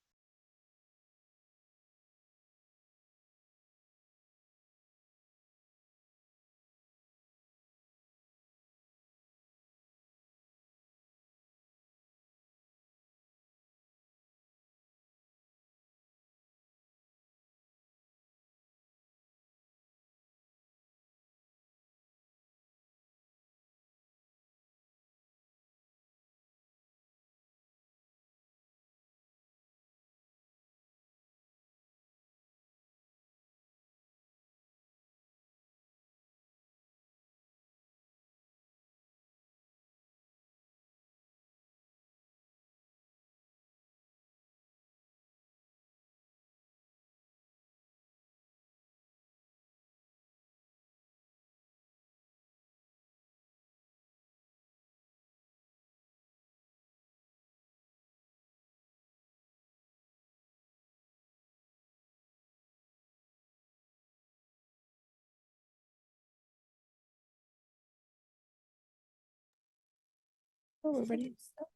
Oh, we're ready to start.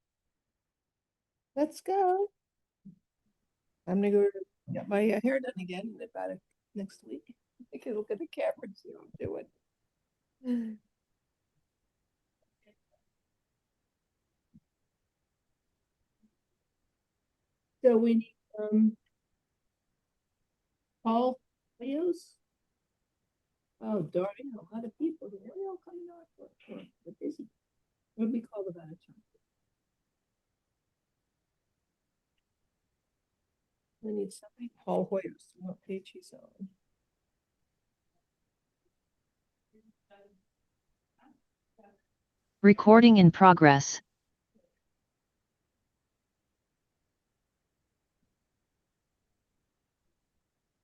Let's go. I'm gonna go get my hair done again in about next week. I can look at the camera and see what I'm doing. So we need all videos. Oh, darn, a lot of people. They're all coming out. We're busy. What do we call the time? We need something. Paul Hoyers. What page he's on? Recording in progress.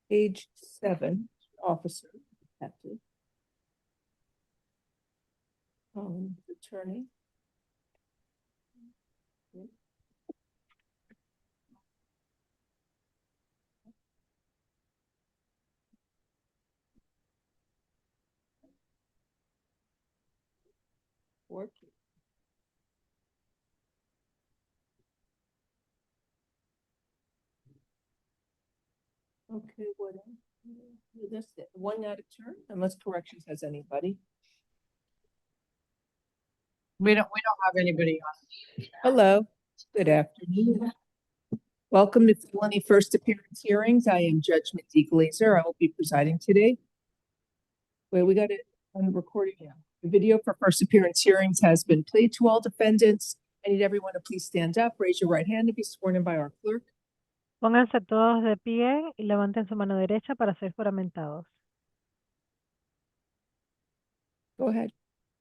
Page 7, officer, detective. Attorney. Working. Okay, what else? That's it. One out of turn, unless corrections has anybody. We don't have anybody on. Hello, good afternoon. Welcome to Felony First Appearance Hearings. I am Judge Mindy GLAZER. I will be presiding today. Wait, we got it on recording now. The video for first appearance hearings has been played to all defendants. I need everyone to please stand up, raise your right hand to be sworn in by our clerk. Pónganse todos de pie y levanten su mano derecha para ser juramentados. Go ahead.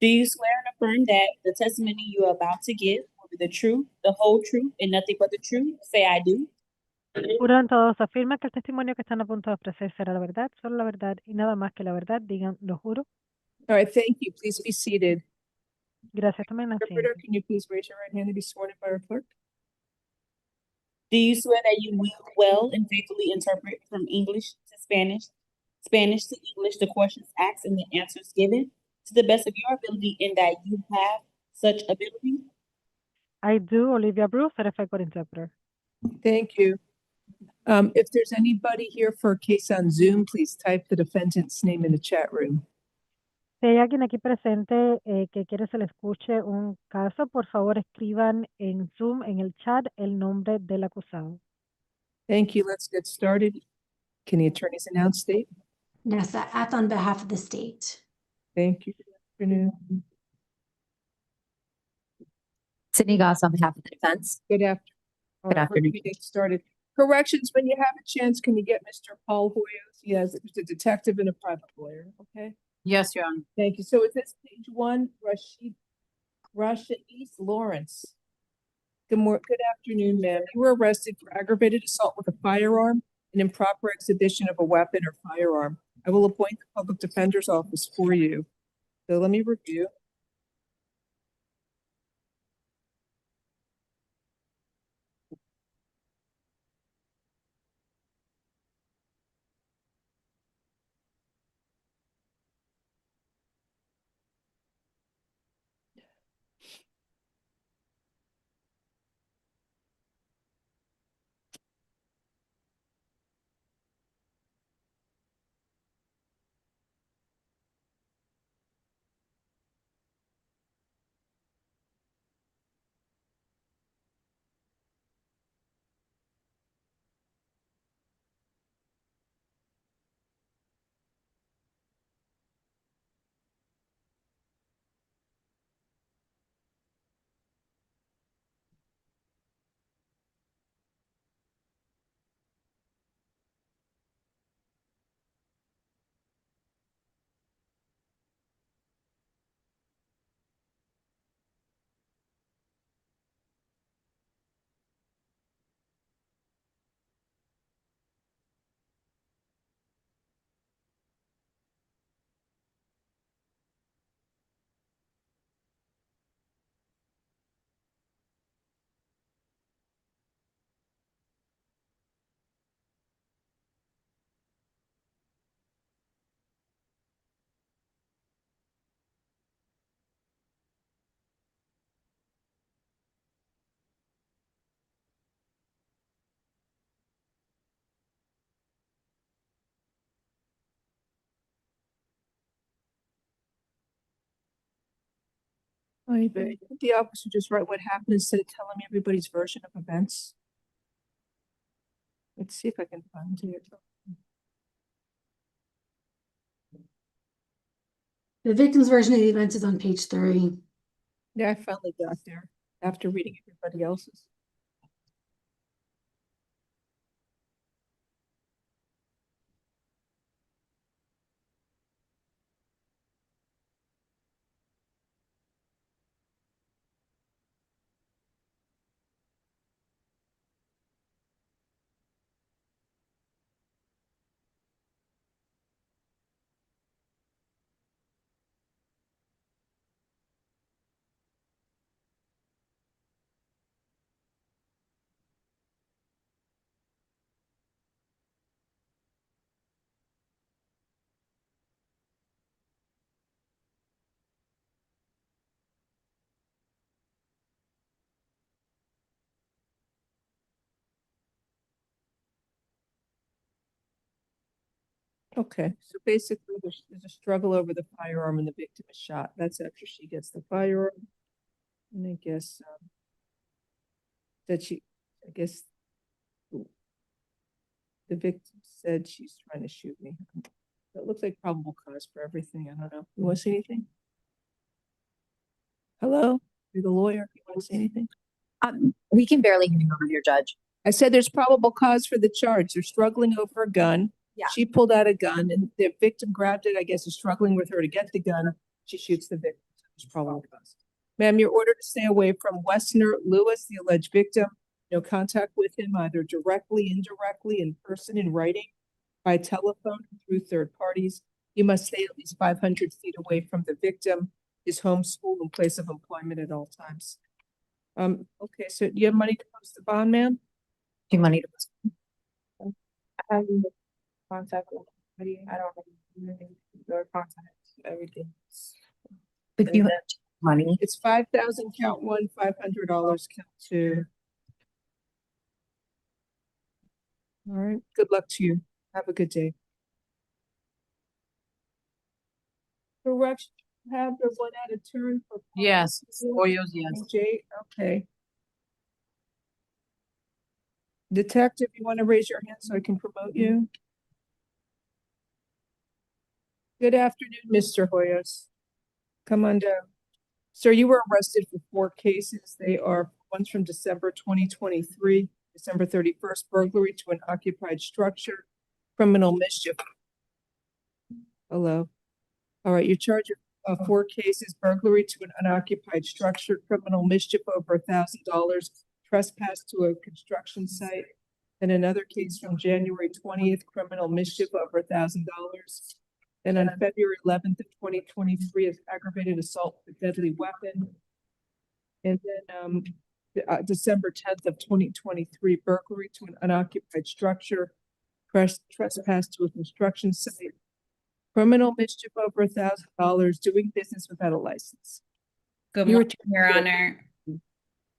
Do you swear and affirm that the testimony you are about to give will be the truth, the whole truth, and nothing but the truth? Say I do. Juran todos, afirman que el testimonio que están a punto de ofrecer será la verdad, solo la verdad y nada más que la verdad. Digan, lo juro. All right, thank you. Please be seated. Gracias, tomen Interpreter, asiento. can you please raise your right hand to be sworn in by our clerk? Do you swear that you will well and faithfully interpret from English to Spanish, Spanish to English, the questions asked and the answers given to the best of your ability, and that you have such ability? I do, Olivia Bruce, certified court interpreter. Thank you. If there's anybody here for a case on Zoom, please type the defendant's name in the chat room. Si hay alguien aquí presente que quiere se le escuche un caso, por favor escriban en Zoom, en el chat, el nombre del acusado. Thank you. Let's get started. Can the attorneys announce state? Yes, I act on behalf of the state. Thank you. Good afternoon. Sydney Goss on behalf of the defense. Good afternoon. Good afternoon. We get started. Corrections, when you have a chance, can you get Mr. Paul Hoyos? He has a detective and a private lawyer, okay? Yes, Your Honor. Thank you. So is this page 1, Russia East Lawrence? Good afternoon, ma'am. You were arrested for aggravated assault with a firearm and improper exhibition of a weapon or firearm. I will appoint the public defender's office for you. So let me review. Did the officer just write what happened instead of telling me everybody's version of events? Let's see if I can find it. The victim's version of the events is on page 3. Yeah, I finally got there after reading everybody else's. Okay, so basically there's a struggle over the firearm and the victim is shot. That's after she gets the firearm. And I guess I guess the victim said she's trying to shoot me. It looks like probable cause for everything. I don't know. You want to say anything? Hello? You're the lawyer. You want to say anything? We can barely hear you over here, Judge. I said there's probable cause for the charge. They're struggling over a gun. Yeah. She pulled out a gun and the victim grabbed it. I guess is struggling with her to get the gun. She shoots the victim. There's probable cause. Ma'am, you're ordered to stay away from Westerner Lewis, the alleged victim. No contact with him, either directly, indirectly, in person, in writing, by telephone, through third parties. You must stay at least 500 feet away from the victim, his home, school, and place of employment at all times. Okay, so do you have money to post the bond, ma'am? Do you money to post? I have contact with somebody. I don't know your contact, everything. But you have money. It's 5,000 count 1, $500 count 2. All right. Good luck to you. Have a good day. Correction, have the one out of turn for. Yes. Hoyos, yes. Jay, okay. Detective, you want to raise your hand so I can promote you? Good afternoon, Mr. Hoyos. Come on down. Sir, you were arrested for 4 cases. They are ones from December 2023, December 31st, burglary to an occupied structure, criminal mischief. Hello. All right, you're charged of 4 cases, burglary to an unoccupied structure, criminal mischief over $1,000, trespass to a construction site, and another case from January 20th, criminal mischief over $1,000. And on February 11th of 2023 is aggravated assault with a deadly weapon. And then December 10th of 2023, burglary to an unoccupied structure, trespass to a construction site, criminal mischief over $1,000, doing business without a license. Good morning, Your Honor.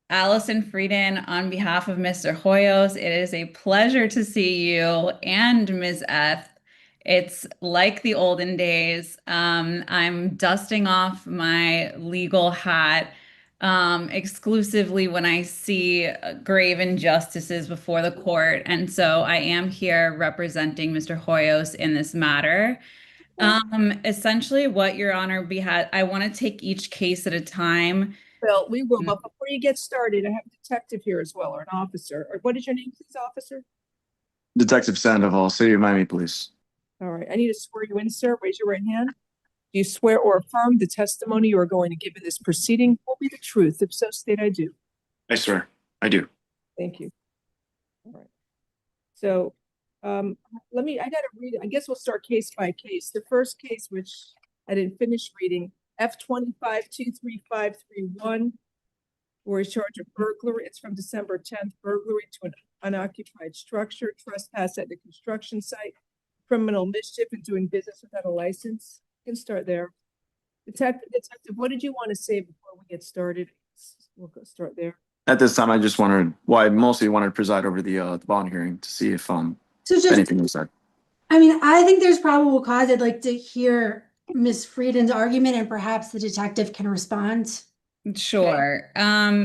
Allison Frieden on behalf of Mr. Hoyos. It is a pleasure to see you and Ms. F. It's like the olden days. I'm dusting off my legal hat exclusively when I see grave injustices before the court. And so I am here representing Mr. Hoyos in this matter. Essentially what Your Honor I want to take each case at a time. Well, we will, but before you get started, I have a detective here as well, or an officer. Or what is your name, please, officer? Detective Sandoval, City of Miami Police. All right, I need to swear you in, sir. Raise your right hand. Do you swear or affirm the testimony you are going to give in this proceeding will be the truth? If so, state I do. I swear, I do. Thank you. All right. So, I gotta read it. I guess we'll start case by case. The first case, which I didn't finish reading, F2523531, for a charge of burglary. It's from December 10th, burglary to an unoccupied structure, trespass at the construction site, criminal mischief, and doing business without a license. You can start there. Detective, what did you want to say before we get started? We'll go start there. At this time, I just wanted, I mostly wanted to preside over the bond hearing to see if anything was said. I mean, I think there's probable cause. I'd like to hear Ms. Frieden's argument and perhaps the detective can respond. Sure.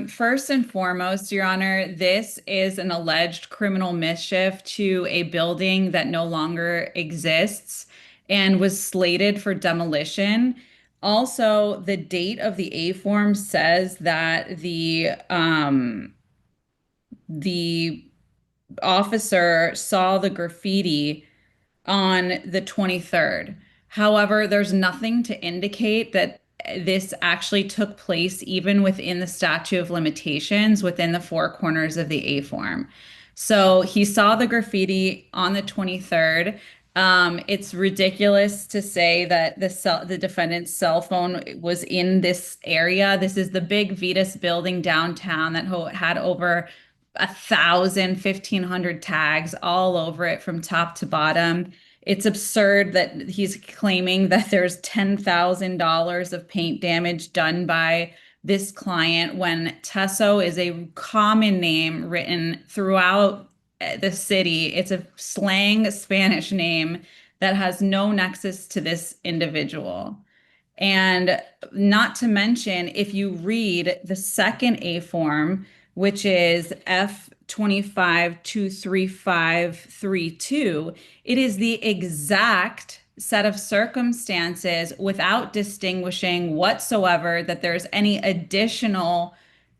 First and foremost, Your Honor, this is an alleged criminal mischief to a building that no longer exists and was slated for demolition. Also, the date of the A form says that the officer saw the graffiti on the 23rd. However, there's nothing to indicate that this actually took place even within the statute of limitations within the four corners of the A form. So he saw the graffiti on the 23rd. It's ridiculous to say that the defendant's cell phone was in this area. This is the big Vitas building downtown that had over 1,500 tags all over it from top to bottom. It's absurd that he's claiming that there's $10,000 of paint damage done by this client when Paso is a common name written throughout the city. It's a slang Spanish name that has no nexus to this individual. And not to mention, if you read the second A form, which is F2523532, it is the exact set of circumstances without distinguishing whatsoever that there's any additional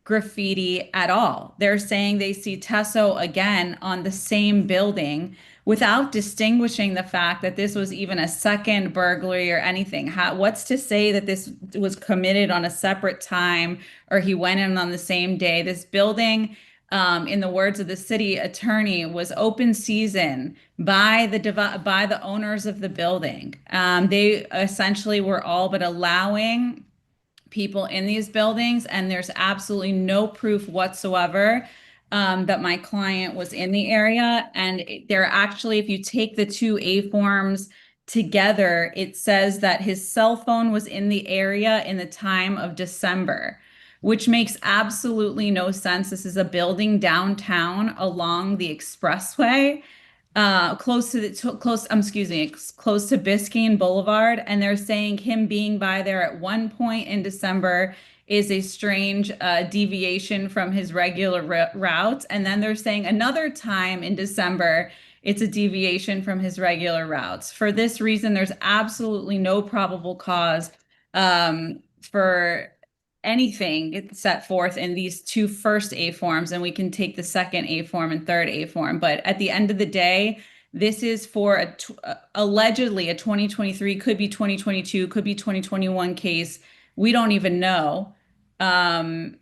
graffiti at all. They're saying they see Paso again on the same building without distinguishing the fact that this was even a second burglary or anything. What's to say that this was committed on a separate time or he went in on the same day? This building, in the words of the city attorney, was open season by the owners of the building. They essentially were all but allowing people in these buildings, and there's absolutely no proof whatsoever that my client was in the area. And they're actually, if you take the two A forms together, it says that his cell phone was in the area in the time of December, which makes absolutely no sense. This is a building downtown along the expressway, close to Biscayne Boulevard. And they're saying him being by there at one point in December is a strange deviation from his regular route. And then they're saying another time in December, it's a deviation from his regular routes. For this reason, there's absolutely no probable cause for anything set forth in these two first A forms, and we can take the second A form and third A form. But at the end of the day, this is for allegedly a 2023, could be 2022, could be 2021 case. We don't even know that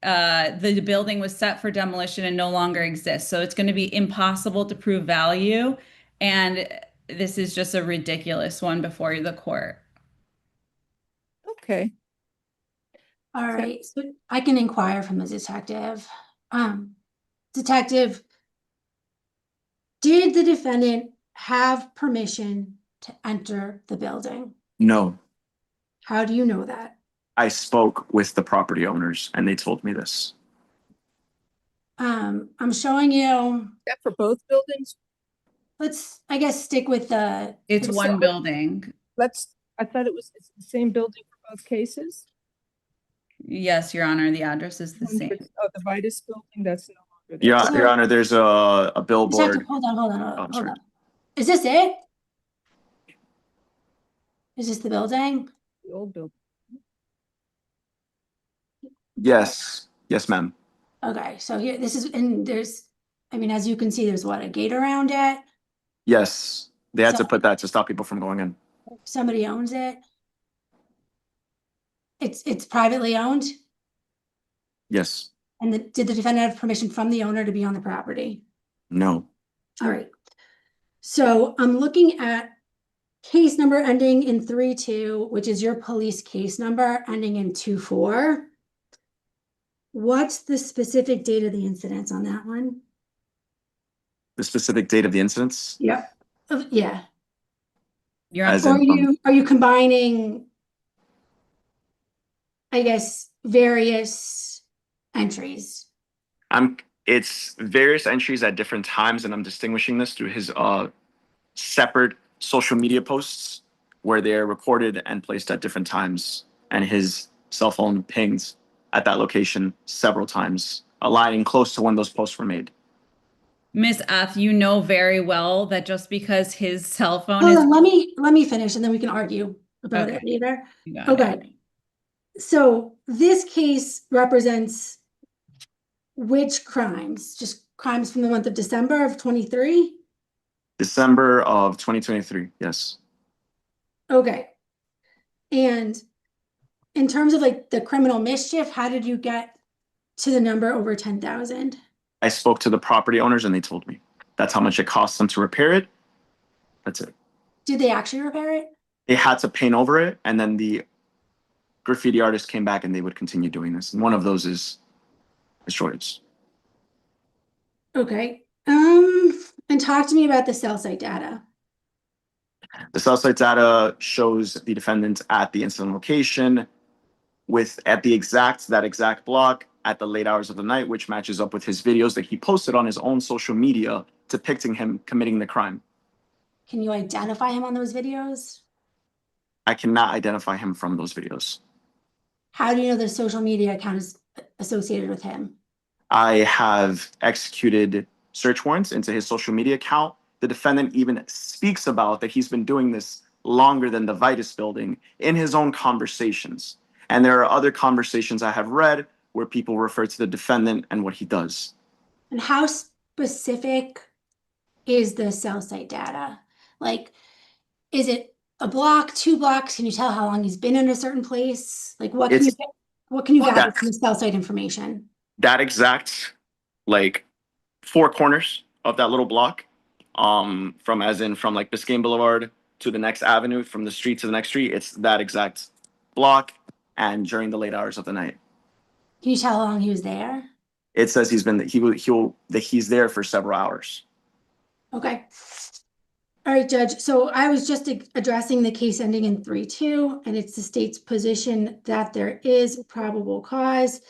the building was set for demolition and no longer exists. So it's going to be impossible to prove value. And this is just a ridiculous one before the court. Okay. All right, so I can inquire from the detective. Detective, did the defendant have permission to enter the building? No, How do you know that? I spoke with the property owners and they told me this. I'm showing you. That for both buildings? Let's, I guess, stick with the. It's one building. I thought it's the same building for both cases? Yes, Your Honor, the address is the same. Oh, the Vitas building, that's no longer there. Yeah, Your Honor, there's a billboard. Detective, hold on. Oh, Hold on. Is this it? Is this the building? The old building. Yes, ma'am. Okay, so here, this is, and there's, I mean, as you can see, there's what, a gate around it? Yes, they had So- to put that to stop people from going in. Somebody owns it? It's privately owned? Yes, And did the defendant have permission from the owner to be on the property? no, All right. So I'm looking at case number ending in 32, which is your police case number ending in 24. What's the specific date of the incidents on that one? the specific date of the incidents. Yep. Yeah. As Or in, are you combining, I guess, various entries? it's various entries at different times, and I'm distinguishing this through his separate social media posts where they're recorded and placed at different times, and his cell phone pinged at that location several times, aligning close to when those posts were made. Miss F, you know very well that just because his cell phone Hold is on, let me finish and then we can argue about it later. You got it. Okay. So this case represents which crimes? Just crimes from the month of December of 23? December of 2023, yes. Okay. And in terms of like the criminal mischief, how did you get to the number over 10,000? I spoke to the property owners and they told me that's how much it costs them to repair it. That's it. Did they actually repair it? They had to paint over it, and then the graffiti artist came back and they would continue doing this. And one of those is Shorts. Okay. And talk to me about the cell site data. The cell site data shows the defendant at the incident location at that exact block at the late hours of the night, which matches up with his videos that he posted on his own social media depicting him committing the crime. Can you identify him on those videos? I cannot identify him from those videos. How do you know the social media account is associated with him? I have executed search warrants into his social media account. The defendant even speaks about that he's been doing this longer than the Vitus building in his own conversations. And there are other conversations I have read where people refer to the defendant and what he does. And how specific is the cell site data? Like, is it a block, 2 blocks? Can you tell how long he's been in a certain place? Like, what can you gather from the cell site information? That exact, like, 4 corners of that little block, from like Biscayne Boulevard to the next avenue, from the street to the next street, it's that exact block and during the late hours of the night. Can you tell how long he was there? It says he's there for several hours. Okay. All right, Judge. So I was just addressing the case ending in 3-2, and it's the state's position that there is probable cause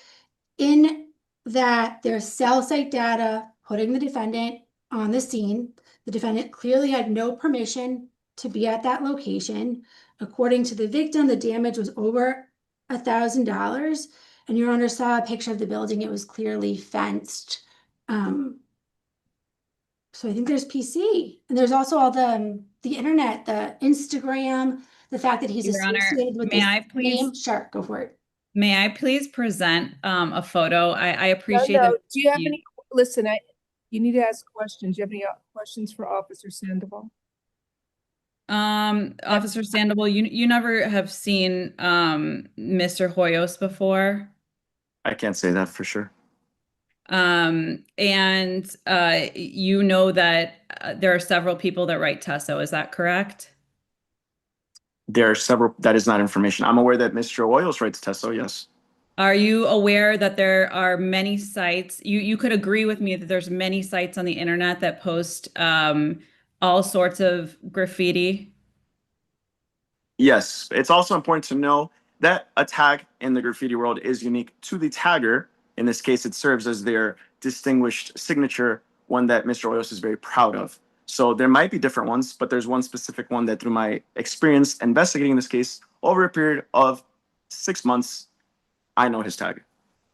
in that there's cell site data putting the defendant on the scene. The defendant clearly had no permission to be at that location. According to the victim, the damage was over $1,000, and Your Honor saw a picture of the building. It was clearly fenced. So I think there's PC, and there's also all the internet, the Instagram, the fact that he's Your Honor, associated with may this I please? name. Sure, go for it. May I please present a photo? I appreciate No, that. do you have any, listen, you need to ask questions. Do you have any questions for Officer Sandoval? Officer Sandoval, you never have seen Mr. Hoyos before? I can't say that for sure. And you know that there are several people that write Paso, is that correct? There are several, that is not information. I'm aware that Mr. Hoyos writes Paso, yes. Are you aware that there are many sites, you could agree with me that there's many sites on the internet that post all sorts of graffiti? Yes, it's also important to know that a tag in the graffiti world is unique to the tagger. In this case, it serves as their distinguished signature, one that Mr. Hoyos is very proud of. So there might be different ones, but there's one specific one that through my experience investigating this case over a period of 6 months, I know his tag.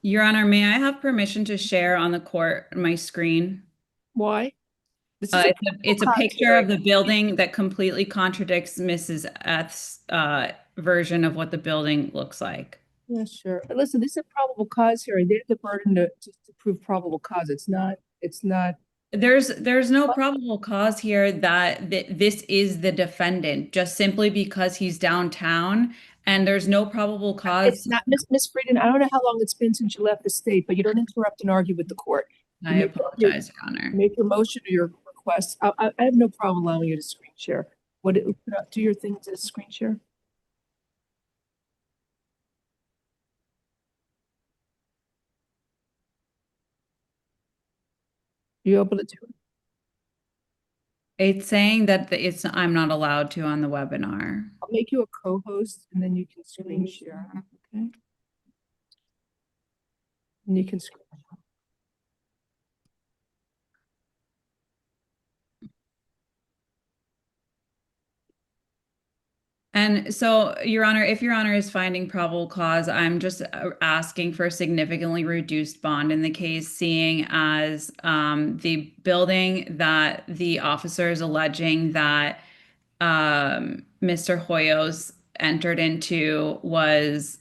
Your Honor, may I have permission to share on the court my screen? Why? It's a picture of the building that completely contradicts Mrs. F's version of what the building looks like. Yeah, sure. Listen, this is a probable cause hearing. They have the burden to prove probable cause. It's not. There's no probable cause here that this is the defendant just simply because he's downtown, and there's no probable cause. It's not, Miss Frieden. I don't know how long it's been since you left the state, but you don't interrupt and argue with the court. I apologize, Your Honor. Make your motion or your request. I have no problem allowing you to screen share. Do your thing to screen share. You able to do it? It's saying that I'm not allowed to on the webinar. I'll make you a co-host and then you can screen share. Okay. And you can screen share. And so, Your Honor, if Your Honor is finding probable cause, I'm just asking for a significantly reduced bond in the case, seeing as the building that the officer is alleging that Mr. Hoyos entered into was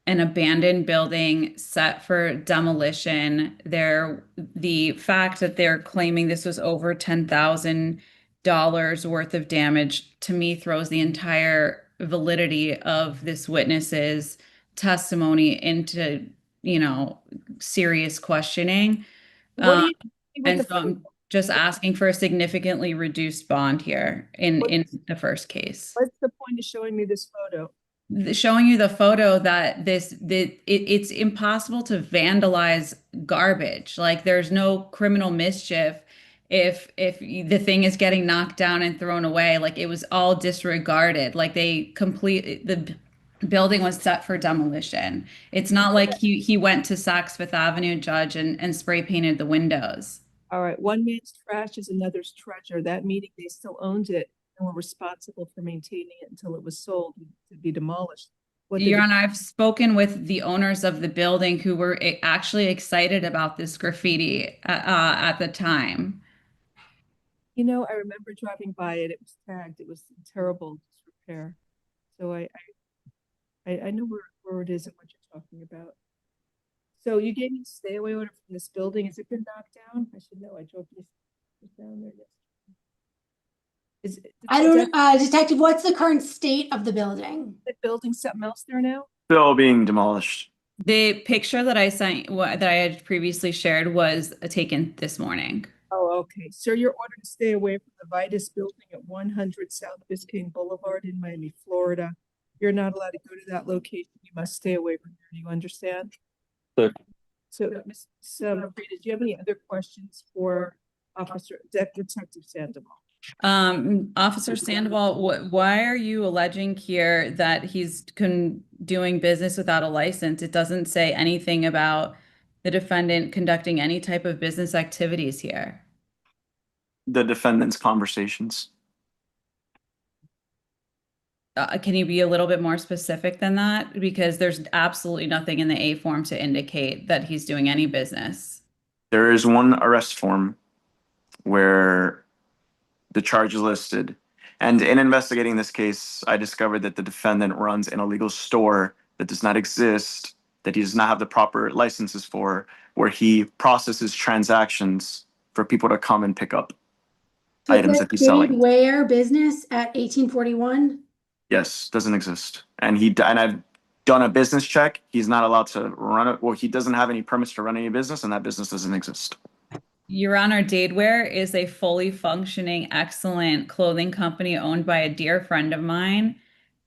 an abandoned building set for demolition. The fact that they're claiming this was over $10,000 worth of damage, to me, throws the entire validity of this witness's testimony into, serious questioning. What do you think And with so I'm just asking for a significantly reduced bond here in the first case. What's the point of showing me this photo? Showing you the photo that it's impossible to vandalize garbage. Like, there's no criminal mischief if the thing is getting knocked down and thrown away. Like, it was all disregarded. Like, the building was set for demolition. It's not like he went to Saks Fifth Avenue, Judge, and spray painted the windows. All right, one man's trash is another's treasure. That meaning they still owned it and were responsible for maintaining it until it was sold to be demolished. Your Honor, I've spoken with the owners of the building who were actually excited about this graffiti at the time. I remember driving by it. It was tagged. It was in terrible disrepair. So I know where it is and what you're talking about. So you gave me a stay away order from this building. Has it been knocked down? I should know. I drove this down there yesterday. I don't, Detective, what's the current state of the building? The building something else there now? Still being demolished. The picture that I sent, that I had previously shared, was taken this morning. Oh, okay. Sir, you're ordered to stay away from the Vitus building at 100 South Biscayne Boulevard in Miami, Florida. You're not allowed to go to that location. You must stay away from there. Do you understand? Sure. So, Ms. Martinez, do you have any other questions for Detective Sandoval? Officer Sandoval, why are you alleging here that he's doing business without a license? It doesn't say anything about the defendant conducting any type of business activities here. The defendant's conversations. Can you be a little bit more specific than that? Because there's absolutely nothing in the A form to indicate that he's doing any business. There is one arrest form where the charge is listed. And in investigating this case, I discovered that the defendant runs an illegal store that does not exist, that he does not have the proper licenses for, where he processes transactions for people to come and pick up items that he's selling. Where business at 1841? Yes, doesn't exist. And I've done a business check. He's not allowed to run it. Well, he doesn't have any permits to run any business, and that business doesn't exist. Your Honor, Dadewear is a fully functioning, excellent clothing company owned by a dear friend of mine.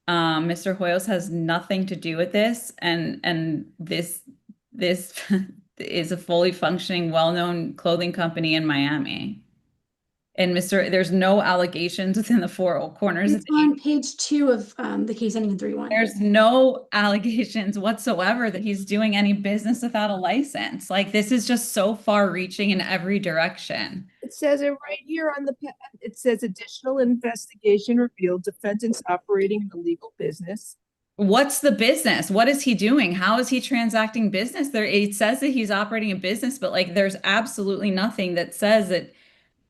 Mr. Hoyos has nothing to do with this, and this is a fully functioning, well-known clothing company in Miami. And there's no allegations within the four corners. It's on page 2 of the case ending in 3-1. There's no allegations whatsoever that he's doing any business without a license. Like, this is just so far reaching in every direction. It says it right here on it says additional investigation revealed defendants operating an illegal business. What's the business? What is he doing? How is he transacting business? It says that he's operating a business, but like, there's absolutely nothing that says that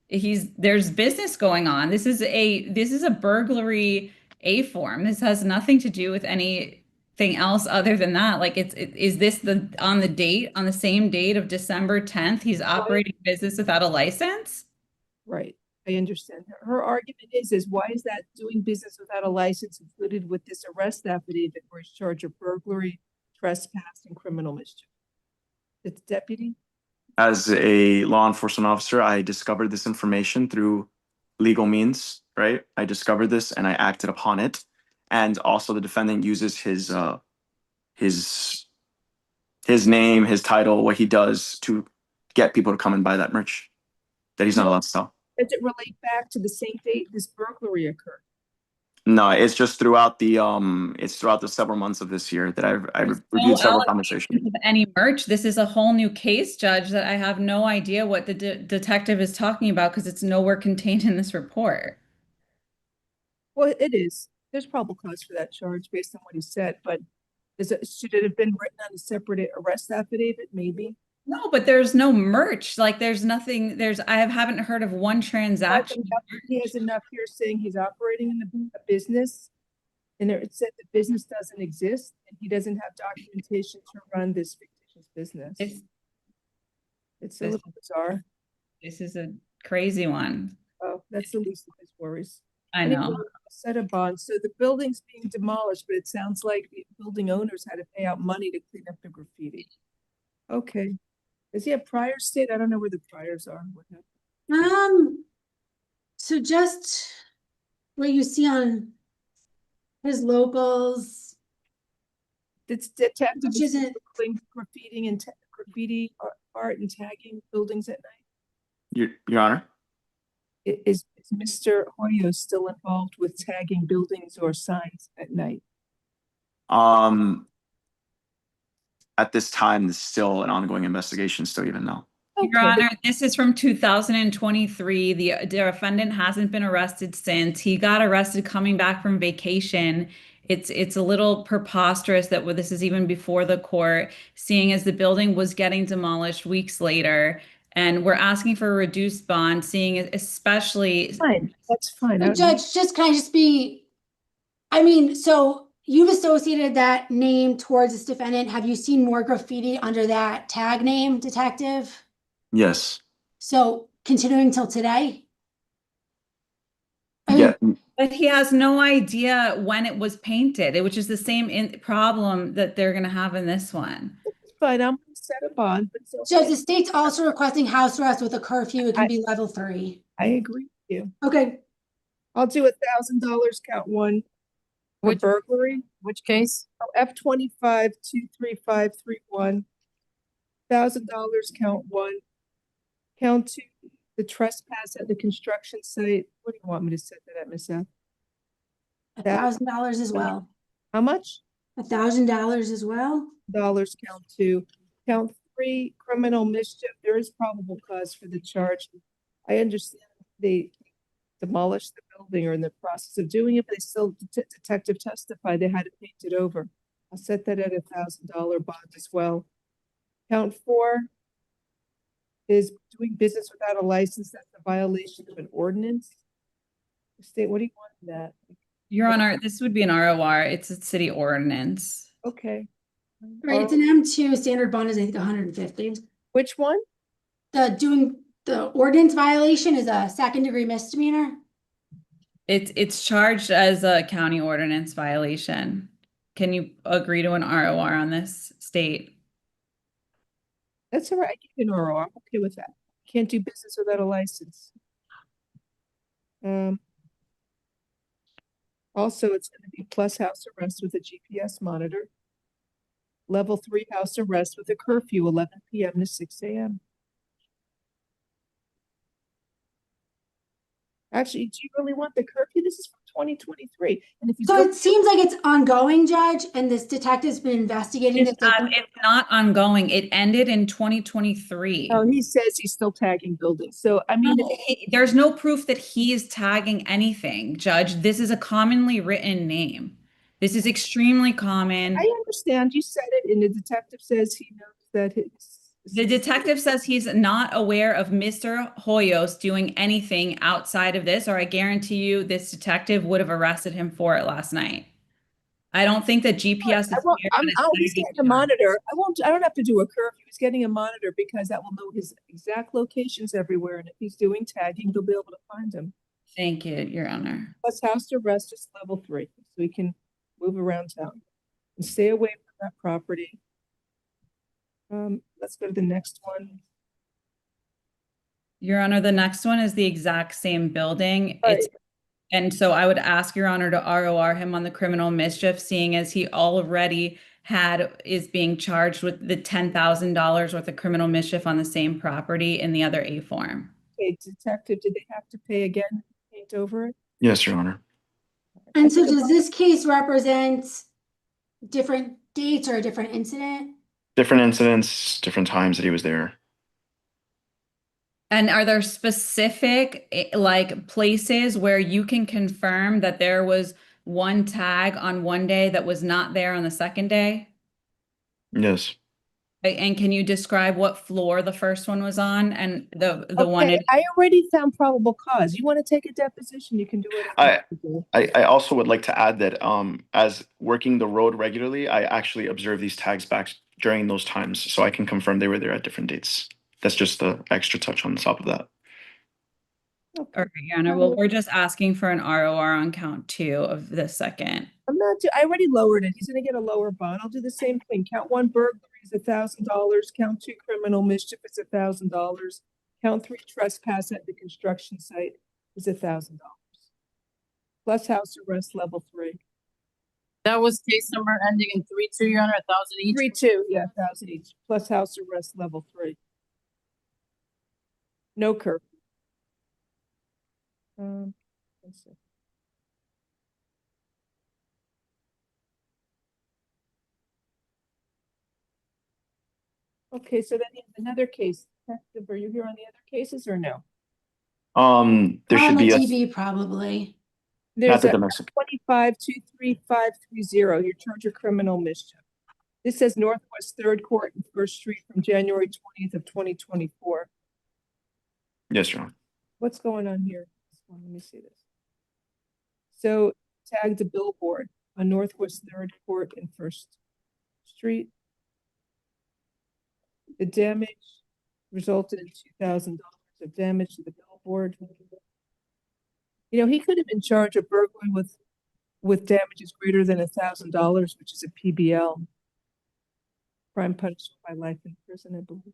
there's business going on. This is a burglary A form. This has nothing to do with anything else other than that. Like, is this on the same date of December 10th, he's operating business without a license? Right. I understand. Her argument is why is that doing business without a license included with this arrest affidavit for his charge of burglary, trespass, and criminal mischief? It's deputy. As a law enforcement officer, I discovered this information through legal means, right? I discovered this and I acted upon it. And also the defendant uses his name, his title, what he does to get people to come and buy that merch that he's not allowed to sell. Does it relate back to the same date this burglary occurred? No, it's just throughout the several months of this year that I've reviewed several conversations. Of any merch. This is a whole new case, Judge, that I have no idea what the detective is talking about because it's nowhere contained in this report. Well, it is. There's probable cause for that charge based on what he said, but should it have been written on a separate arrest affidavit? Maybe. No, but there's no merch. Like there's nothing, I haven't heard of one transaction. He has enough here saying he's operating in a business, and it said the business doesn't exist, and he doesn't have documentation to run this fictitious business. It's a little bizarre. This is a crazy one. Oh, that's the least of his worries. I know. Anyway, set a bond. So the building's being demolished, but it sounds like the building owners had to pay out money to clean up the graffiti. Okay. Does he have priors state? I don't know where the priors are. What happened? So just what you see on his locals. It's detective Which isn't graffiti and graffiti art and tagging buildings at night. Your Honor. Is Mr. Hoyos still involved with tagging buildings or signs at night? At this time, there's still an ongoing investigation, still even now. Your Honor, this is from 2023. The defendant hasn't been arrested since. He got arrested coming back from vacation. It's a little preposterous that this is even before the court, seeing as the building was getting demolished weeks later. And we're asking for a reduced bond, seeing especially. Fine, that's fine. So Judge, can I just be, so you've associated that name towards this defendant. Have you seen more graffiti under that tag name, detective? Yes. So continuing till today? Yeah. But he has no idea when it was painted, which is the same problem that they're going to have in this one. Fine, I'm going to set a bond. But Judge, the state's also requesting house arrest with a curfew. It can be level 3. I agree with you. Okay. I'll do $1,000 count 1 for burglary. Which case? F25 23531. $1,000 count 1. Count 2, the trespass at the construction site. What do you want me to set that at, Miss F? $1,000 as well. How much? $1,000 as well. Dollars count 2. Count 3, criminal mischief. There is probable cause for the charge. I understand they demolished the building or in the process of doing it, but they still, detective testified they had to paint it over. I'll set that at $1,000 bond as well. Count 4 is doing business without a license. That's a violation of an ordinance. State, what do you want in that? Your Honor, this would be an ROR. It's a city ordinance. Okay. Right, it's an M2 standard bond is I think 150. Which one? The ordinance violation is a 2nd-degree misdemeanor. It's charged as a county ordinance violation. Can you agree to an ROR on this, state? That's all right. I give an ROR. I'm okay with that. Can't do business without a license. Also, it's going to be plus house arrest with a GPS monitor. Level 3 house arrest with a curfew, 11 p.m. to 6 a.m. Actually, do you really want the curfew? This is from 2023. And if you So it seems like it's ongoing, Judge, and this detective's been investigating this. It's not ongoing. It ended in 2023. Oh, he says he's still tagging buildings. So, I mean, there's no proof that he is tagging anything, Judge. This is a commonly written name. This is extremely common. I understand. You said it, and the detective says he knows that the detective says he's not aware of Mr. Hoyos doing anything outside of this, or I guarantee you this detective would have arrested him for it last night. I don't think that GPS is he's getting a monitor. I don't have to do a curfew. He's getting a monitor because that will know his exact locations everywhere. And if he's doing tagging, they'll be able to find him. Thank you, Your Honor. Plus house arrest is level 3, so he can move around town and stay away from that property. Let's go to the next one. Your Honor, the next one is the exact same building. Right. And so I would ask Your Honor to ROR him on the criminal mischief, seeing as he already is being charged with the $10,000 worth of criminal mischief on the same property in the other A form. Okay, detective, did they have to pay again? Paint over it? Yes, Your Honor. And so does this case represent different dates or a different incident? Different incidents, different times that he was there. And are there specific like places where you can confirm that there was one tag on one day that was not there on the second day? Yes. And can you describe what floor the first one was on and the one Okay, I already found probable cause. You want to take a deposition, you can do it. I also would like to add that as working the road regularly, I actually observed these tags back during those times, so I can confirm they were there at different dates. That's just the extra touch on top of that. All right, Your Honor. Well, we're just asking for an ROR on count 2 of the second. I already lowered it. He's gonna get a lower bond. I'll do the same thing. Count 1 burglary is $1,000. Count 2 criminal mischief is $1,000. Count 3 trespass at the construction site is $1,000. Plus house arrest level 3. That was case number ending in 3-2, Your Honor, 1,000 each. 3-2, yeah, 1,000 each. Plus house arrest level 3. No curfew. Let's see. Okay, so then you have another case. Detective, are you here on the other cases or no? There should On be the a TV, probably. There's the a domestic. 25-23530, your charge of criminal mischief. This says Northwest 3rd Court and 1st Street from January 20th of 2024. Yes, Your Honor. What's going on here? Let me see this. So tagged a billboard on Northwest 3rd Court and 1st Street. The damage resulted in $2,000 of damage to the billboard. You know, he could have been charged of burglary with damages greater than $1,000, which is a PBL. Crime punishment by life in prison, I believe.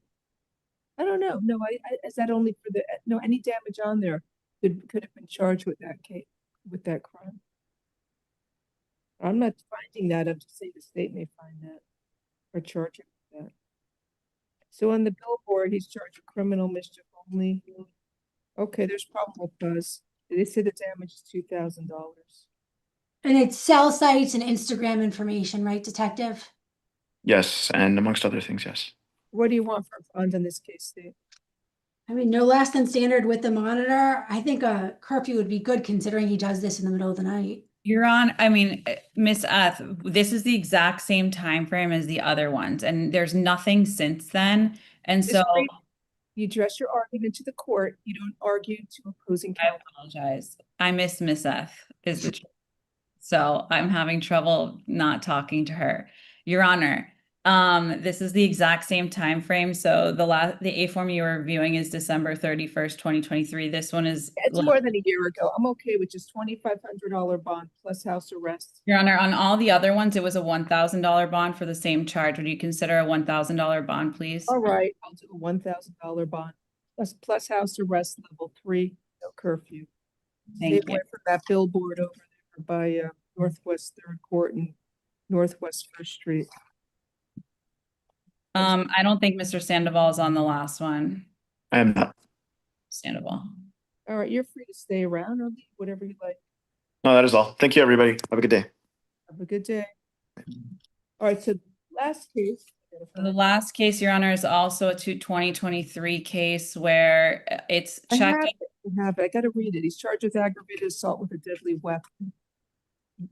I don't know. No, is that only for the any damage on there could have been charged with that case, with that crime. I'm not finding that. I'm just saying the state may find that or charge him with that. So on the billboard, he's charged with criminal mischief only. Okay, there's probable cause. They say the damage is $2,000. And it's cell sites and Instagram information, right, Detective? Yes, and amongst other things, yes. What do you want for a fund in this case, Steve? I mean, no less than standard with the monitor. I think a curfew would be good considering he does this in the middle of the night. You're on, I mean, Miss Eth, this is the exact same time frame as the other ones, and there's nothing since then. And so you address your argument to the court. You don't argue to opposing counsel. I apologize. I miss Miss Eth is the truth. So I'm having trouble not talking to her. Your Honor, this is the exact same time frame. So the A form you were reviewing is December 31st, 2023. This one is it's more than a year ago. I'm okay with just $2,500 bond plus house arrest. Your Honor, on all the other ones, it was a $1,000 bond for the same charge. Would you consider a $1,000 bond, please? All right, I'll do a $1,000 bond plus house arrest level 3, no curfew. Stay away from that billboard over there by Northwest 3rd Court and Northwest 1st Street. I don't think Mr. Sandoval is on the last one. I am not. Sandoval. All right, you're free to stay around or leave, whatever you like. No, that is all. Thank you, everybody. Have a good day. Have a good day. All right, so last case. The last case, Your Honor, is also a 2023 case where it's checked. I got to read it. He's charged with aggravated assault with a deadly weapon.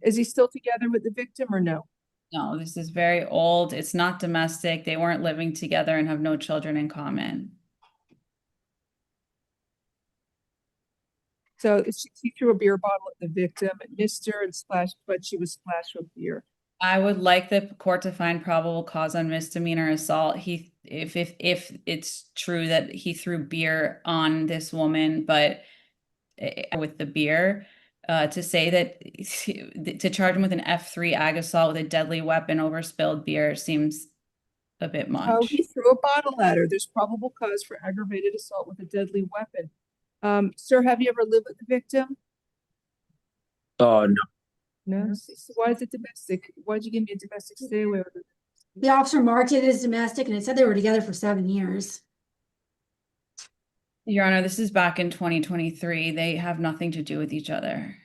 Is he still together with the victim or no? No, this is very old. It's not domestic. They weren't living together and have no children in common. So he threw a beer bottle at the victim, missed her and splashed, but she was splashed with beer. I would like the court to find probable cause on misdemeanor assault. If it's true that he threw beer on this woman, but with the beer, to say that to charge him with an F3 ag assault with a deadly weapon over spilled beer seems a bit much. Oh, he threw a bottle at her. There's probable cause for aggravated assault with a deadly weapon. Sir, have you ever lived with the victim? No. No. So why is it domestic? Why'd you give me a domestic stay away with it? The officer marked it as domestic and it said they were together for 7 years. Your Honor, this is back in 2023. They have nothing to do with each other.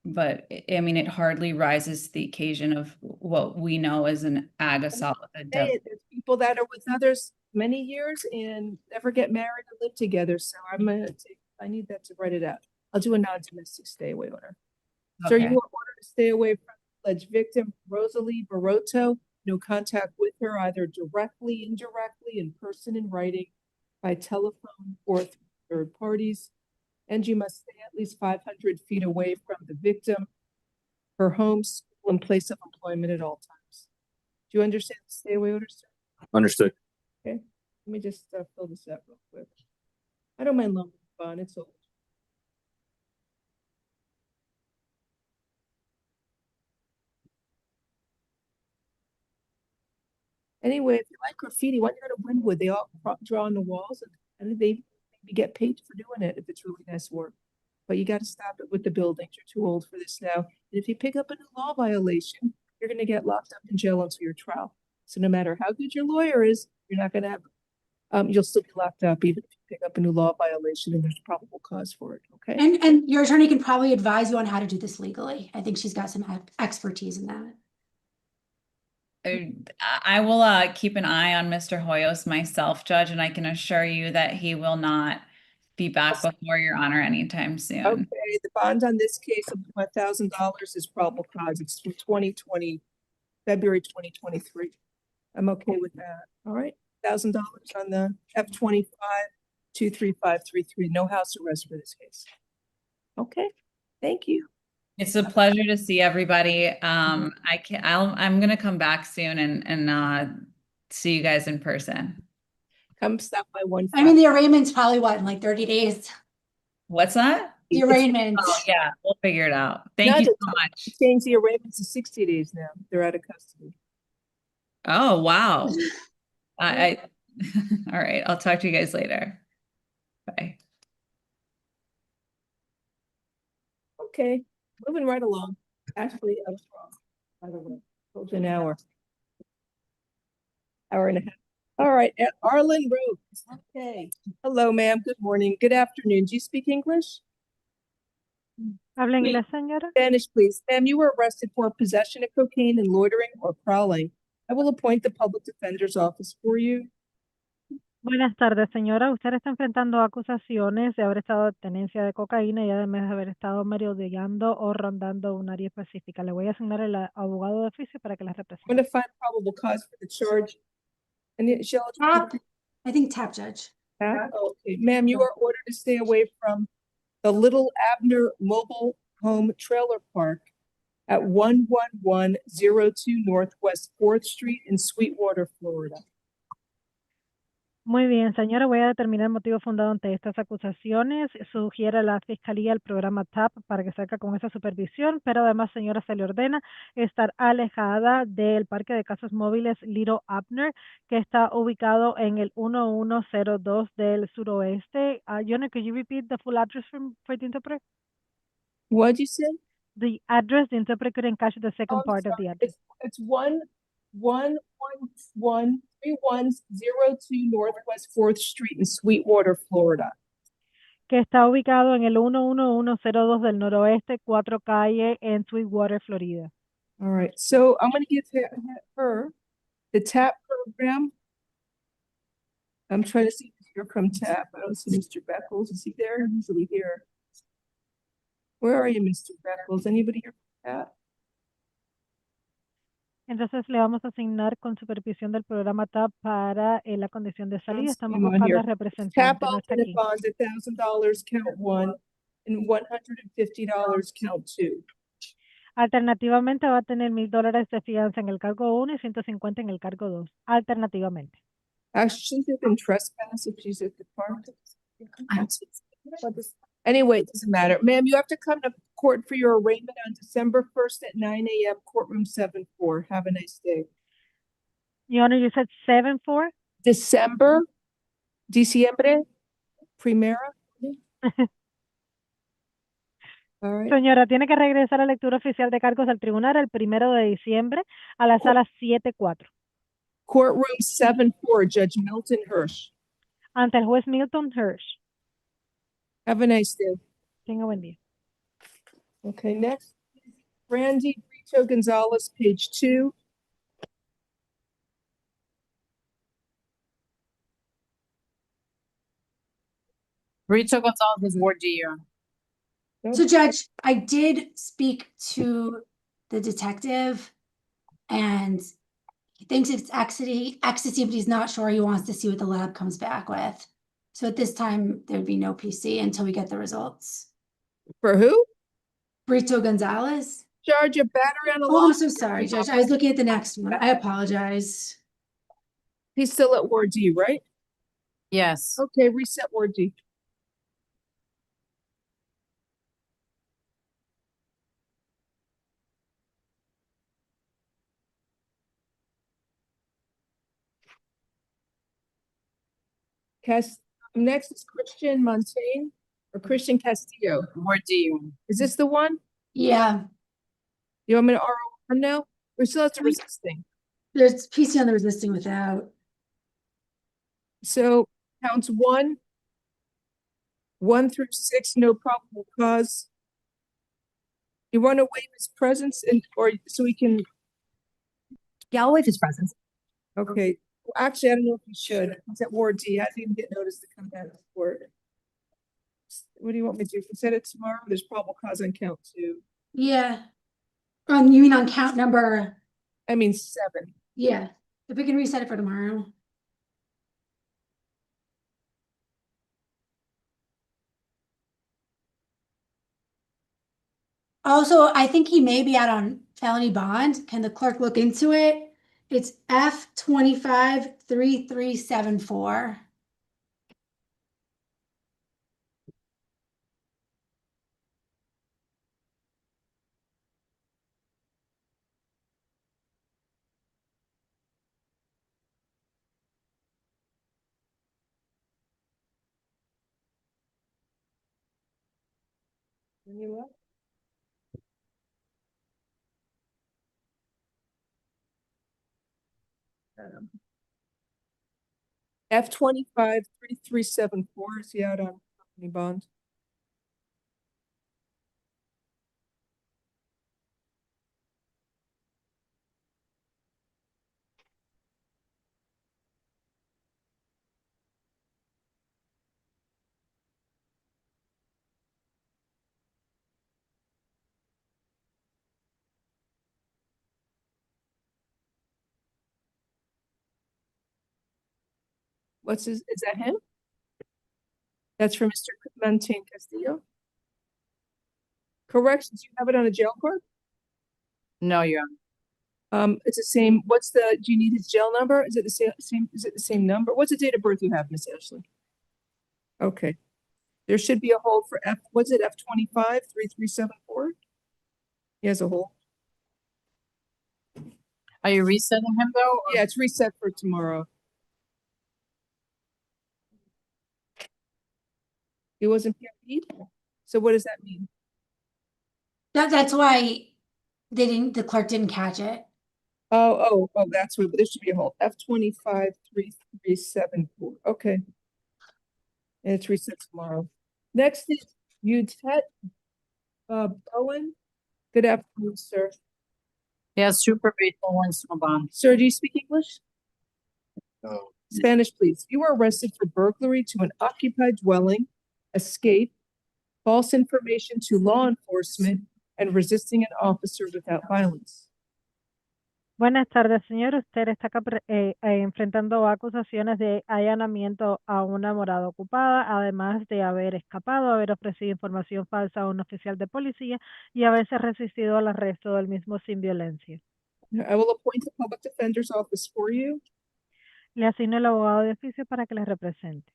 But I mean, it hardly rises to the occasion of what we know as an ag assault with a deadly. There's people that are with others many years and never get married and live together. So I'm going to take I need that to write it out. I'll do a non-domestic stay away order. Sir, you Okay. are ordered to stay away from alleged victim Rosalie Barotto. No contact with her, either directly, indirectly, in person, in writing, by telephone, or through third parties. And you must stay at least 500 feet away from the victim, her home, school, and place of employment at all times. Do you understand the stay away order, sir? Understood. Okay, let me just fill this out real quick. I don't mind loaning the bond, it's old. Anyway, if you like graffiti, when you're at Wynwood, they all draw on the walls, and they maybe get paid for doing it if it's really nice work. But you got to stop it with the buildings. You're too old for this now. And if you pick up a new law violation, you're going to get locked up in jail until your trial. So no matter how good your lawyer is, you're not going to have, you'll still be locked up even if you pick up a new law violation and there's probable cause for it. Okay. And your attorney can probably advise you on how to do this legally. I think she's got some expertise in that. I will keep an eye on Mr. Hoyos myself, Judge, and I can assure you that he will not be back before Your Honor anytime soon. Okay, the bond on this case of $1,000 is probable cause. It's from 2020, February 2023. I'm okay with that. All right, $1,000 on the F25 23533. No house arrest for this case. Okay, thank you. It's a pleasure to see everybody. I'm gonna come back soon and see you guys in person. Come stop by one. I mean, the arraignment's probably what, in like 30 days? What's that? The arraignment. Oh yeah, we'll figure it out. Thank you so much. Change the arraignments to 60 days now. They're out of custody. Oh wow. All right, I'll talk to you guys later. Bye. Okay, moving right along. Actually, I was wrong. By the way, told you an hour and a half. All right, Arlen Rose. Okay. Hello, ma'am. Good morning. Good afternoon. Do you speak English? ¿Habla inglés, señora? Spanish, please. Ma'am, you were arrested for possession of cocaine and loitering or prowling. I will appoint the public defender's office for you. Buenas tardes, señora. Usted está enfrentando acusaciones de haber estado en tenencia de cocaína y además de haber estado merodeando o rondando un área específica. Le voy a asignar el abogado de oficio para que la I'm represente. going to find probable cause for the charge. And I think tap, Judge. Okay, ma'am, you are ordered to stay away from the Little Abner Mobile Home Trailer Park at 11102 Northwest 4th Street in Sweetwater, Florida. Muy bien, señora. Voy a determinar el motivo fundado ante estas acusaciones. Sugiere a la Fiscalía el programa TAP para que salga con esa supervisión, pero además, señora, se le ordena estar alejada del parque de casas móviles Little Abner, que está ubicado en el 1102 del suroeste. Yona, could you repeat the full address for the interpreter? What'd you say? The address, the interpreter couldn't catch the second part of the address. It's 3102 Northwest 4th Street in Sweetwater, Florida. Que está ubicado en el 11102 del noroeste, 4 calle en Sweetwater, Florida. All right, so I'm going to give her the TAP program. I'm trying to see if you're from TAP. I don't see Mr. Beckles. Is he there? He's usually here. Where are you, Mr. Beckles? Anybody here from TAP? Entonces le vamos a asignar con supervisión del programa TAP para la condición de salida. Estamos Come on buscando here. al representante. TAP No está alternate aquí. bonds, $1,000 count 1 and $150 count 2. Alternativamente va a tener $1,000 de fianza en el cargo 1 y 150 en el cargo 2. Alternativamente. Actually, they can trespass if she's at the park. Anyway, it doesn't matter. Ma'am, you have to come to court for your arraignment on December 1st at 9 a.m. Courtroom 7-4. Have a nice day. Your Honor, you said 7-4? Diciembre, primera. All right. Señora, tiene que regresar a la lectura oficial de cargos del tribunal el 1 de diciembre a la sala 7-4. Courtroom 7-4, Judge Milton Hirsch. Ante el juez Milton Hirsch. Have a nice day. Tenga buen día. Okay, next. Brandy Brito Gonzalez, page 2. Rita Gonzalez is Ward D, Your Honor. So Judge, I did speak to the detective and he thinks it's ecstasy, but he's not sure. He wants to see what the lab comes back with. So at this time, there'd be no PC until we get the results. For who? Brito Gonzalez. Charge of battery on a Oh, I'm so sorry, Judge. I was looking at the next one. I apologize. He's still at Ward D, right? Yes. Okay, reset Ward D. Next is Christian Montaigne or Christian Castillo. Ward D, Your Honor. Is this the one? Yeah. You want me to RO1 now? We still have to resisting. There's PC on the resisting without. So counts 1 through 6, no probable cause. You want to waive his presence or so we can. Yeah, I'll waive his presence. Okay. Well, actually, I don't know if you should. He's at Ward D. I didn't get notice to come back to court. What do you want me to do? Set it tomorrow. There's probable cause on count 2. Yeah. You mean on count number? I mean 7. Yeah. If we can reset it for tomorrow. Also, I think he may be out on felony bond. Can the clerk look into it? It's F253374. F253374 is he out on company bond? Is that him? That's for Mr. Montaigne Castillo. Corrections, you have it on a jail card? No, Your Honor. It's the same. Do you need his jail number? Is it the same? Is it the same number? What's the date of birth you have, Miss Ashley? Okay. There should be a hold for F253374. He has a hold. Are you resetting him though? Yeah, it's reset for tomorrow. He wasn't PIP'd? So what does that mean? That's why the clerk didn't catch it. Oh, that's what, there should be a hold. F253374. Okay. And it's reset tomorrow. Next is Utet Bowen. Good afternoon, sir. Yes, super grateful ones from bond. Sir, do you speak English? No. Spanish, please. You were arrested for burglary to an occupied dwelling, escape, false information to law enforcement, and resisting an officer without violence. Buenas tardes, señor. Usted está acá enfrentando acusaciones de allanamiento a una morada ocupada, además de haber escapado, haber ofrecido información falsa a un oficial de policía y haberse resistido al arresto del mismo sin violencia. I will appoint a public defender's office for you. Le asigno el abogado de oficio para que le represente.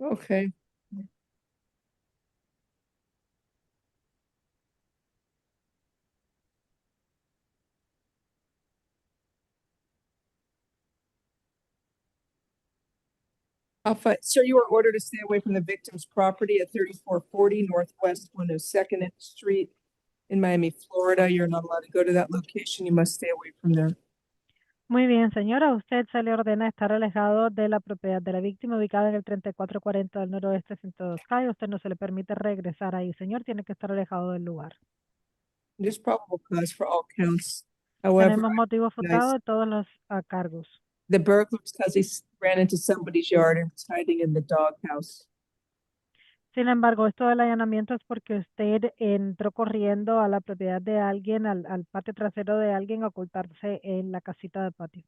Okay. Sir, you are ordered to stay away from the victim's property at 3440 Northwest 102nd Street in Miami, Florida. You're not allowed to go to that location. You must stay away from there. Muy bien, señora. Usted se le ordena estar alejado de la propiedad de la víctima ubicada en el 3440 del noroeste 102K. Usted no se le permite regresar ahí, señor. Tiene que estar alejado del lugar. There's probable cause for all counts. However, Tenemos motivo fundado recognize de todos los cargos. the burglars because he ran into somebody's yard and was hiding in the doghouse. Sin embargo, esto del allanamiento es porque usted entró corriendo a la propiedad de alguien, al patio trasero de alguien, a ocultarse en la casita de patio.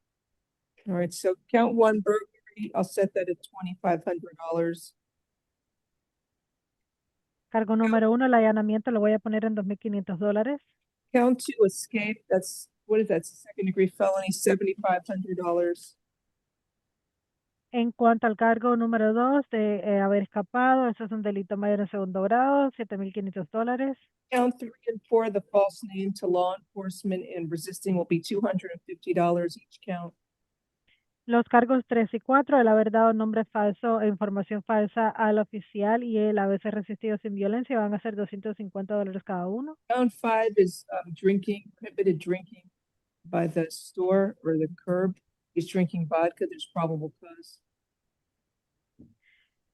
All right, so count one burglary, I'll set that at $2,500. Cargo número 1, el allanamiento lo voy a poner en $2,500. Count two, escape, that's, what is that, second degree felony, $7,500. En cuanto al cargo número 2 de haber escapado, eso es un delito mayor en segundo grado, $7,500. Count 3 and 4, the false name to law enforcement and resisting will be $250 each count. Los cargos 3 y 4, el haber dado nombre falso e información falsa al oficial y el haberse resistido sin violencia, van a ser $250 cada uno. Count 5 is drinking, prohibited drinking by the store or the curb. He's drinking vodka, there's probable cause.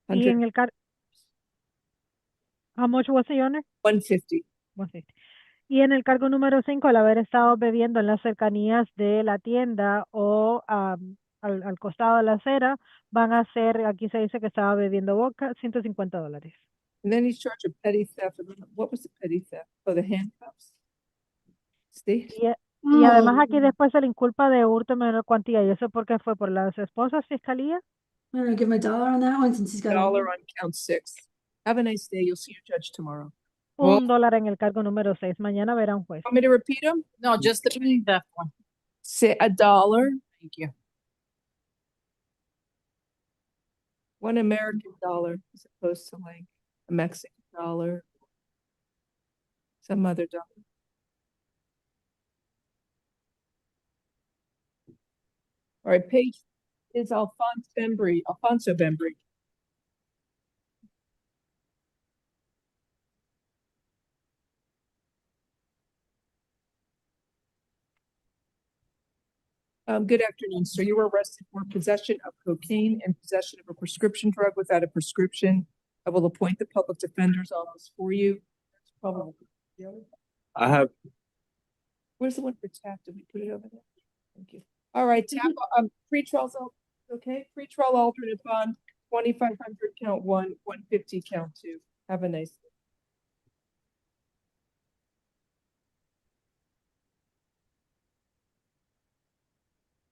Y en el cargo, how much was the honor? 150. 150. Y en el cargo número 5, el haber estado bebiendo en las cercanías de la tienda o al costado de la acera, van a ser, aquí se dice que estaba bebiendo vodka, $150. And then he's charged of petty theft. What was the petty theft? Oh, the handcuffs. Steve? Y además aquí después se le inculpa de hurto en menor cuantía. ¿Y eso porque fue por las esposas, fiscalía? I'm gonna give him $1 on that one since he's got $1 on count 6. Have a nice day. You'll see your judge tomorrow. $1 en el cargo número 6. Mañana verá un juez. Want me to repeat them? No, just the petty theft one. Say $1. Thank you. $1 American dollar as opposed to like a Mexican dollar, some other dollar. All right, page is Alfonso Bembry. Good afternoon, sir. You were arrested for possession of cocaine and possession of a prescription drug without a prescription. I will appoint the public defender's office for you. I have. Where's the one for TAP? Did we put it over there? Thank you. All right, TAP, pre-trial's okay. Pre-trial alternate bond, 2,500 count 1, 150 count 2. Have a nice day.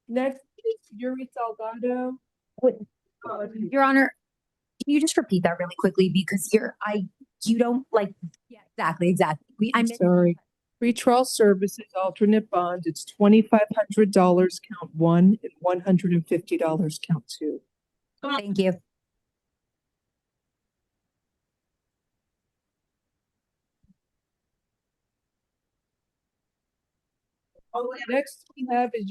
Next is Yuri Salgado. Your Honor, can you just repeat that really quickly because you don't like, yeah, exactly. I'm sorry. Pretrial services alternate bond, it's $2,500 count 1 and $150 count 2. Thank you. Next we have is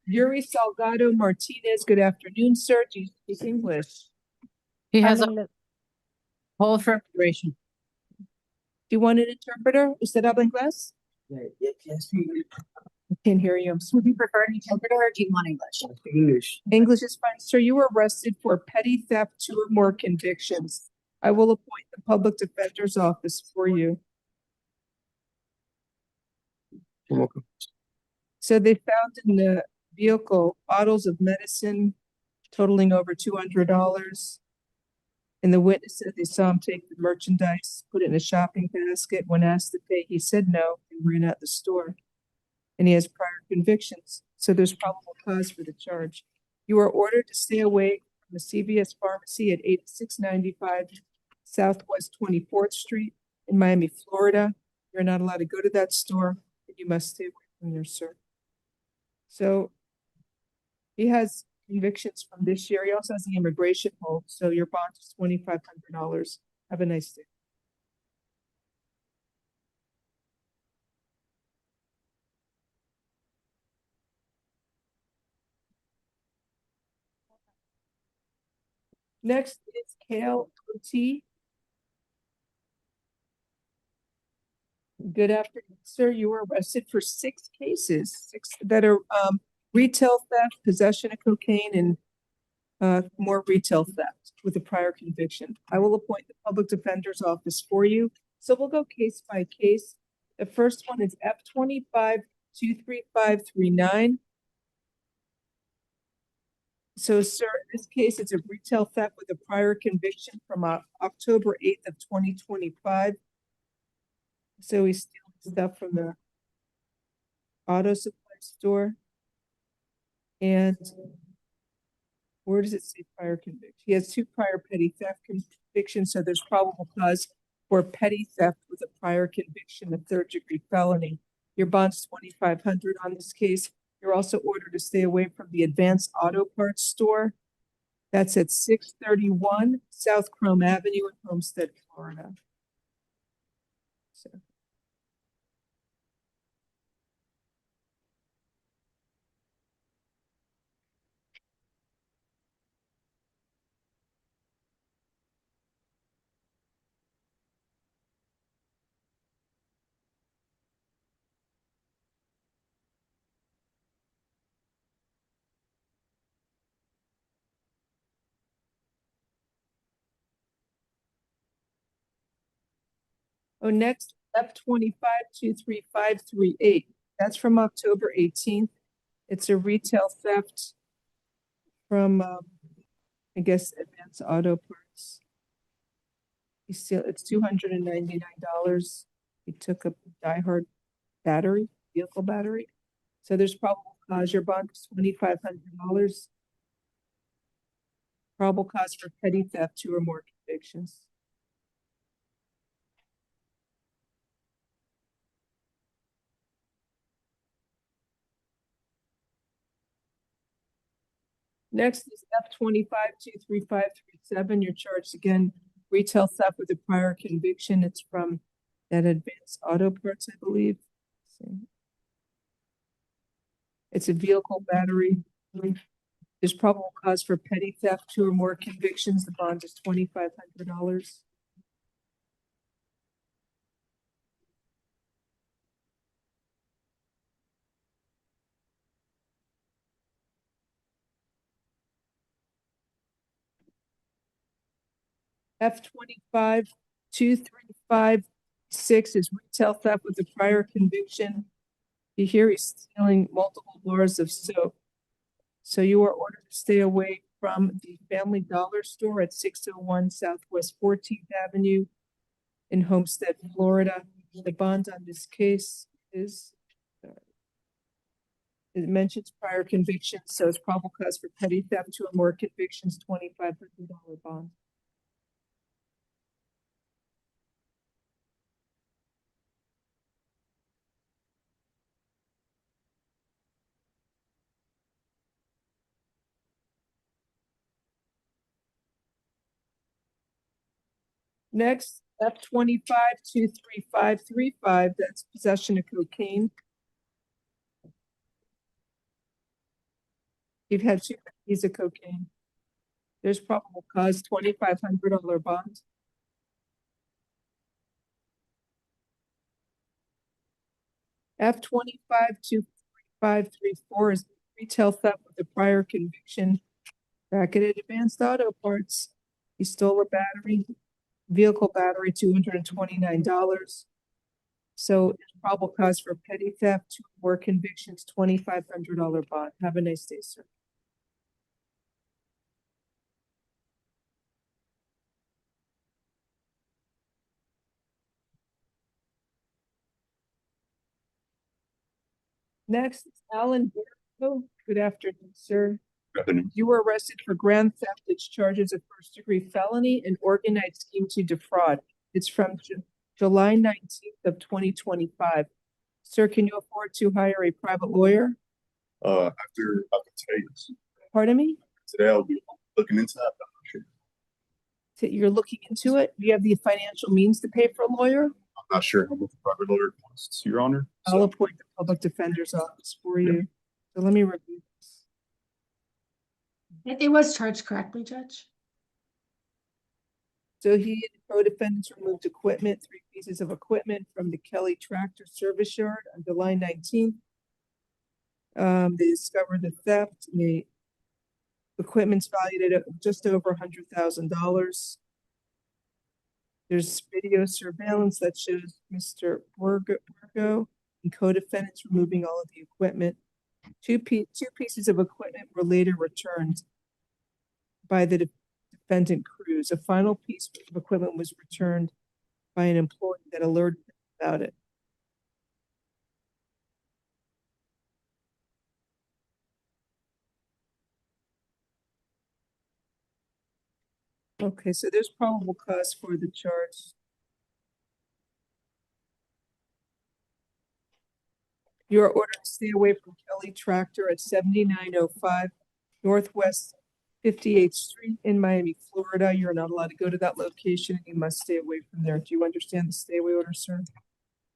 Yuri Salgado Martinez. Good afternoon, sir. Do you speak English? He has a hold for immigration. Do you want an interpreter? ¿Usted habla inglés? Yes. I can't hear you. Would you prefer an interpreter or do you want English? English. English is fine. Sir, you were arrested for petty theft, 2 or more convictions. I will appoint the public defender's office for you. You're welcome. So they found in the vehicle bottles of medicine totaling over $200. And the witness said they saw him take the merchandise, put it in a shopping basket. When asked to pay, he said no and ran out the store. And he has prior convictions. So there's probable cause for the charge. You are ordered to stay away from the CVS pharmacy at 8695 Southwest 24th Street in Miami, Florida. You're not allowed to go to that store, and you must stay away from there, sir. So he has convictions from this year. He also has the immigration hold. So your bond is $2,500. Have a nice day. Next is Kale OT. Good afternoon, sir. You were arrested for 6 cases, 6 that are retail theft, possession of cocaine, and more retail theft with a prior conviction. I will appoint the public defender's office for you. So we'll go case by case. The first one is F25-23539. So, sir, in this case, it's a retail theft with a prior conviction from October 8th of 2025. So he's stealing stuff from the auto supply store. And where does it say prior conviction? He has 2 prior petty theft convictions, so there's probable cause for petty theft with a prior conviction of 3rd-degree felony. Your bond's $2,500 on this case. You're also ordered to stay away from the Advanced Auto Parts store. That's at 631 South Chrome Avenue in Homestead, Florida. So. Oh, next, F25-23538. That's from October 18th. It's a retail theft from, I guess, Advanced Auto Parts. It's $299. He took a diehard battery, vehicle battery. So there's probable cause. Your bond is $2,500. Probable cause for petty theft, 2 or more convictions. Next is F25-23537. You're charged again, retail theft with a prior conviction. It's from that Advanced Auto Parts, I believe. It's a vehicle battery. There's probable cause for petty theft, 2 or more convictions. The bond is $2,500. F25-235 6 is retail theft with a prior conviction. You hear he's stealing multiple bars of soap. So you are ordered to stay away from the Family Dollar store at 601 Southwest 14th Avenue in Homestead, Florida. The bond on this case is, it mentions prior convictions, so it's probable cause for petty theft, 2 or more convictions, $2,500 bond. Next, F25-23535, that's possession of cocaine. You've had 2 keys of cocaine. There's probable cause, $2,500 bond. F25-23534 is retail theft with a prior conviction. Back at Advanced Auto Parts, he stole a battery. Vehicle battery, $229. So it's probable cause for petty theft, 2 or more convictions, $2,500 bond. Have a nice day, sir. Next, Alan Berko. Good afternoon, sir. Good afternoon. You were arrested for grand theft. It's charges of 1st-degree felony and organized scheme to defraud. It's from July 19th of 2025. Sir, can you afford to hire a private lawyer? After today, yes. Pardon me? Today I'll be looking into that, but I'm not sure. So you're looking into it? Do you have the financial means to pay for a lawyer? I'm not sure how much a private lawyer costs, Your Honor. I'll appoint the public defender's office for you. So let me review this. It was charged correctly, Judge. So he and co-defendants removed equipment, 3 pieces of equipment from the Kelly Tractor Service Yard on July 19th. They discovered the theft. And the equipment's valued at just over $100,000. There's video surveillance that shows Mr. Burgo and co-defendants removing all of the equipment. Two pieces of equipment were later returned by the defendant Cruz. A final piece of equipment was returned by an employee that alerted him about it. Okay, so there's probable cause for the charge. You are ordered to stay away from Kelly Tractor at 7905 Northwest 58th Street in Miami, Florida. You're not allowed to go to that location. You must stay away from there. Do you understand the stay away order, sir?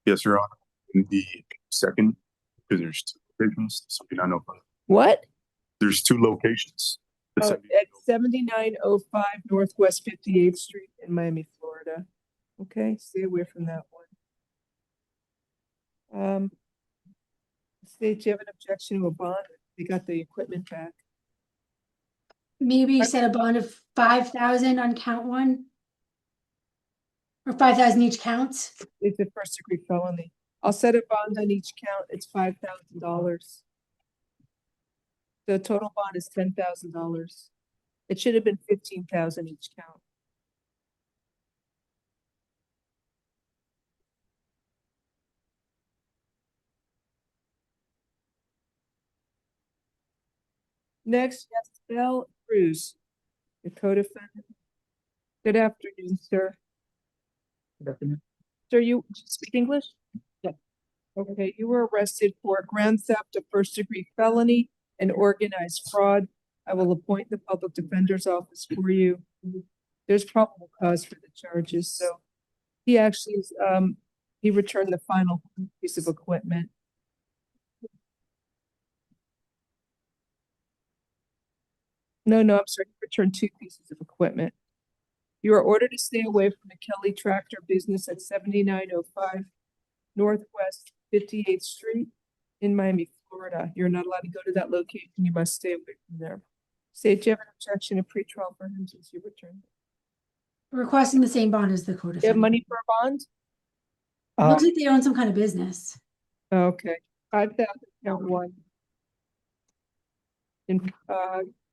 Yes, Your Honor. In the second, because there's 2 locations, so we don't know. What? There's 2 locations. The At 7905 Northwest 58th Street in Miami, Florida. Okay, stay away from that one. State, do you have an objection to a bond? They got the equipment back. Maybe you set a bond of 5,000 on count 1? Or 5,000 each count? It's a first degree felony. I'll set a bond on each count. It's $5,000. The total bond is $10,000. It should have been $15,000 each count. Next, yes, Bell Cruz, the co-defendant. Good afternoon, sir. Good afternoon. Sir, you speak English? Yeah. Okay, you were arrested for grand theft, a first degree felony, and organized fraud. I will appoint the public defender's office for you. There's probable cause for the charges, so he actually he returned the final piece of equipment. No, I'm sorry, he returned 2 pieces of equipment. You are ordered to stay away from the Kelly Tractor business at 7905 Northwest 58th Street in Miami, Florida. You're not allowed to go to that location. You must stay away from there. State, do you have an objection to pretrial for him since you returned? Requesting the same bond as the co-defendant. You have money for a bond? Looks like they own some kind of business. Okay, 5,000 count 1. And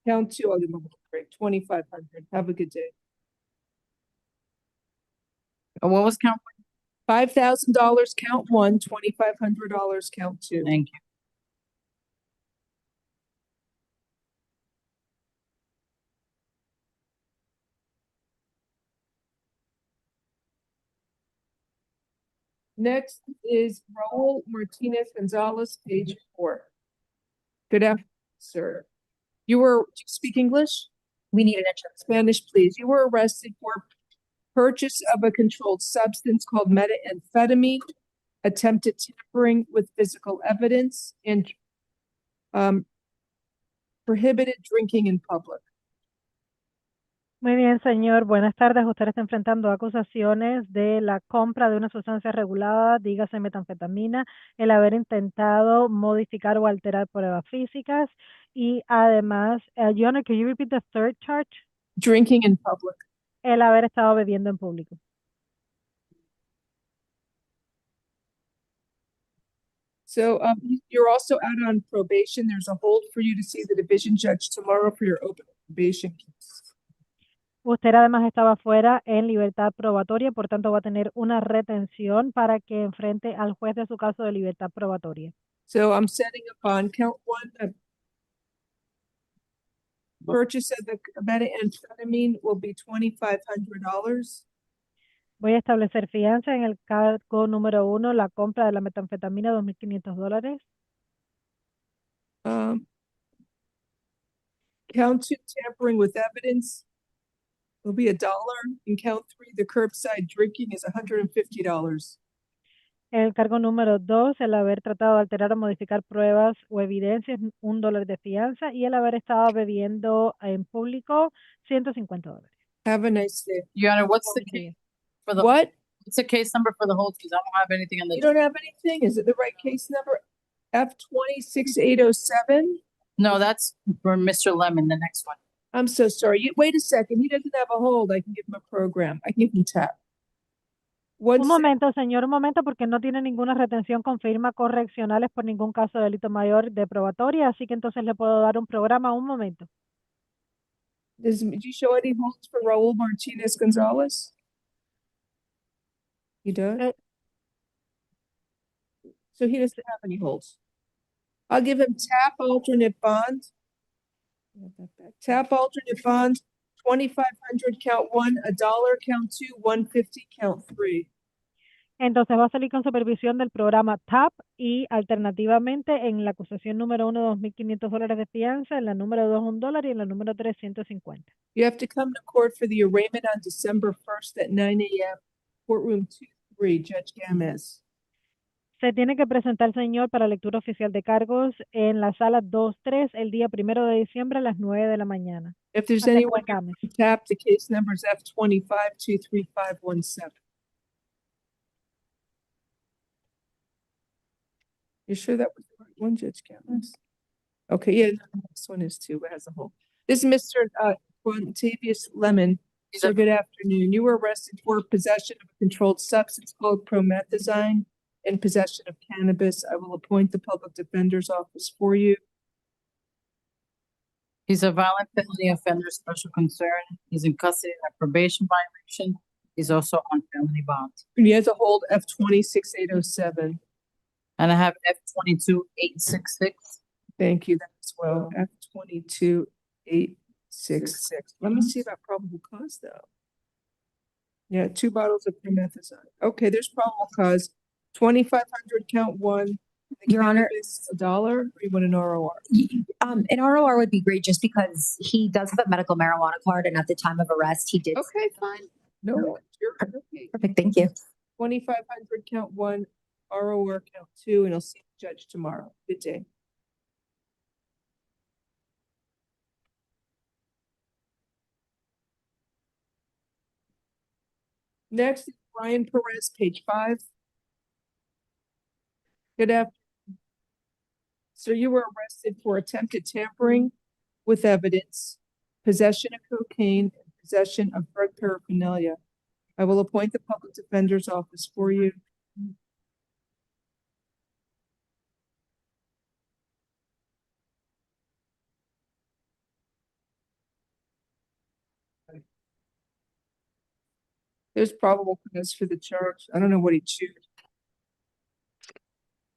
count 2, I'll give them a break, 2,500. Have a good day. What was count? $5,000 count 1, $2,500 count 2. Thank you. Next is Raul Martinez Gonzalez, page 4. Good afternoon, sir. Do you speak English? We need an interpreter. Spanish, please. You were arrested for purchase of a controlled substance called methamphetamine, attempted tampering with physical evidence, and prohibited drinking in public. Muy bien, señor. Buenas tardes. Usted está enfrentando acusaciones de la compra de una sustancia regulada, dígase metanfetamina, el haber intentado modificar o alterar pruebas físicas y además, Your Honor, can you repeat the third charge? Drinking in public. El haber estado bebiendo en público. So you're also out on probation. There's a hold for you to see the division judge tomorrow for your open probation case. Usted además estaba fuera en libertad probatoria, por tanto va a tener una retención para que enfrente al juez de su caso de libertad probatoria. So I'm setting up on count 1. Purchase of the methamphetamine will be $2,500. Voy a establecer fianza en el cargo número 1, la compra de la metanfetamina, $2,500. Count 2, tampering with evidence, will be $1. In count 3, the curbside drinking is $150. El cargo número 2, el haber tratado de alterar o modificar pruebas o evidencias, $1 de fianza. Y el haber estado bebiendo en público, $150. Have a nice day. Your Honor, what's the case for the? What? What's the case number for the hold? Because I don't have anything on the. You don't have anything? Is it the right case number? F26807? No, that's for Mr. Lemon, the next one. I'm so sorry. Wait a second. He doesn't have a hold. I can give him a program. I can give him tap. Un momento, señor, un momento, porque no tiene ninguna retención con firma correccionales por ningún caso de delito mayor de probatoria, así que entonces le puedo dar un programa. Un momento. Do you show any holds for Raul Martinez Gonzalez? You don't? So he doesn't have any holds. I'll give him tap alternate bond. Tap alternate bond, 2,500 count 1, $1 count 2, 150 count 3. Entonces va a salir con supervisión del programa TAP y alternativamente en la acusación número 1, $2,500 de fianza, en la número 2, $1 y en la número 3, $150. You have to come to court for the arraignment on December 1st at 9 a.m. Courtroom 2-3, Judge Gamez. Se tiene que presentar, señor, para lectura oficial de cargos en la sala 2-3 el día 1 de diciembre a las 9 de la mañana. If there's anyone who tap, the case number is F25-23517. You sure that was the right one, Judge Gamez? Okay, yeah, this one is too. It has a hole. This is Mr. Quantavious Lemon. Sir, good afternoon. You were arrested for possession of a controlled substance called promethazine and possession of cannabis. I will appoint the public defender's office for you. He's a violent felony offender, special concern. He's in custody of probation violation. He's also on felony bond. And he has a hold F26807. And I have F22866. Thank you, that as well. F22866. Let me see about probable cause though. Yeah, 2 bottles of promethazine. Okay, there's probable cause. 2,500 count 1. Your Honor, $1, or you want an ROR? An ROR would be great just because he does have a medical marijuana card, and at the time of arrest, he did. Okay, fine. No, you're okay. Perfect, thank you. 2,500 count 1, ROR count 2, and I'll see the judge tomorrow. Good day. Next is Brian Perez, page 5. Good afternoon. So you were arrested for attempted tampering with evidence, possession of cocaine, and possession of drug paraphernalia. I will appoint the public defender's office for you. There's probable cause for the charge. I don't know what he chose.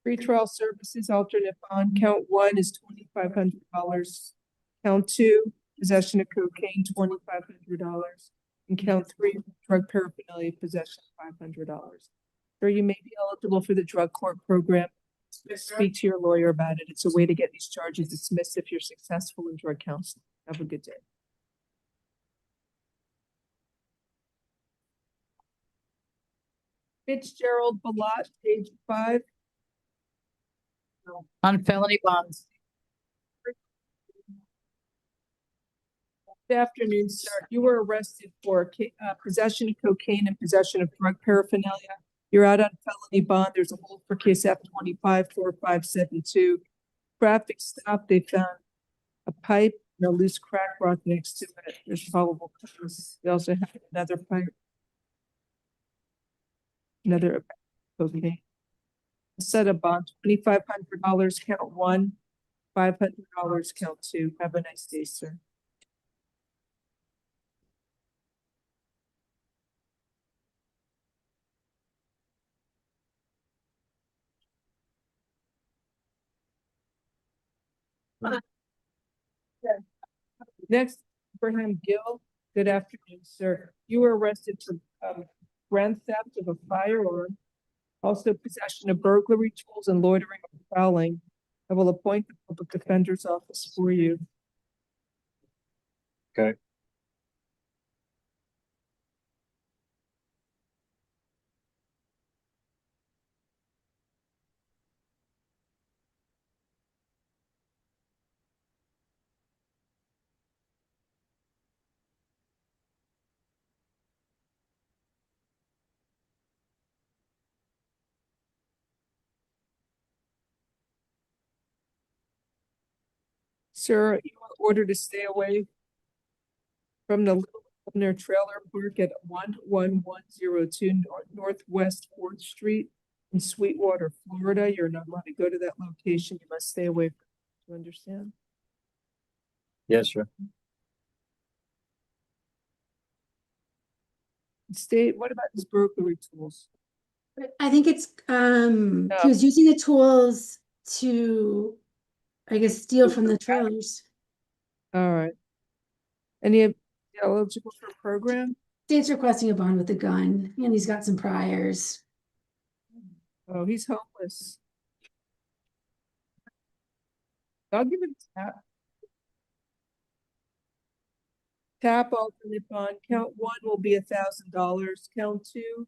Pretrial services alternate bond, count 1 is $2,500. Count 2, possession of cocaine, $2,500. And count 3, drug paraphernalia possession, $500. Sir, you may be eligible for the drug court program. Speak to your lawyer about it. It's a way to get these charges dismissed if you're successful in drug counseling. Have a good day. Fitzgerald Balat, page 5. On felony bonds. Good afternoon, sir. You were arrested for possession of cocaine and possession of drug paraphernalia. You're out on felony bond. There's a hold for case F254572. Traffic stop. They found a pipe and a loose crack rock next to it. There's probable cause. They also have another pipe. Another cocaine. Set a bond, $2,500 count 1, $500 count 2. Have a nice day, sir. Next, Abraham Gill. Good afternoon, sir. You were arrested for grand theft of a firearm, also possession of burglary tools and loitering or prowling. I will appoint the public defender's office for you. Okay. Sir, you are ordered to stay away from the Little Governor Trailer Park at 11102 Northwest 4th Street in Sweetwater, Florida. You're not allowed to go to that location. You must stay away from it. Do you understand? Yes, sir. State, what about his burglary tools? I think it's he was using the tools to, I guess, steal from the trailers. All right. Any eligible for a program? State's requesting a bond with a gun, and he's got some priors. Oh, he's homeless. I'll give it a tap. Tap alternate bond. Count 1 will be $1,000. Count 2,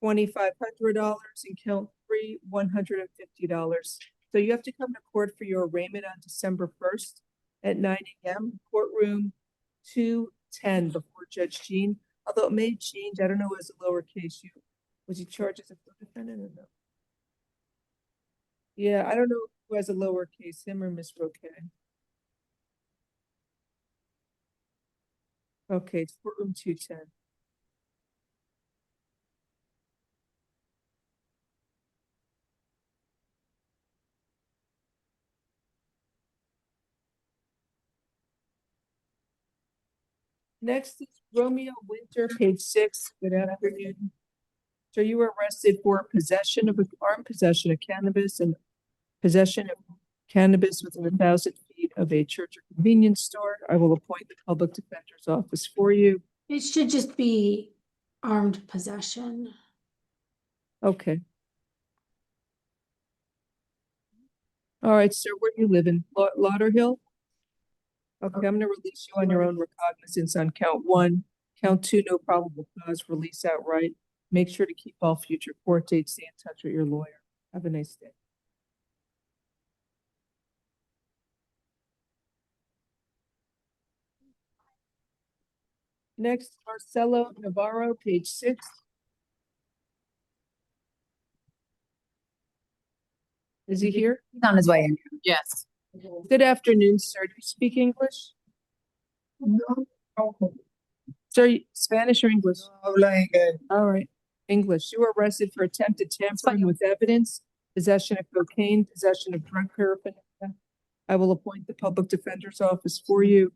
$2,500, and count 3, $150. So you have to come to court for your arraignment on December 1st at 9 a.m. Courtroom 210 before Judge Jean. Although it may change, I don't know as a lowercase. Was he charged as a co-defendant or no? Yeah, I don't know who has a lowercase, him or Miss Roque. Okay, it's courtroom 210. Next is Romeo Winter, page 6. Good afternoon. So you were arrested for armed possession of cannabis and possession of cannabis within 1,000 feet of a church or convenience store. I will appoint the public defender's office for you. It should just be armed possession. Okay. All right, sir, where do you live in Lauderhill? Okay, I'm gonna release you on your own recognizance on count 1. Count 2, no probable cause, release outright. Make sure to keep all future court dates. Stay in touch with your lawyer. Have a nice day. Next, Marcelo Navarro, page 6. Is he here? He's on his way in. Yes. Good afternoon, sir. Do you speak English? No. Sir, Spanish or English? All right. English. You were arrested for attempted tampering with evidence, possession of cocaine, possession of drug paraphernalia. I will appoint the public defender's office for you.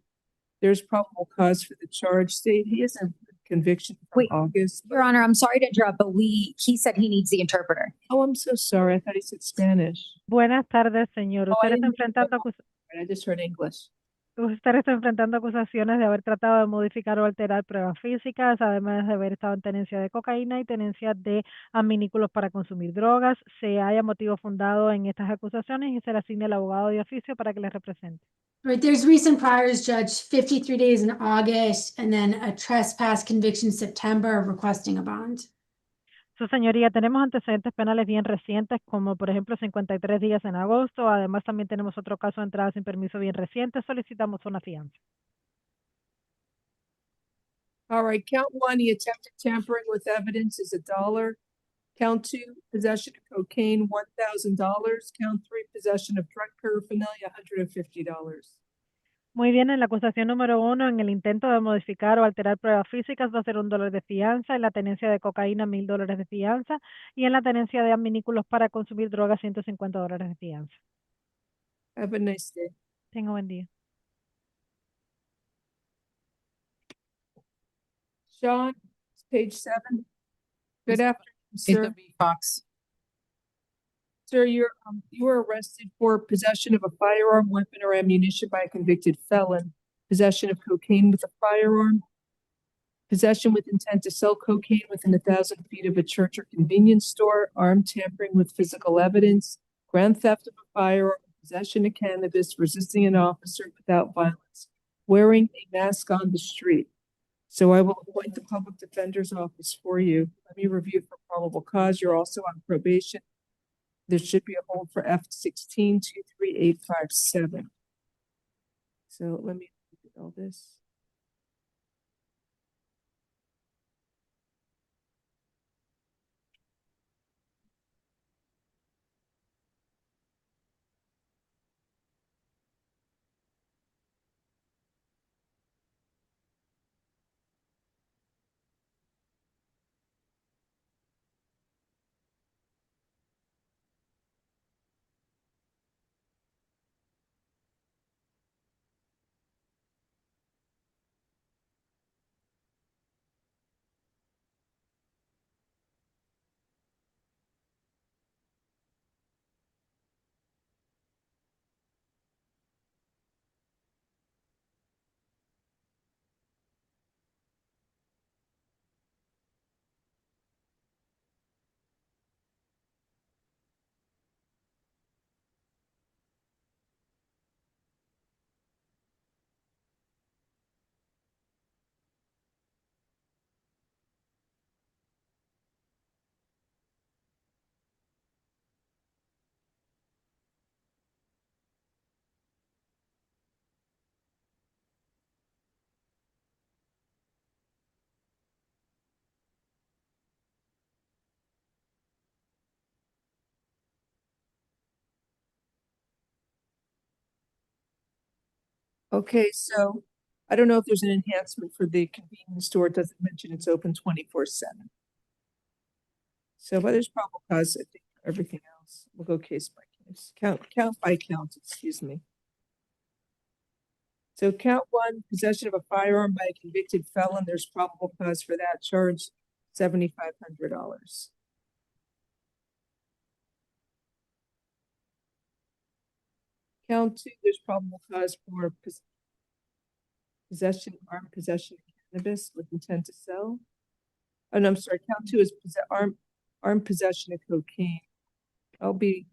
There's probable cause for the charge. State he has a conviction from Wait, August. Your Honor, I'm sorry to interrupt, but he said he needs the interpreter. Oh, I'm so sorry. I thought he said Spanish. Buenas tardes, señor. Oh, I Usted está didn't hear enfrentando that. I just heard English. Usted está enfrentando acusaciones de haber tratado de modificar o alterar pruebas físicas, además de haber estado en tenencia de cocaína y tenencia de adminículos para consumir drogas. Se haya motivo fundado en estas acusaciones y se le asigne el abogado de oficio para que le represente. Right, there's recent priors, Judge, 53 days in August, and then a trespass conviction September requesting a bond. Su señoría, tenemos antecedentes penales bien recientes, como por ejemplo 53 días en agosto. Además, también tenemos otro caso de entrada sin permiso bien reciente. Solicitamos una fianza. All right, count 1, the attempted tampering with evidence is $1. Count 2, possession of cocaine, $1,000. Count 3, possession of drug paraphernalia, $150. Muy bien, en la acusación número 1, en el intento de modificar o alterar pruebas físicas va a ser $1 de fianza, en la tenencia de cocaína $1,000 de fianza y en la tenencia de adminículos para consumir drogas $150 de fianza. Have a nice day. Tenga buen día. Sean, page 7. Good afternoon, sir. Fox. Sir, you were arrested for possession of a firearm, weapon, or ammunition by a convicted felon, possession of cocaine with a firearm, possession with intent to sell cocaine within 1,000 feet of a church or convenience store, armed tampering with physical evidence, grand theft of a firearm, possession of cannabis, resisting an officer without violence, wearing a mask on the street. So I will appoint the public defender's office for you. Let me review for probable cause. You're also on probation. There should be a hold for F16 23857. So let me look at all this. Okay, so I don't know if there's an enhancement for the convenience store. It doesn't mention it's open 24/7. So, but there's probable cause, I think, for everything else. We'll go case by case. Count by count, excuse me. So count one, possession of a firearm by a convicted felon. There's probable cause for that charge, $7,500. Count two, there's probable cause for armed possession of cannabis with intent to sell. Oh, no, I'm sorry. Count two is armed possession of cocaine. That'll be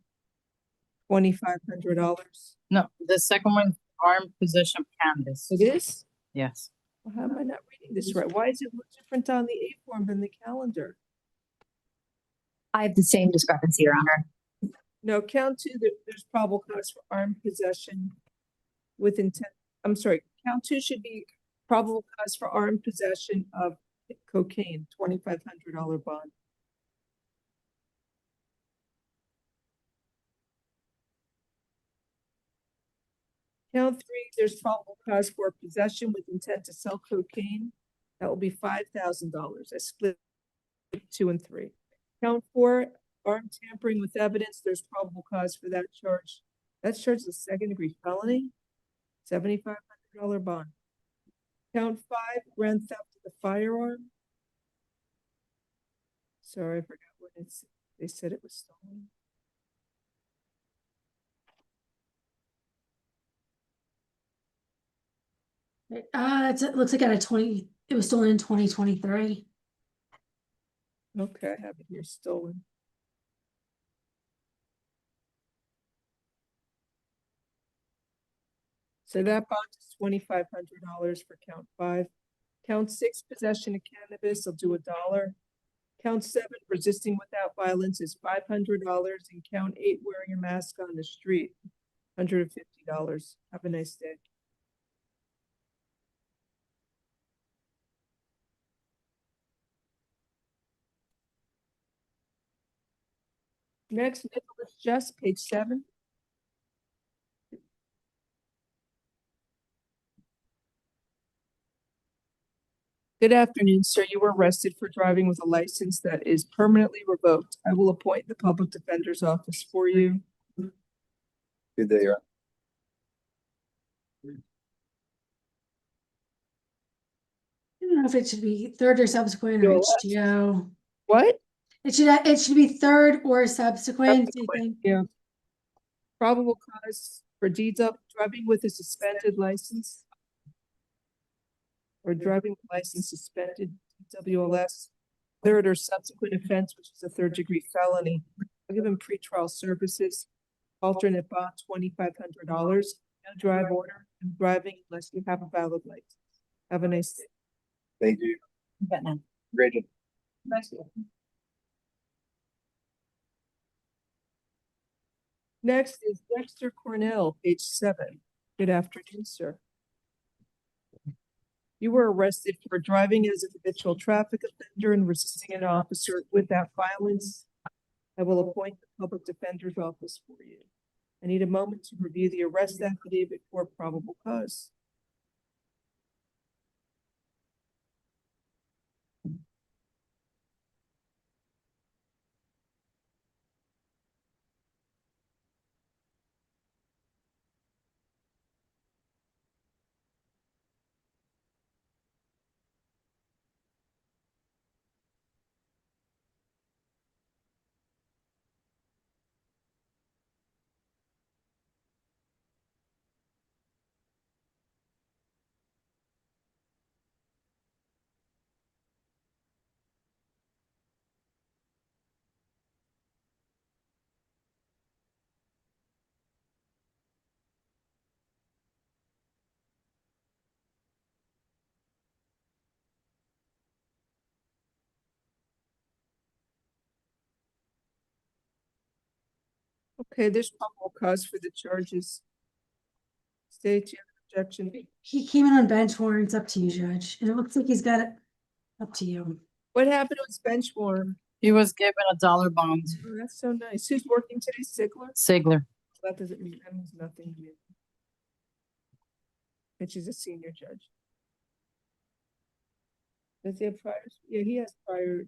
$2,500. No, the second one, armed possession of cannabis. It is? Yes. Well, how am I not reading this right? Why is it look different on the A form than the calendar? I have the same discrepancy, Your Honor. No, count two, there's probable cause for armed possession with intent. I'm sorry, count two should be probable cause for armed possession of cocaine, $2,500 bond. Count three, there's probable cause for possession with intent to sell cocaine. That will be $5,000. I split 2 and 3. Count four, armed tampering with evidence. There's probable cause for that charge. That charge is a second-degree felony, $7,500 bond. Count five, grand theft of the firearm. Sorry, I forgot what they said it was stolen. It looks like it was stolen in 2023. Okay, I have it here, stolen. So that bond is $2,500 for count five. Count six, possession of cannabis, I'll do $1. Count seven, resisting without violence is $500. And count eight, wearing a mask on the street, $150. Have a nice day. Next, Nicholas Just, page 7. Good afternoon, sir. You were arrested for driving with a license that is permanently revoked. I will appoint the public defender's office for you. Good day, Your Honor. I don't know if it should be third or subsequent or HGO. What? It should be third or subsequent. I think. Yeah. Probable cause for deeds up driving with a suspended license or driving with license suspended, WLS, third or subsequent offense, which is a third-degree felony. I'll give him pretrial services, alternate bond $2,500, no drive order, and driving unless you have a valid license. Have a nice day. Thank you. Great. Nice day. Next is Dexter Cornell, page 7. Good afternoon, sir. You were arrested for driving as a habitual traffic offender and resisting an officer without violence. I will appoint the public defender's office for you. I need a moment to review the arrest affidavit for probable cause. Okay, there's probable cause for the charges. State, do you have an objection? He came in on bench warrants. Up to you, Judge. And it looks like he's got it. Up to you. What happened to his bench warrant? He was given $1 bond. Oh, that's so nice. Who's working today? Sigler? Sigler. That means nothing to me. And she's a senior judge. Does he have prior? Yeah, he has prior.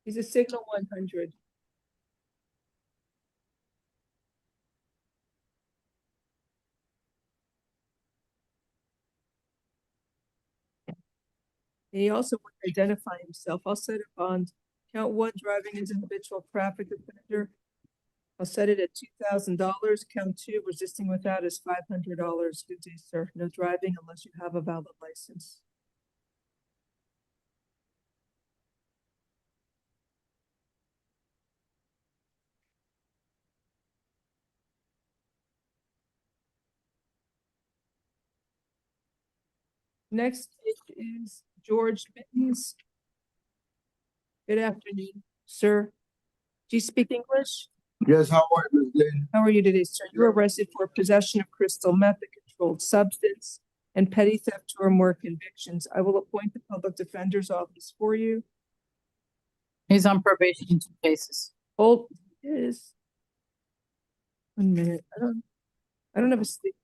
He's a signal 100. He also would identify himself. I'll set a bond. Count 1, driving as an habitual traffic offender. I'll set it at $2,000. Count 2, resisting without is $500. Good day, sir. No driving unless you have a valid license. Next is George Mittens. Good afternoon, sir. Do you speak English? Yes, how are you, Ms. Lynn? How are you today, sir? You were arrested for possession of crystal meth, a controlled substance, and petty theft, 2 or more convictions. I will appoint the public defender's office for you. He's on probation in 2 cases. Hold is 1 minute. I don't have a stick.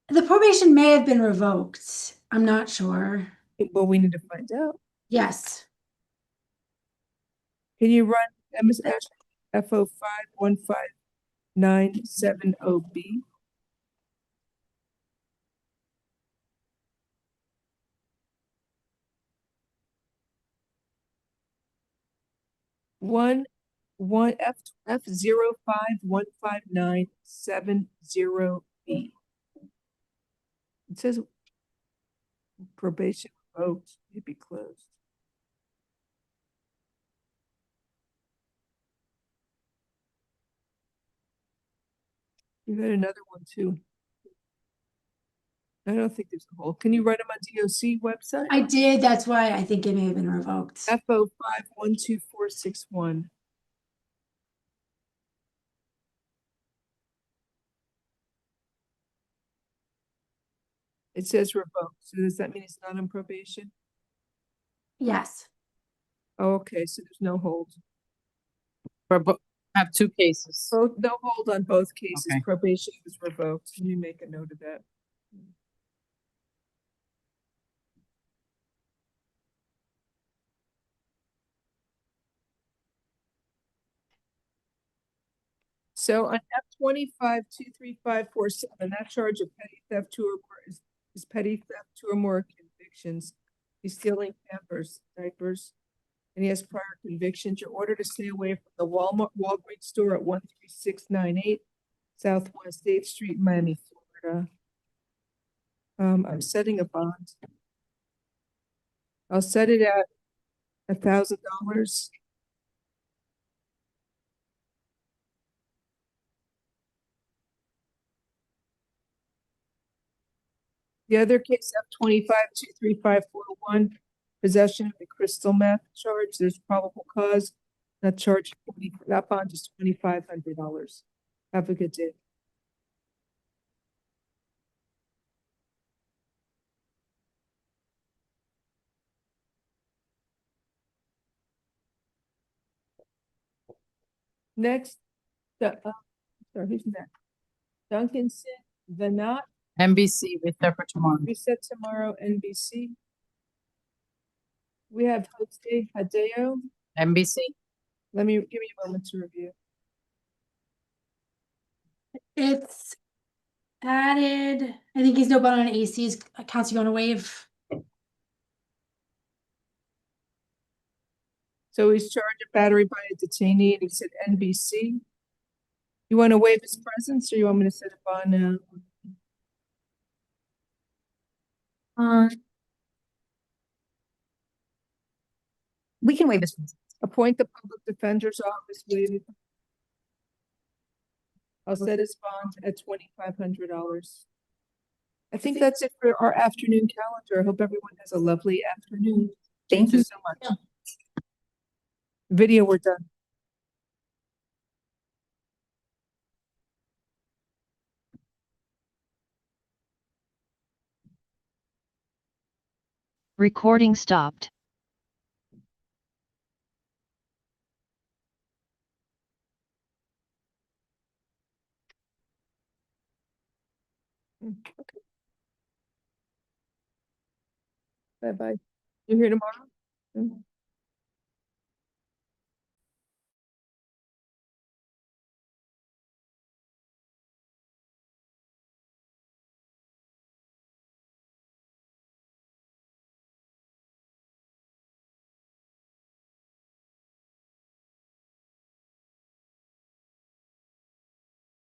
The probation may have been revoked. I'm not sure. Well, we need to find out. Yes. Can you run MSH FO 515970B? One F 05159770B. It says probation revoked, maybe closed. You got another one too. I don't think there's a hole. Can you write them on DOC website? I did. That's why I think it may have been revoked. FO 512461. It says revoked. So does that mean it's not on probation? Yes. Oh, okay, so there's no hold. Have 2 cases. Both, no hold on both cases. Okay. Probation is revoked. Can you make a note of that? So on F-25-23547, that charge of petty theft 2 or more is petty theft 2 or more convictions. He's stealing Pampers, diapers, and he has prior convictions. You're ordered to stay away from the Walgreens store at 13698 Southwest 8th Street, Miami, Florida. I'm setting a bond. I'll set it at $1,000. The other case, F-25-23541, possession of the crystal meth charge. There's probable cause. That charge, that bond is $2,500. Have a good day. Next, sorry, who's next? Duncanson, Vanat. NBC, reset for tomorrow. Reset tomorrow, NBC. We have Jose Hideo. NBC. Give me a moment to review. It's added. I think he's no bond on AC's accounts. You want to waive? So he's charged a battery by a detainee, and he said NBC. You want to waive his presence, or you want me to set a bond now? We can waive this. Appoint the public defender's office. I'll set his bond at $2,500. I think that's it for our afternoon calendar. I hope everyone has a lovely afternoon. Thank you so much. Video, we're done. Recording stopped. Okay. Bye-bye. You're here tomorrow?